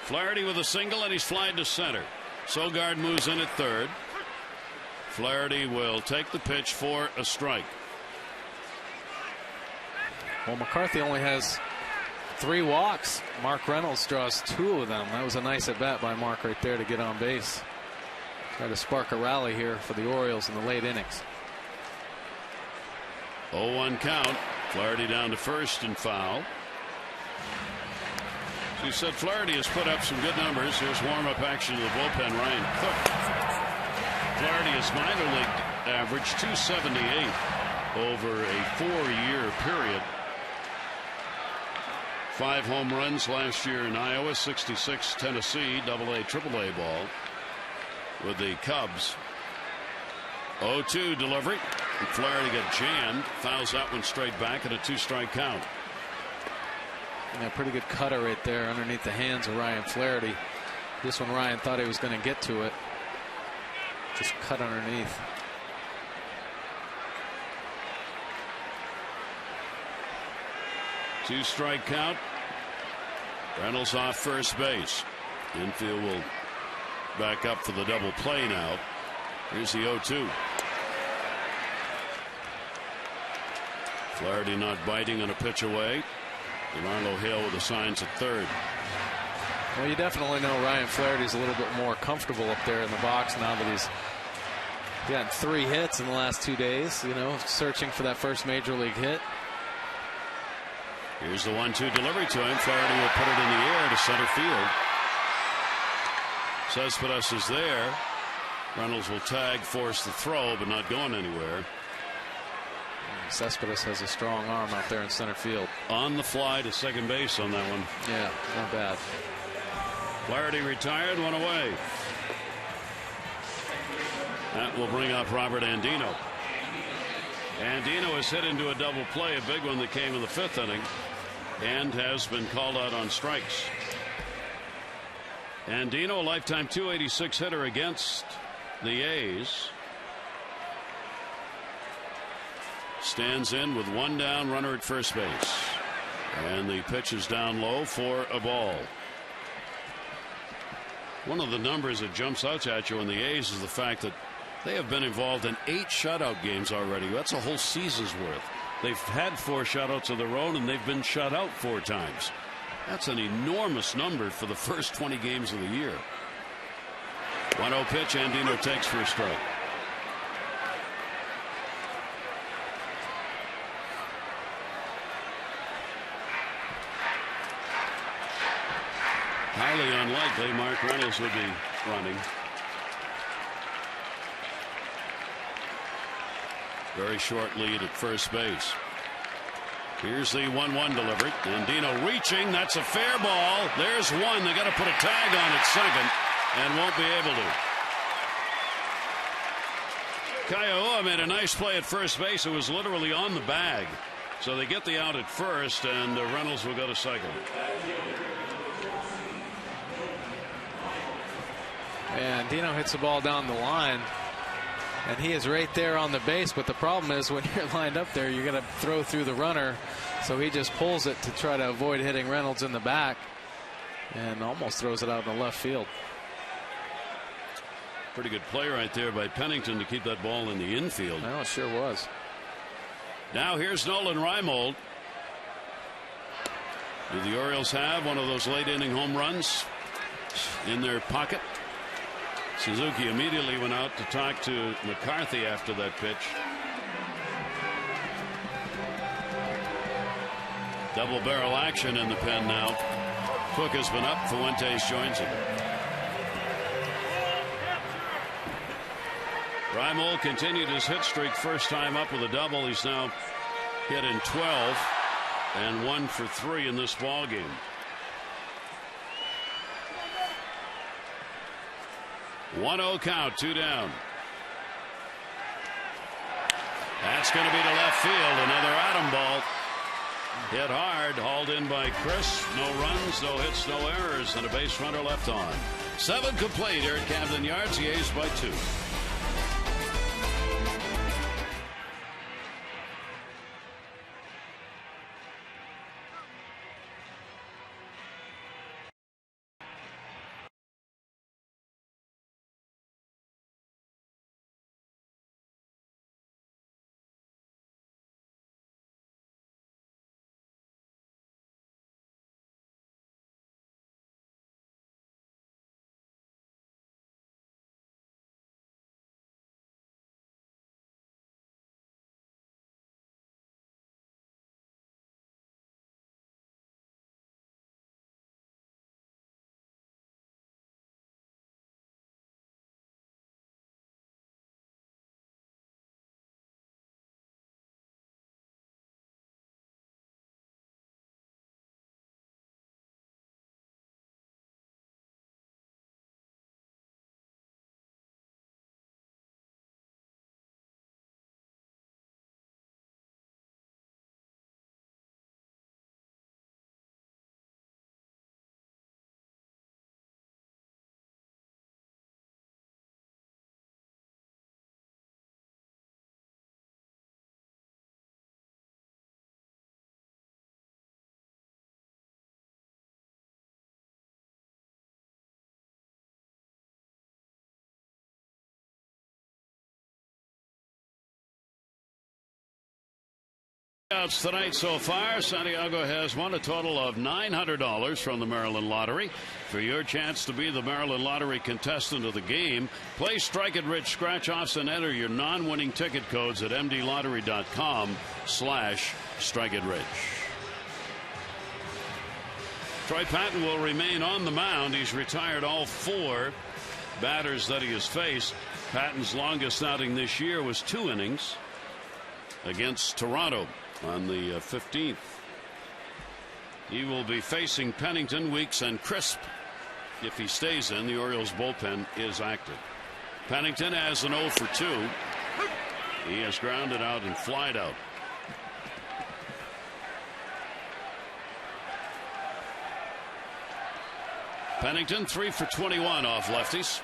Flaherty with a single, and he's flying to center. Sogard moves in at third. Flaherty will take the pitch for a strike. Well, McCarthy only has 3 walks. Mark Reynolds draws 2 of them. That was a nice at bat by Mark right there to get on base. Try to spark a rally here for the Orioles in the late innings. 0-1 count. Flaherty down to first and foul. As you said, Flaherty has put up some good numbers. Here's warm-up action to the bullpen. Ryan Cook. Flaherty has minor league average 278 over a 4-year period. 5 home runs last year in Iowa, 66 Tennessee, AA, AAA ball with the Cubs. 0-2 delivery. And Flaherty got jammed. Fouls that one straight back at a 2-strike count. Yeah, pretty good cutter right there underneath the hands of Ryan Flaherty. This one Ryan thought he was going to get to it. Just cut underneath. Two-strike count. Reynolds off first base. Infield will back up for the double play now. Here's the 0-2. Flaherty not biting on a pitch away. DeMarlo Hill with the signs at third. Well, you definitely know Ryan Flaherty's a little bit more comfortable up there in the box now that he's gotten 3 hits in the last 2 days, you know, searching for that first major league hit. Here's the 1-2 delivery to him. Flaherty will put it in the air to center field. Cespedes is there. Reynolds will tag, force the throw, but not going anywhere. Cespedes has a strong arm out there in center field. On the fly to second base on that one. Yeah, not bad. Flaherty retired, 1 away. That will bring up Robert Andino. Andino has hit into a double play, a big one that came in the 5th inning, and has been called out on strikes. Andino, a lifetime .286 hitter against the A's. Stands in with 1 down, runner at first base. And the pitch is down low for a ball. One of the numbers that jumps out at you on the A's is the fact that they have been involved in 8 shutout games already. That's a whole season's worth. They've had 4 shutouts of their own, and they've been shut out 4 times. That's an enormous number for the first 20 games of the year. 1-0 pitch, Andino takes for a strike. Highly unlikely Mark Reynolds would be running. Very short lead at first base. Here's the 1-1 delivery. Andino reaching. That's a fair ball. There's one. They got to put a tag on at second and won't be able to. Kiowa made a nice play at first base. It was literally on the bag. So they get the out at first, and Reynolds will go to second. And Andino hits the ball down the line, and he is right there on the base. But the problem is when you're lined up there, you're going to throw through the runner. So he just pulls it to try to avoid hitting Reynolds in the back and almost throws it out in the left field. Pretty good play right there by Pennington to keep that ball in the infield. Well, it sure was. Now here's Nolan Reimold. Do the Orioles have one of those late inning home runs in their pocket? Suzuki immediately went out to talk to McCarthy after that pitch. Double barrel action in the pen now. Cook has been up. Fuentes joins him. Reimold continued his hit streak, first time up with a double. He's now hit in 12 and 1 for 3 in this ball game. One-0 count, 2 down. That's going to be to left field. Another Adam ball. Hit hard, hauled in by Chris. No runs, no hits, no errors, and a base runner left on. 7 complete here at Camden Yards. The A's by 2. Outs tonight so far. Santiago has won a total of $900 from the Maryland Lottery. For your chance to be the Maryland Lottery contestant of the game, play Strike It Rich scratch-offs and enter your non-winning ticket codes at mdlottery.com/strikeitrich. Troy Patton will remain on the mound. He's retired all 4 batters that he has faced. Patton's longest outing this year was 2 innings against Toronto on the 15th. He will be facing Pennington, Weeks, and Crisp. If he stays in, the Orioles bullpen is active. Pennington has an 0 for 2. He has grounded out and flied out. Pennington 3 for 21 off lefties.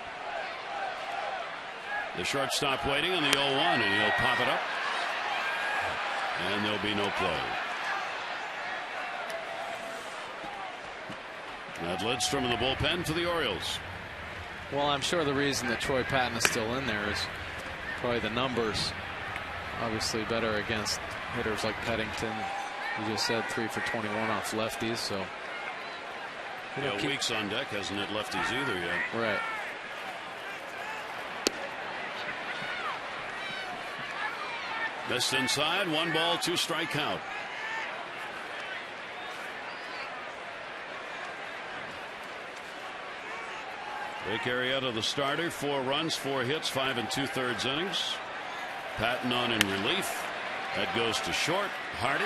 The shortstop waiting on the 0-1, and he'll pop it up. And there'll be no play. Matt Lidstrom in the bullpen for the Orioles. Well, I'm sure the reason that Troy Patton is still in there is probably the numbers. Obviously better against hitters like Pennington. You just said 3 for 21 off lefties, so. Weeks on deck, hasn't hit lefties either yet. Right. Missed inside, 1 ball, 2 strike count. Rick Arrieta, the starter, 4 runs, 4 hits, 5 2/3 innings. Patton on in relief. That goes to short. Hardy.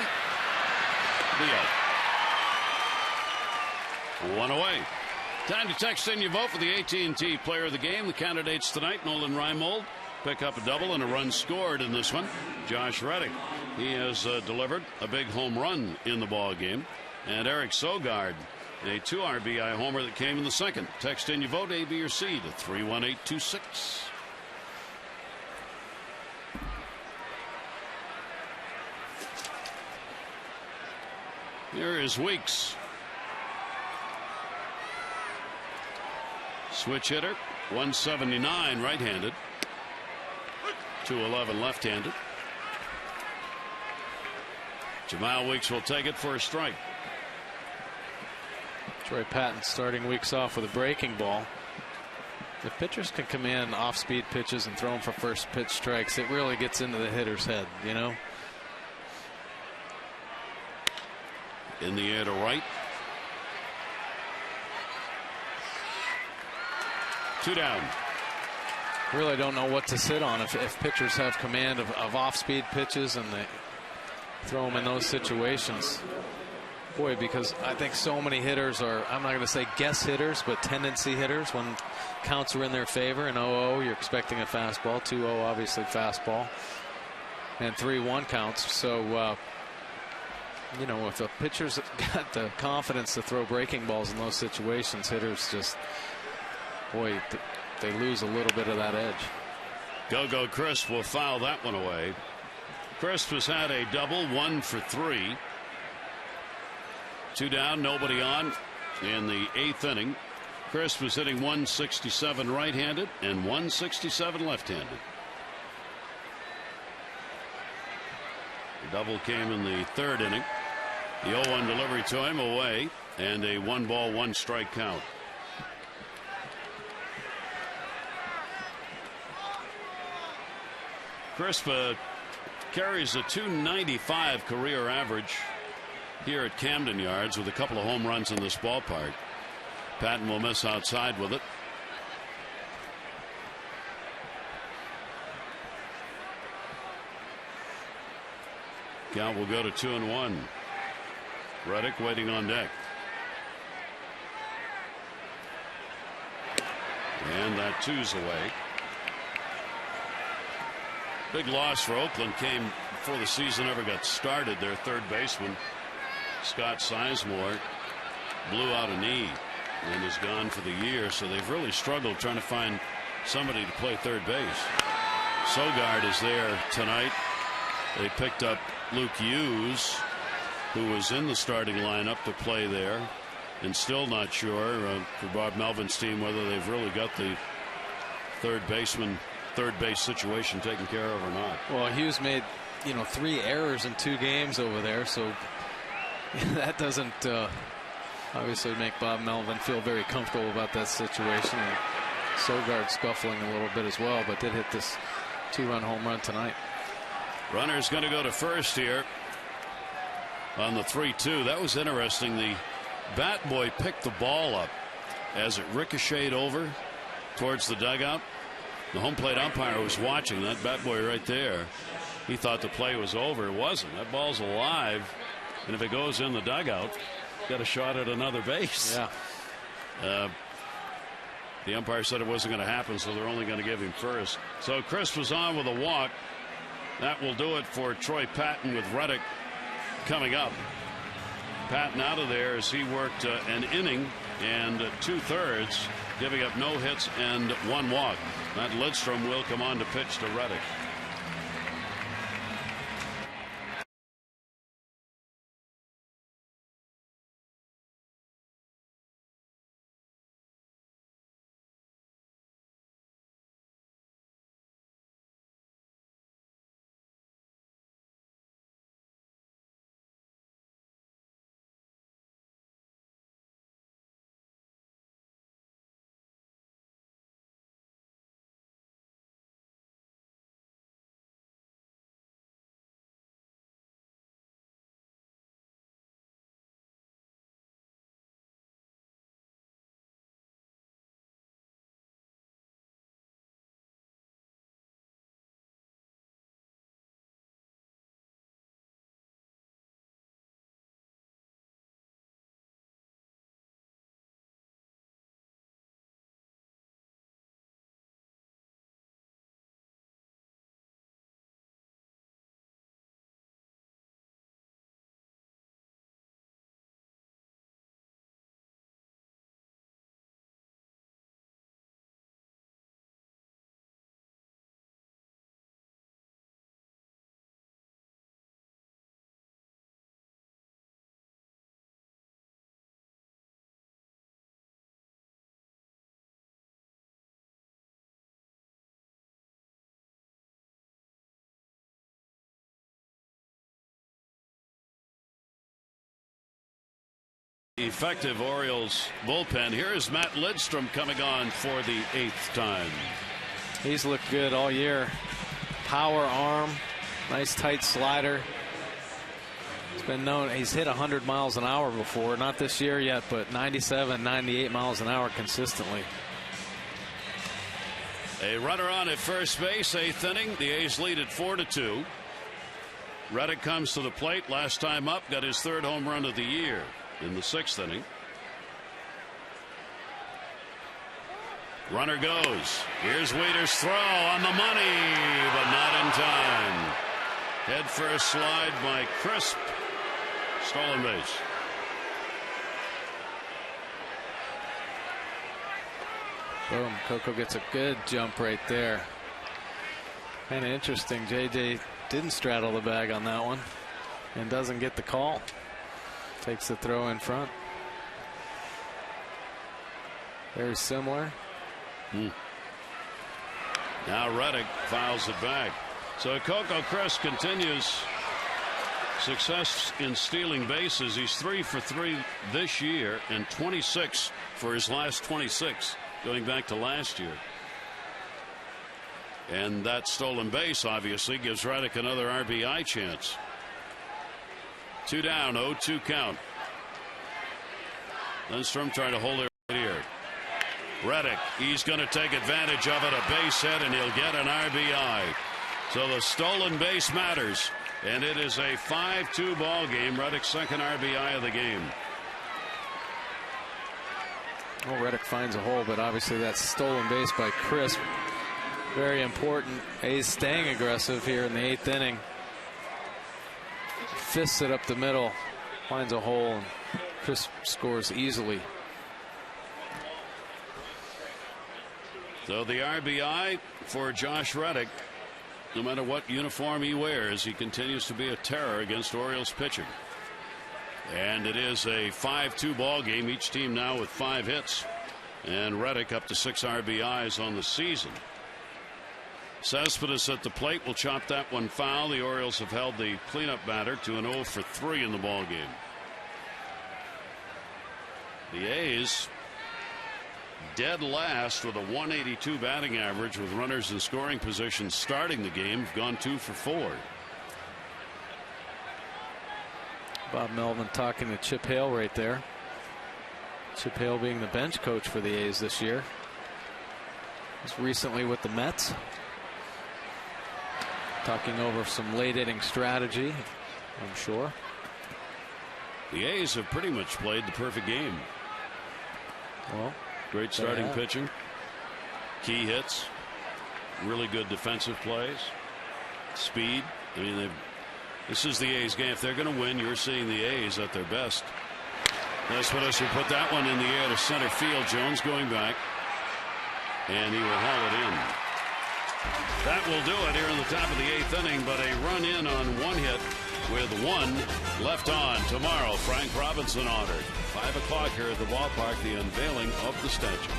The out. 1 away. Time to text in your vote for the AT&T Player of the Game. The candidates tonight: Nolan Reimold, pick up a double and a run scored in this one. Josh Reddick, he has delivered a big home run in the ball game. And Eric Sogard, a 2 RBI homer that came in the second. Text in your vote, A, B, or C, to 31826. Here is Weeks. Switch hitter, 179 right-handed, 211 left-handed. Jamal Weeks will take it for a strike. Troy Patton starting Weeks off with a breaking ball. If pitchers can command off-speed pitches and throw them for first pitch strikes, it really gets into the hitter's head, you know. In the air to right. 2 down. Really don't know what to sit on if pitchers have command of off-speed pitches and they throw them in those situations. Boy, because I think so many hitters are, I'm not going to say guess hitters, but tendency hitters. When counts are in their favor, and 0-0, you're expecting a fastball. 2-0, obviously fastball. And 3-1 counts. So, you know, if a pitcher's got the confidence to throw breaking balls in those situations, hitters just, boy, they lose a little bit of that edge. Go Crisp will foul that one away. Crisp has had a double, 1 for 3. 2 down, nobody on in the 8th inning. Crisp was hitting 167 right-handed and 167 left-handed. The double came in the 3rd inning. The 0-1 delivery to him away, and a 1-ball, 1-strike count. Crisp carries a .295 career average here at Camden Yards with a couple of home runs in this ballpark. Patton will miss outside with it. Count will go to 2-1. Reddick waiting on deck. And that 2's away. Big loss for Oakland came before the season ever got started. Their third baseman, Scott Sizemore, blew out a knee and is gone for the year. So they've really struggled trying to find somebody to play third base. Sogard is there tonight. They picked up Luke Hughes, who was in the starting lineup, to play there, and still not sure for Bob Melvin's team whether they've really got the third base situation taken care of or not. Well, Hughes made 3 errors in 2 games over there, so that doesn't obviously make Bob Melvin feel very comfortable about that situation. And Sogard scuffling a little bit as well, but did hit this 2-run home run tonight. Runner's going to go to first here on the 3-2. That was interesting. The bat boy picked the ball up as it ricocheted over towards the dugout. The home plate umpire was watching that bat boy right there. He thought the play was over. It wasn't. That ball's alive, and if it goes in the dugout, got a shot at another base. Yeah. The umpire said it wasn't going to happen, so they're only going to give him first. So Chris was on with a walk. That will do it for Troy Patton, with Reddick coming up. Patton out of there as he worked an inning and 2/3, giving up no hits and 1 walk. Matt Lidstrom will come on to pitch to Reddick. effective Orioles bullpen. Here is Matt Lidstrom coming on for the 8th time. He's looked good all year. Power arm, nice tight slider. It's been known he's hit 100 miles an hour before. Not this year yet, but 97, 98 miles an hour consistently. A runner on at first base, 8th inning. The A's lead at 4-2. Reddick comes to the plate. Last time up, got his 3rd home run of the year in the 6th inning. Runner goes. Here's Wieder's throw on the money, but not in time. Head first slide by Crisp. Stolen base. Boom. Coco gets a good jump right there. Kind of interesting. JJ didn't straddle the bag on that one and doesn't get the call. Takes the throw in front. Very similar. Now Reddick fouls it back. So Coco Crisp continues success in stealing bases. He's 3 for 3 this year and 26 for his last 26 going back to last year. And that stolen base obviously gives Reddick another RBI chance. 2 down, 0-2 count. Lindstrom trying to hold it right here. Reddick, he's going to take advantage of it, a base hit, and he'll get an RBI. So the stolen base matters, and it is a 5-2 ball game. Reddick's 2nd RBI of the game. Well, Reddick finds a hole, but obviously that stolen base by Crisp, very important. A's staying aggressive here in the 8th inning. Fists it up the middle, finds a hole, and Crisp scores easily. So the RBI for Josh Reddick. No matter what uniform he wears, he continues to be a terror against Orioles pitching. And it is a 5-2 ball game. Each team now with 5 hits. And Reddick up to 6 RBIs on the season. Cespedes at the plate will chop that one foul. The Orioles have held the cleanup batter to an 0 for 3 in the ball game. The A's dead last with a 182 batting average with runners in scoring position starting the game. Have gone 2 for 4. Bob Melvin talking to Chip Hale right there. Chip Hale being the bench coach for the A's this year. He's recently with the Mets. Talking over some late inning strategy, I'm sure. The A's have pretty much played the perfect game. Well, great starting pitching, key hits, really good defensive plays, speed. I mean, this is the A's game. If they're going to win, you're seeing the A's at their best. Cespedes will put that one in the air to center field. Jones going back, and he will haul it in. That will do it here in the top of the 8th inning, but a run in on 1 hit with 1 left on. Tomorrow, Frank Robinson honored. 5 o'clock here at the ballpark, the unveiling of the statue.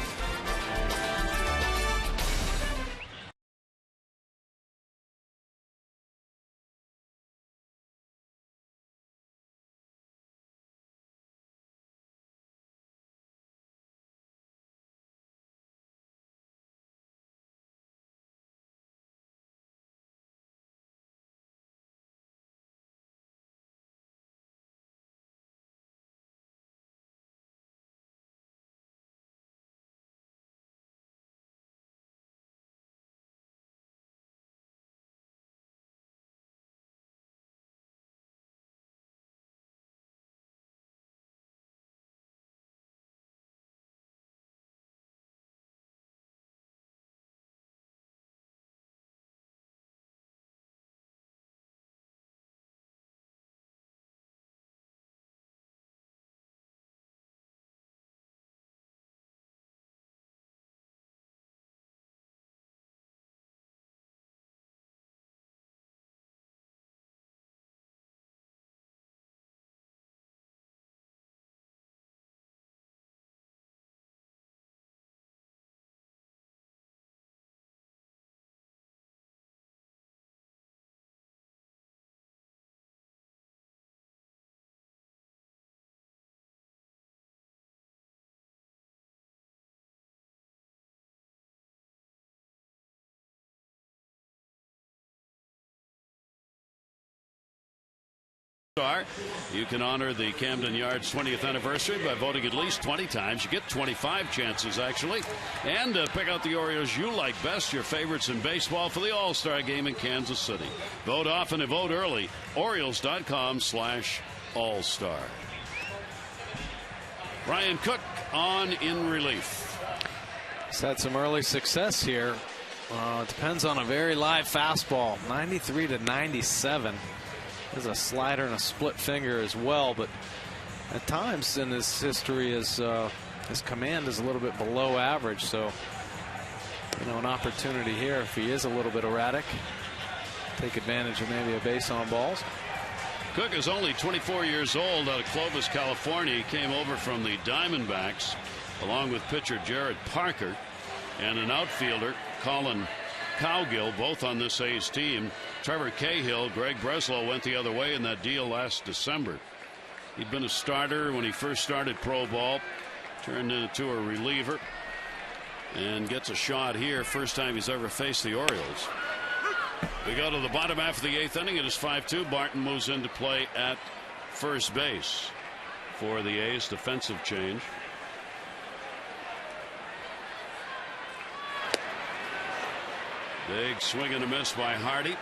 You can honor the Camden Yards 20th anniversary by voting at least 20 times. You get 25 chances, actually. And pick out the Orioles you like best, your favorites in baseball, for the All-Star game in Kansas City. Vote often and vote early. Orioles.com/All-Star. Ryan Cook on in relief. He's had some early success here. It depends on a very live fastball. 93 to 97. There's a slider and a split finger as well, but at times in his history his command is a little bit below average, so an opportunity here if he is a little bit erratic, take advantage of maybe a base on balls. Cook is only 24 years old, out of Clovis, California. He came over from the Diamondbacks along with pitcher Jared Parker and an outfielder, Colin Cowgill, both on this A's team. Trevor Cahill, Greg Breslow went the other way in that deal last December. He'd been a starter when he first started pro ball, turned into a reliever, and gets a shot here. First time he's ever faced the Orioles. We go to the bottom half of the 8th inning. It is 5-2. Barton moves into play at first base for the A's. Defensive change. Big swing and a miss by Hardy.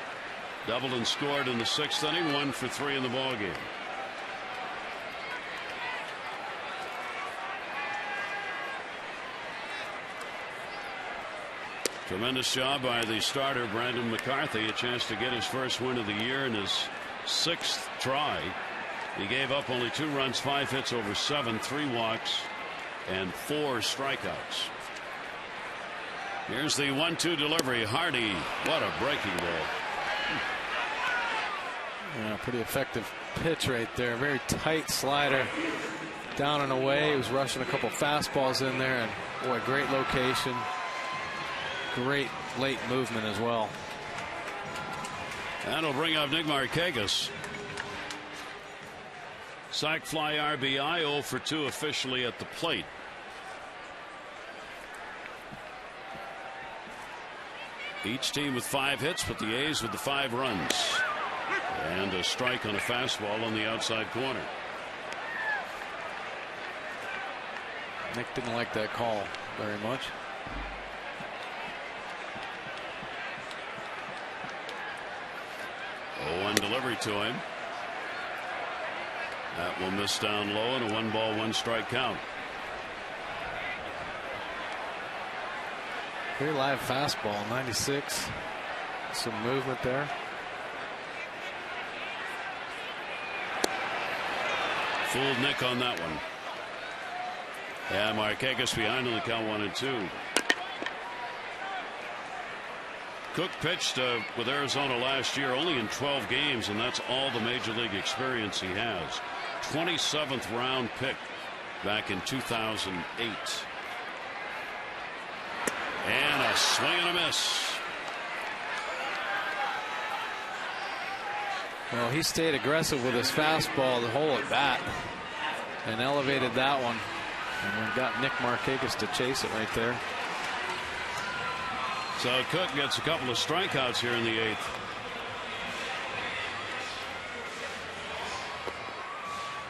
Doubled and scored in the 6th inning. 1 for 3 in the ball game. Tremendous job by the starter Brandon McCarthy. A chance to get his first win of the year in his 6th try. He gave up only 2 runs, 5 hits over 7, 3 walks, and 4 strikeouts. Here's the 1-2 delivery. Hardy, what a breaking ball. Yeah, pretty effective pitch right there. Very tight slider down and away. He was rushing a couple fastballs in there, and boy, great location. Great late movement as well. That'll bring up Nick Markakis. Sac fly RBI, 0 for 2 officially at the plate. Each team with 5 hits, but the A's with the 5 runs. And a strike on a fastball on the outside corner. Nick didn't like that call very much. One delivery to him. That will miss down low, and a 1-ball, 1-strike count. Very live fastball, 96. Some movement there. Fooled Nick on that one. Yeah, Markakis behind on the count, 1-2. Cook pitched with Arizona last year only in 12 games, and that's all the major league experience he has. 27th round pick back in 2008. And a swing and a miss. Well, he stayed aggressive with his fastball the whole at bat and elevated that one, and got Nick Markakis to chase it right there. So Cook gets a couple of strikeouts here in the 8th.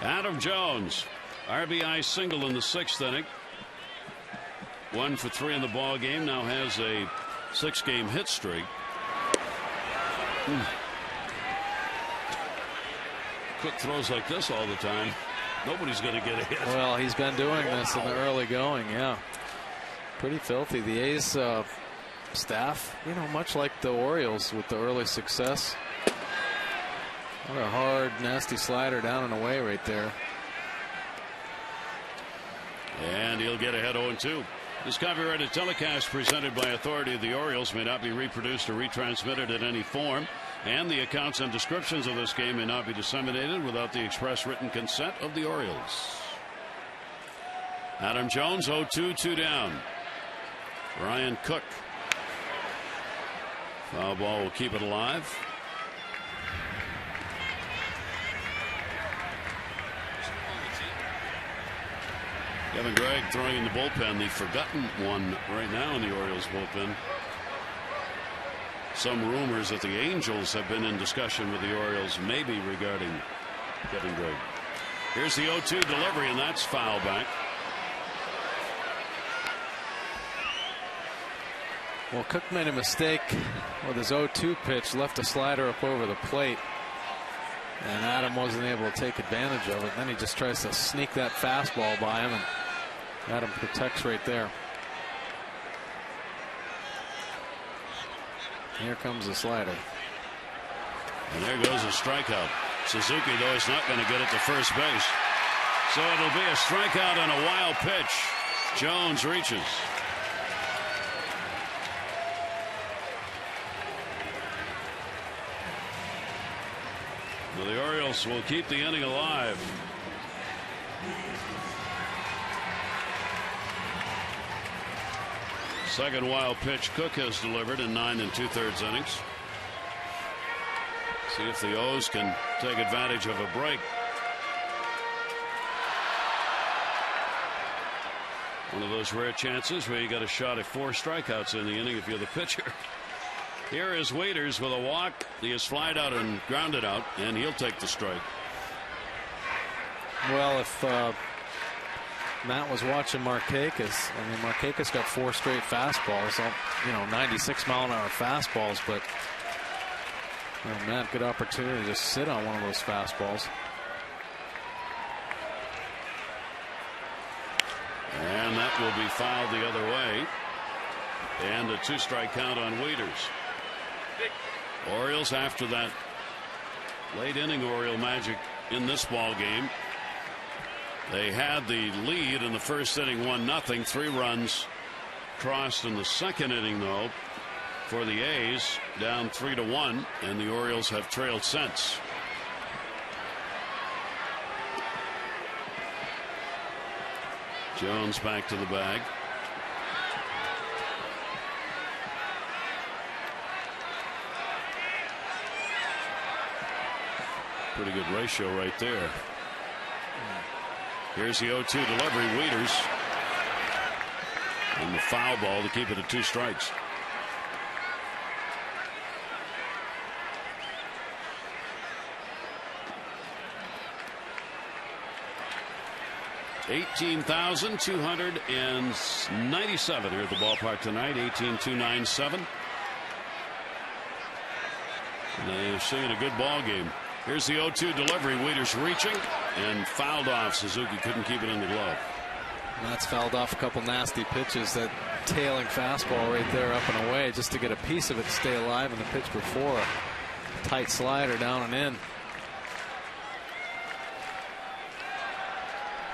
Adam Jones, RBI single in the 6th inning. 1 for 3 in the ball game. Now has a 6-game hit streak. Cook throws like this all the time. Nobody's going to get a hit. Well, he's been doing this in the early going. Yeah, pretty filthy. The A's staff, much like the Orioles with the early success. What a hard, nasty slider down and away right there. And he'll get ahead 0-2. This copyrighted telecast presented by authority of the Orioles may not be reproduced or retransmitted in any form, and the accounts and descriptions of this game may not be disseminated without the express written consent of the Orioles. Adam Jones, 0-2, 2 down. Ryan Cook. Foul ball will keep it alive. Kevin Gregg throwing in the bullpen, the forgotten one right now in the Orioles bullpen. Some rumors that the Angels have been in discussion with the Orioles, maybe regarding Kevin Gregg. Here's the 0-2 delivery, and that's foul back. Well, Cook made a mistake with his 0-2 pitch, left a slider up over the plate, and Adam wasn't able to take advantage of it. Then he just tries to sneak that fastball by him, and Adam protects right there. Here comes the slider. And there goes a strikeout. Suzuki, though, is not going to get it to first base. So it'll be a strikeout and a wild pitch. Jones reaches. Well, the Orioles will keep the inning alive. Second wild pitch Cook has delivered in 9 2/3 innings. See if the O's can take advantage of a break. One of those rare chances where you got a shot at 4 strikeouts in the inning if you're the pitcher. Here is Waiters with a walk. He is flied out and grounded out, and he'll take the strike. Well, if Matt was watching Markakis, I mean, Markakis got 4 straight fastballs, 96-mile-an-hour fastballs, but Matt, good opportunity to just sit on one of those fastballs. And that will be fouled the other way. And a 2-strike count on Waiters. Orioles, after that late inning Oriole magic in this ball game, they had the lead in the first inning, 1-0, 3 runs crossed in the second inning, though, for the A's, down 3-1, and the Orioles have trailed since. Jones back to the bag. Pretty good ratio right there. Here's the 0-2 delivery. Waiters. And the foul ball to keep it at 2 strikes. $18,297 here at the ballpark tonight. 18,297. They're seeing a good ball game. Here's the 0-2 delivery. Waiters reaching and fouled off. Suzuki couldn't keep it in the glove. That's fouled off a couple nasty pitches. That tailing fastball right there, up and away, just to get a piece of it to stay alive in the pitch before. A tight slider down and in.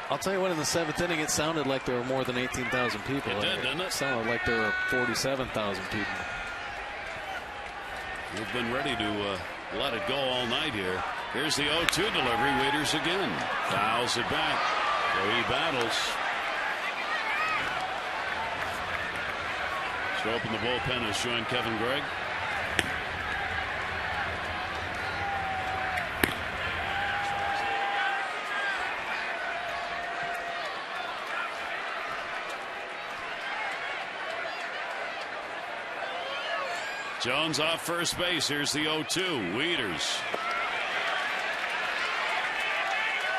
I'll tell you what, in the 7th inning, it sounded like there were more than 18,000 people. It did, didn't it? It sounded like there were 47,000 people. We've been ready to let it go all night here. Here's the 0-2 delivery. Waiters again. Fouls it back. So he battles. So open the bullpen is showing Kevin Gregg. Jones off first base. Here's the 0-2. Waiters.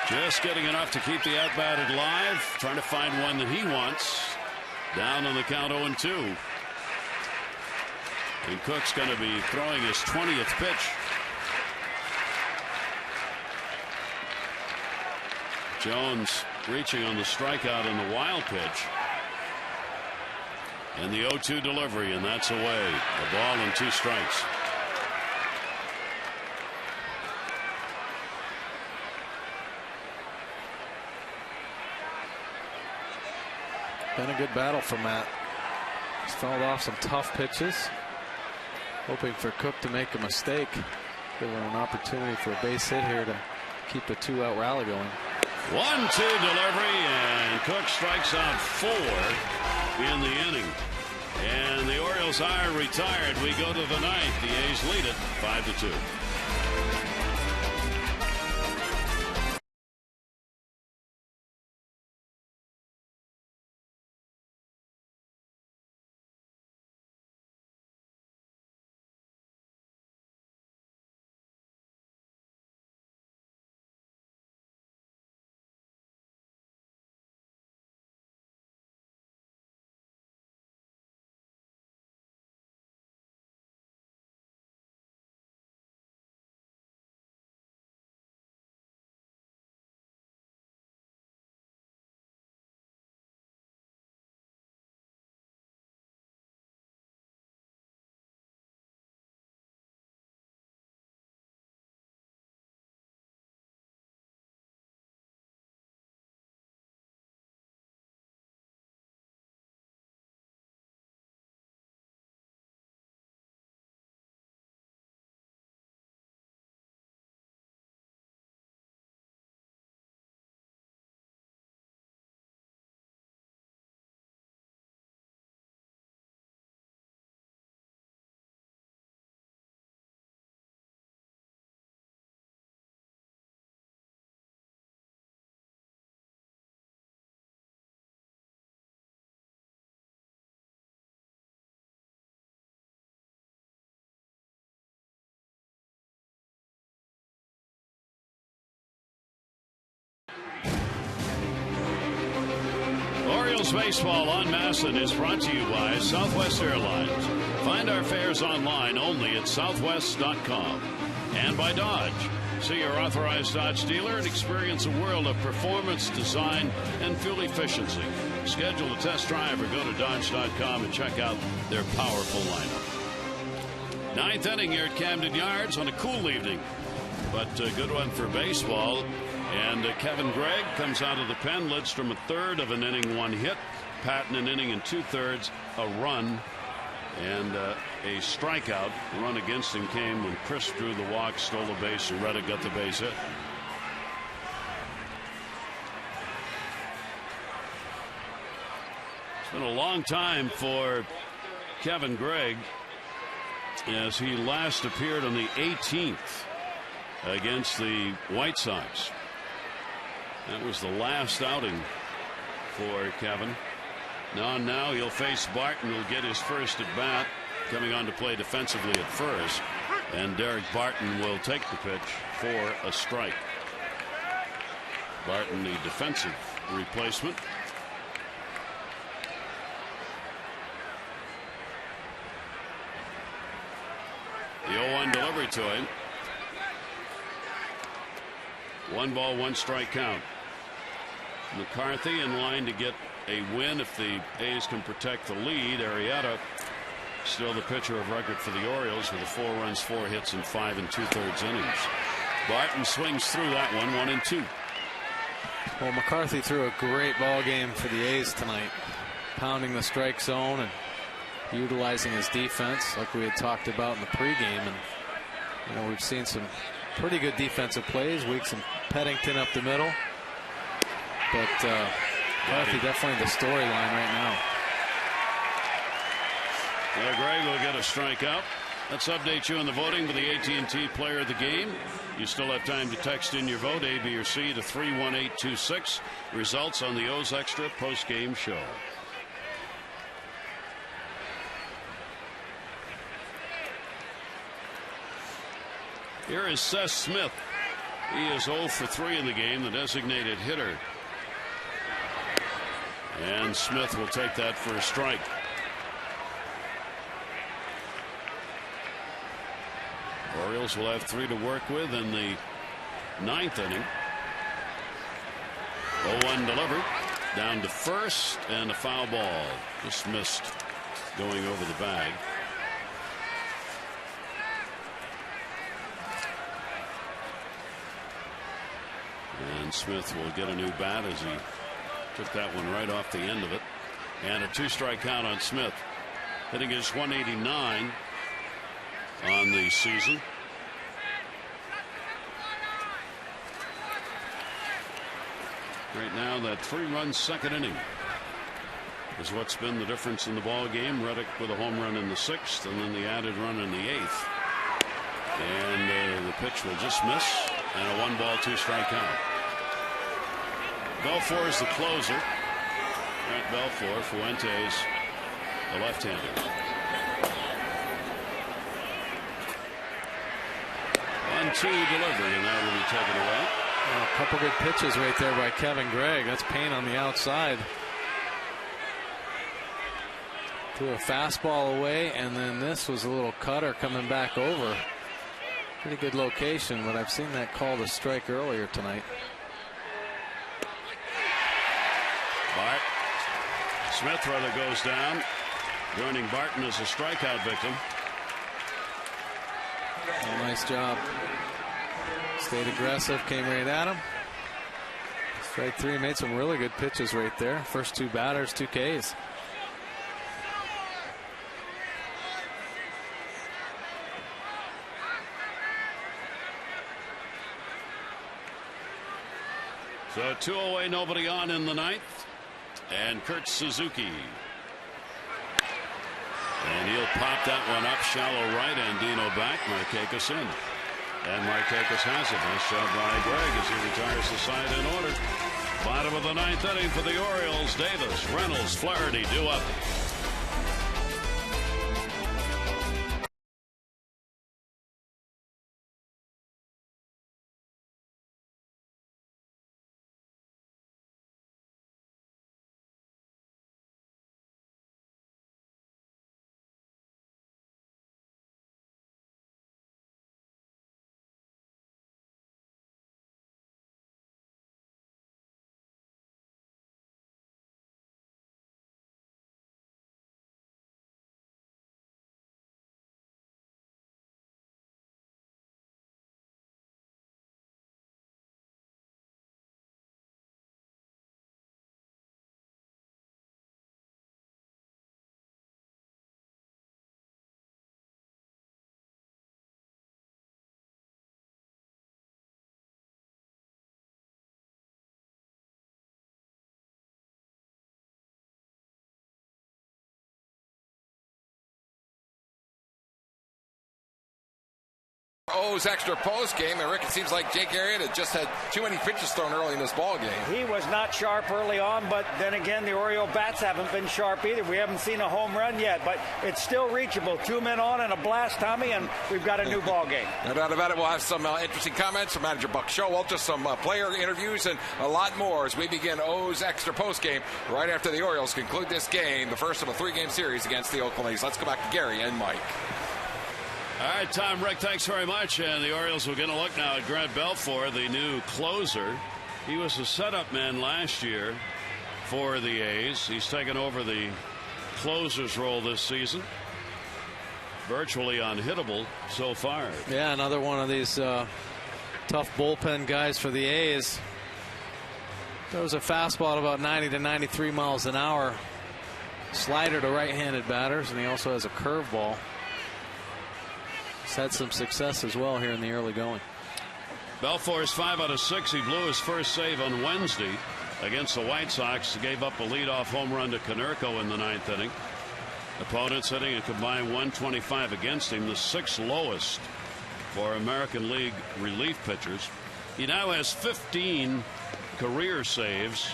Just getting enough to keep the at-bat alive. Trying to find one that he wants. Down on the count 0-2. And Cook's going to be throwing his 20th pitch. Jones reaching on the strikeout and the wild pitch. And the 0-2 delivery, and that's away. A ball and 2 strikes. Been a good battle for Matt. He's fouled off some tough pitches. Hoping for Cook to make a mistake. Give him an opportunity for a base hit here to keep the 2-out rally going. 1-2 delivery, and Cook strikes out 4 in the inning. And the Orioles are retired. We go to the 9th. The A's lead it 5-2. Baseball on Masson is brought to you by Southwest Airlines. Find our fares online only at southwest.com. And by Dodge. See your authorized Dodge dealer and experience a world of performance, design, and fuel efficiency. Schedule a test drive or go to Dodge.com and check out their powerful lineup. Ninth inning here at Camden Yards on a cool evening, but a good one for baseball. And Kevin Gregg comes out of the pen. Lidstrom a third of an inning, 1 hit. Patton an inning and 2/3, a run, and a strikeout. The run against him came when Chris drew the walk, stole the base, and Reddick got the base hit. It's been a long time for Kevin Gregg, as he last appeared on the 18th against the White Sox. That was the last outing for Kevin. Now he'll face Barton, who'll get his first at bat, coming on to play defensively at first, and Derek Barton will take the pitch for a strike. Barton, the defensive replacement. The 0-1 delivery to him. 1 ball, 1 strike count. McCarthy in line to get a win if the A's can protect the lead. Arrieta still the pitcher of record for the Orioles with 4 runs, 4 hits, and 5 2/3 innings. Barton swings through that one, 1-2. Well, McCarthy threw a great ball game for the A's tonight, pounding the strike zone and utilizing his defense like we had talked about in the pregame. And we've seen some pretty good defensive plays. Weeks and Pettington up the middle. But McCarthy definitely the storyline right now. Well, Gregg will get a strikeout. Let's update you on the voting for the AT&T Player of the Game. You still have time to text in your vote, A, B, or C, to 31826. Results on the O's Extra post-game show. Here is Seth Smith. He is 0 for 3 in the game, the designated hitter. And Smith will take that for a strike. Orioles will have 3 to work with in the 9th inning. 0-1 delivered down to first, and a foul ball just missed going over the bag. And Smith will get a new bat as he took that one right off the end of it. And a 2-strike count on Smith. Hitting his 189 on the season. Right now, that 3-run second inning is what's been the difference in the ball game. Reddick with a home run in the 6th, and then the added run in the 8th. And the pitch will just miss, and a 1-ball, 2-strike count. Belfour is the closer. Grant Belfour, Fuentes, the left-hander. 1-2 delivery, and that will be taken away. A couple good pitches right there by Kevin Gregg. That's Payne on the outside. Threw a fastball away, and then this was a little cutter coming back over. Pretty good location, but I've seen that called a strike earlier tonight. Bart. Smith rather goes down. Joining Barton as a strikeout victim. Oh, nice job. Stayed aggressive, came right at him. Strike 3, made some really good pitches right there. First 2 batters, 2 Ks. So 2 away, nobody on in the 9th. And Kurt Suzuki. And he'll pop that one up shallow right, and Dino back. Markakis in. And Markakis has it. Nice job by Gregg as he retires the side in order. Bottom of the 9th inning for the Orioles. Davis, Reynolds, Flaherty due up. O's extra post game. And Rick, it seems like Jake Arrieta had just had too many pitches thrown early in this ball game. He was not sharp early on, but then again, the Oriole bats haven't been sharp either. We haven't seen a home run yet, but it's still reachable. 2 men on and a blast, Tommy, and we've got a new ball game. No doubt about it. We'll have some interesting comments from manager Buck Showalter, just some player interviews, and a lot more as we begin O's extra post game right after the Orioles conclude this game, the first of a 3-game series against the Oakland A's. Let's go back to Gary and Mike. All right, Tom, Rick, thanks very much. And the Orioles are going to look now at Grant Belfour, the new closer. He was a setup man last year for the A's. He's taken over the closer's role this season. Virtually unhittable so far. Yeah, another one of these tough bullpen guys for the A's. Throws a fastball at about 90 to 93 miles an hour. Slider to right-handed batters, and he also has a curveball. He's had some success as well here in the early going. Belfour is 5 out of 6. He blew his first save on Wednesday against the White Sox. Gave up a leadoff home run to Konerko in the 9th inning. Opponents hitting a combined 125 against him, the 6th lowest for American League relief pitchers. He now has 15 career saves.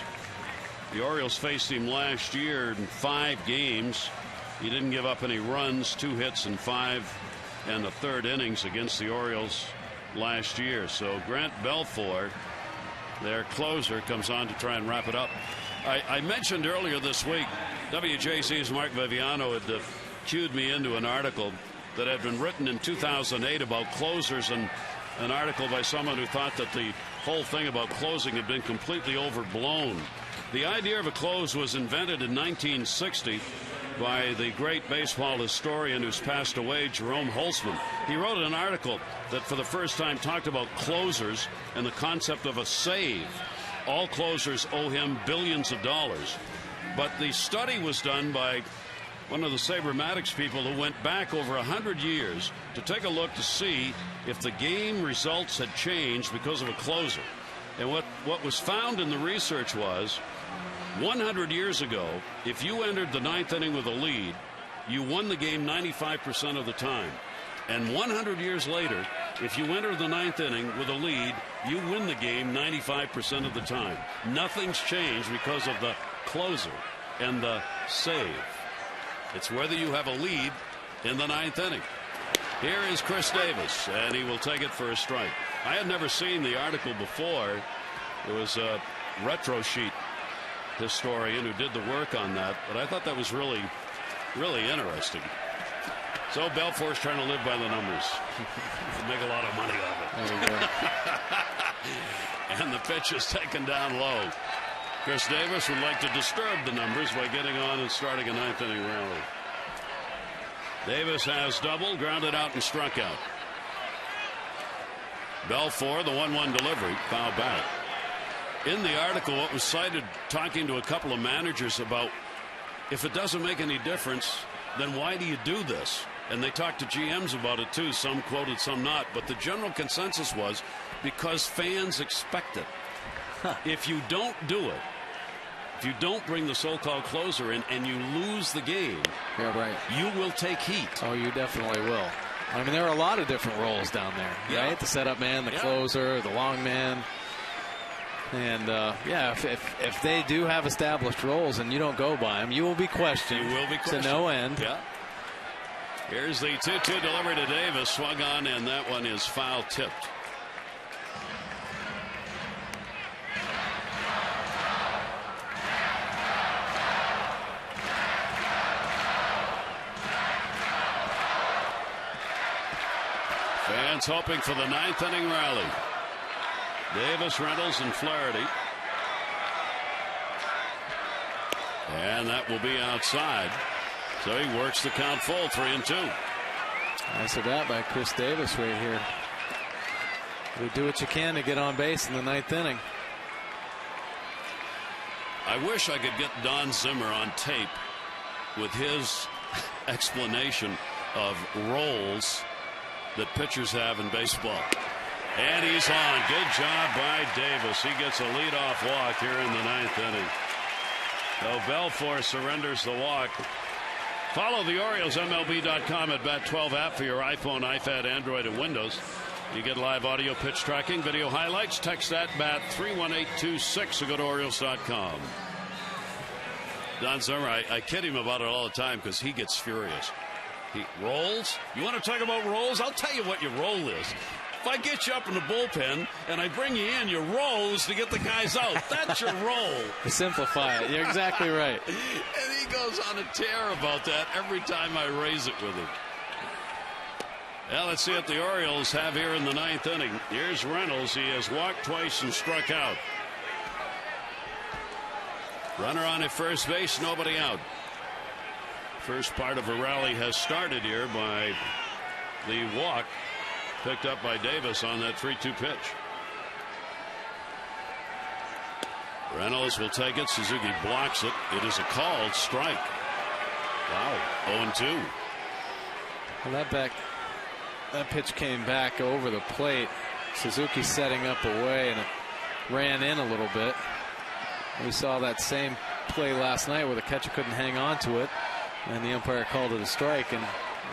The Orioles faced him last year in 5 games. He didn't give up any runs, 2 hits in 5 and the 3rd innings against the Orioles last year. So Grant Belfour, their closer, comes on to try and wrap it up. I mentioned earlier this week, WJC's Mark Viviano had cued me into an article that had been written in 2008 about closers, and an article by someone who thought that the whole thing about closing had been completely overblown. The idea of a close was invented in 1960 by the great baseball historian who's passed away, Jerome Holtzman. He wrote an article that for the first time talked about closers and the concept of a save. All closers owe him billions of dollars. But the study was done by one of the Sabermatics people who went back over 100 years to take a look to see if the game results had changed because of a closer. And what was found in the research was 100 years ago, if you entered the 9th inning with a lead, you won the game 95% of the time. And 100 years later, if you enter the 9th inning with a lead, you win the game 95% of the time. Nothing's changed because of the closer and the save. It's whether you have a lead in the 9th inning. Here is Chris Davis, and he will take it for a strike. I had never seen the article before. It was a retro sheet historian who did the work on that, but I thought that was really, really interesting. So Belfour's trying to live by the numbers. Make a lot of money off it. There you go. And the pitch is taken down low. Chris Davis would like to disturb the numbers by getting on and starting a 9th inning rally. Davis has doubled, grounded out, and struck out. Belfour, the 1-1 delivery, foul back. In the article, what was cited, talking to a couple of managers about if it doesn't make any difference, then why do you do this? And they talked to GMs about it too. Some quoted, some not. But the general consensus was because fans expect it. If you don't do it, if you don't bring the so-called closer in and you lose the game, yeah, right, you will take heat. Oh, you definitely will. I mean, there are a lot of different roles down there. Yeah. Right? The setup man, the closer, the long man. And, yeah, if they do have established roles and you don't go by them, you will be questioned. You will be questioned. To no end. Yeah. Here's the 2-2 delivery to Davis. Swung on, and that one is foul tipped. Fans hoping for the 9th inning rally. Davis, Reynolds, and Flaherty. And that will be outside. So he works the count full, 3-2. Nice at bat by Chris Davis right here. You do what you can to get on base in the 9th inning. I wish I could get Don Zimmer on tape with his explanation of roles that pitchers have in baseball. And he's on. Good job by Davis. He gets a leadoff walk here in the 9th inning. So Belfour surrenders the walk. Follow the Orioles MLB.com at Bat 12 app for your iPhone, iPad, Android, and Windows. You get live audio pitch tracking, video highlights. Text at bat 31826 or go to Orioles.com. Don Summer, I kid him about it all the time because he gets furious. He rolls. You want to talk about rolls? I'll tell you what your role is. If I get you up in the bullpen and I bring you in, your role is to get the guys out. That's your role. Simplify it. You're exactly right. And he goes on a tear about that every time I raise it with him. Well, let's see what the Orioles have here in the 9th inning. Here's Reynolds. He has walked twice and struck out. Runner on at first base, nobody out. First part of a rally has started here by the walk picked up by Davis on that 3-2 pitch. Reynolds will take it. Suzuki blocks it. It is a called strike. Wow, 0-2. Well, that pitch came back over the plate. Suzuki setting up away, and it ran in a little bit. We saw that same play last night where the catcher couldn't hang on to it, and the umpire called it a strike. And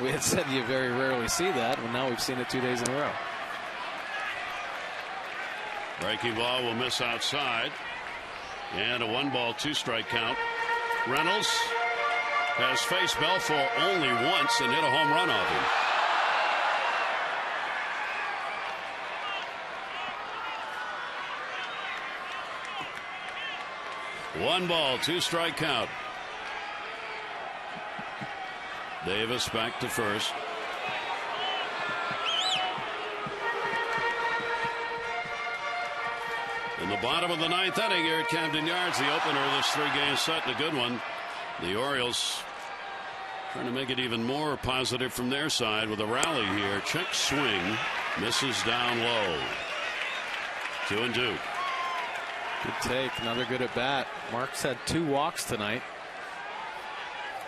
we had said you very rarely see that, and now we've seen it 2 days in a row. Breaking ball will miss outside, and a 1-ball, 2-strike count. Reynolds has faced Belfour only once and hit a home run off him. 1-ball, 2-strike count. Davis back to first. In the bottom of the 9th inning here at Camden Yards, the opener of this 3-game set, and a good one. The Orioles trying to make it even more positive from their side with a rally here. Check swing, misses down low. 2-2. Good take, another good at bat. Marks had 2 walks tonight.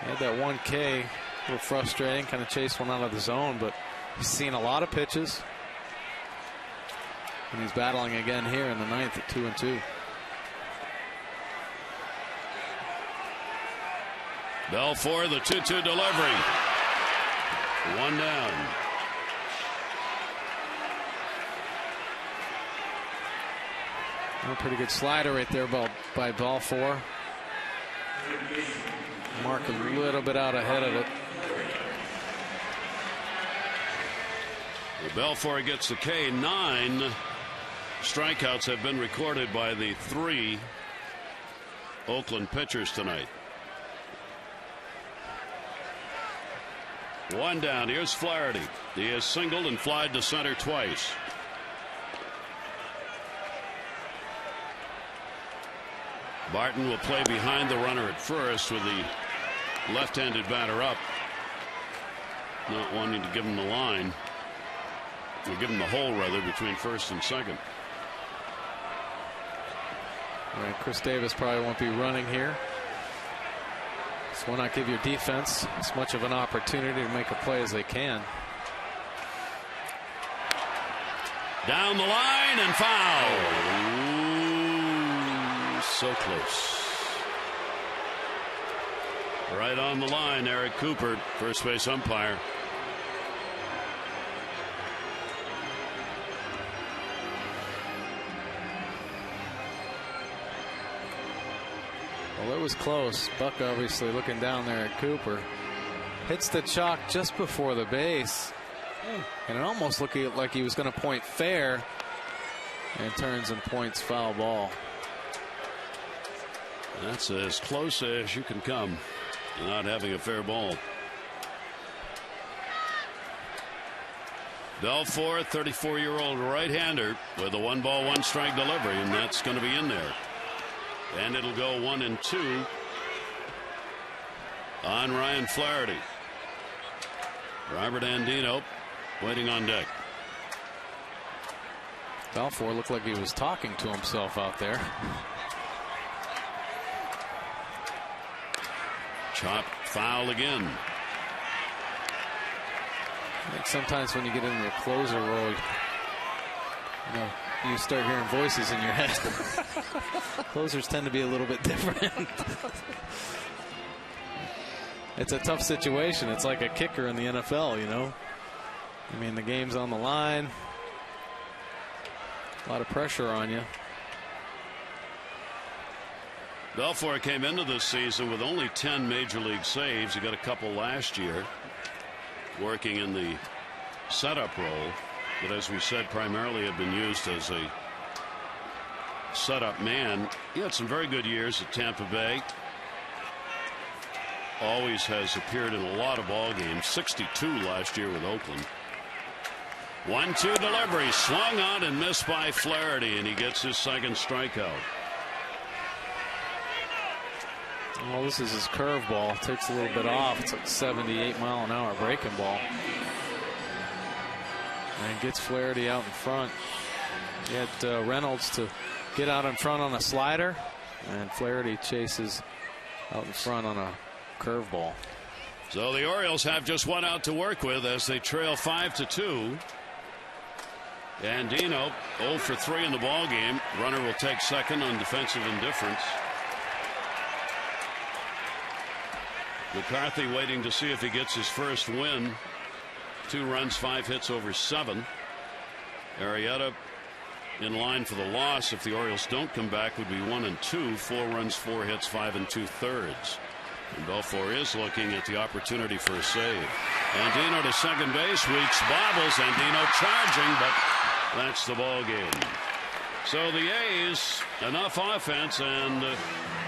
He had that 1K, a little frustrating, kind of chased one out of the zone, but he's seen a lot of pitches. And he's battling again here in the 9th at 2-2. Belfour, the 2-2 delivery. 1 down. A pretty good slider right there by Belfour. Mark a little bit out ahead of it. Belfour gets the K. 9 strikeouts have been recorded by the 3 Oakland pitchers tonight. 1 down. Here's Flaherty. He has singled and flied to center twice. Barton will play behind the runner at first with the left-handed batter up. Not wanting to give him the line. Or give him the hole, rather, between first and second. All right, Chris Davis probably won't be running here. So why not give your defense as much of an opportunity to make a play as they can. Down the line and foul. So close. Right on the line, Eric Cooper, first base umpire. Well, it was close. Buck obviously looking down there at Cooper. Hits the chalk just before the base. And it almost looked like he was going to point fair. And turns and points foul ball. That's as close as you can come to not having a fair ball. Belfour, 34-year-old right-hander with a 1-ball, 1-strike delivery, and that's going to be in there. And it'll go 1-2 on Ryan Flaherty. Robert Andino waiting on deck. Belfour looked like he was talking to himself out there. Chop foul again. I think sometimes when you get into the closer role, you start hearing voices in your head. Closers tend to be a little bit different. It's a tough situation. It's like a kicker in the NFL, I mean, the game's on the line. A lot of pressure on you. Belfour came into this season with only 10 major league saves. He got a couple last year working in the setup role, but as we said, primarily have been used as a setup man. He had some very good years at Tampa Bay. Always has appeared in a lot of ball games. 62 last year with Oakland. 1-2 delivery, swung on and missed by Flaherty, and he gets his second strikeout. Well, this is his curveball. Takes a little bit off. It's like 78-mile-an-hour breaking ball. And gets Flaherty out in front. He had Reynolds to get out in front on a slider, and Flaherty chases out in front on a curveball. So the Orioles have just one out to work with as they trail 5-2. Andino 0 for 3 in the ball game. Runner will take second on defensive indifference. McCarthy waiting to see if he gets his first win. 2 runs, 5 hits over 7. Arrieta in line for the loss if the Orioles don't come back would be 1-2. 4 runs, 4 hits, 5 2/3. And Belfour is looking at the opportunity for a save. Andino to second base, Weeks bobbles. Andino charging, but that's the ball game. So the A's, enough offense and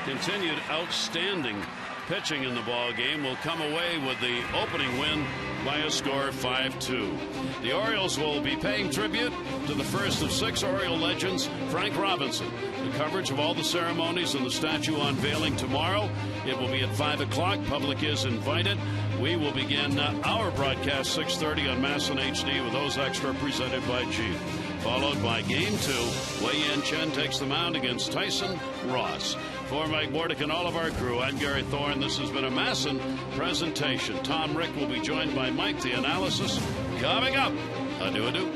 continued outstanding pitching in the ball game, will come away with the opening win by a score of 5-2. The Orioles will be paying tribute to the first of 6 Oriole legends, Frank Robinson. The coverage of all the ceremonies and the statue unveiling tomorrow. It will be at 5 o'clock. Public is invited. We will begin our broadcast 6:30 on Masson HD with those extra presented by Jeep. Followed by Game 2. Wei Yin Chen takes the mound against Tyson Ross. For Mike Bordick and all of our crew, I'm Gary Thorne. This has been a Masson presentation. Tom Rick will be joined by Mike. The analysis coming up. Adieu.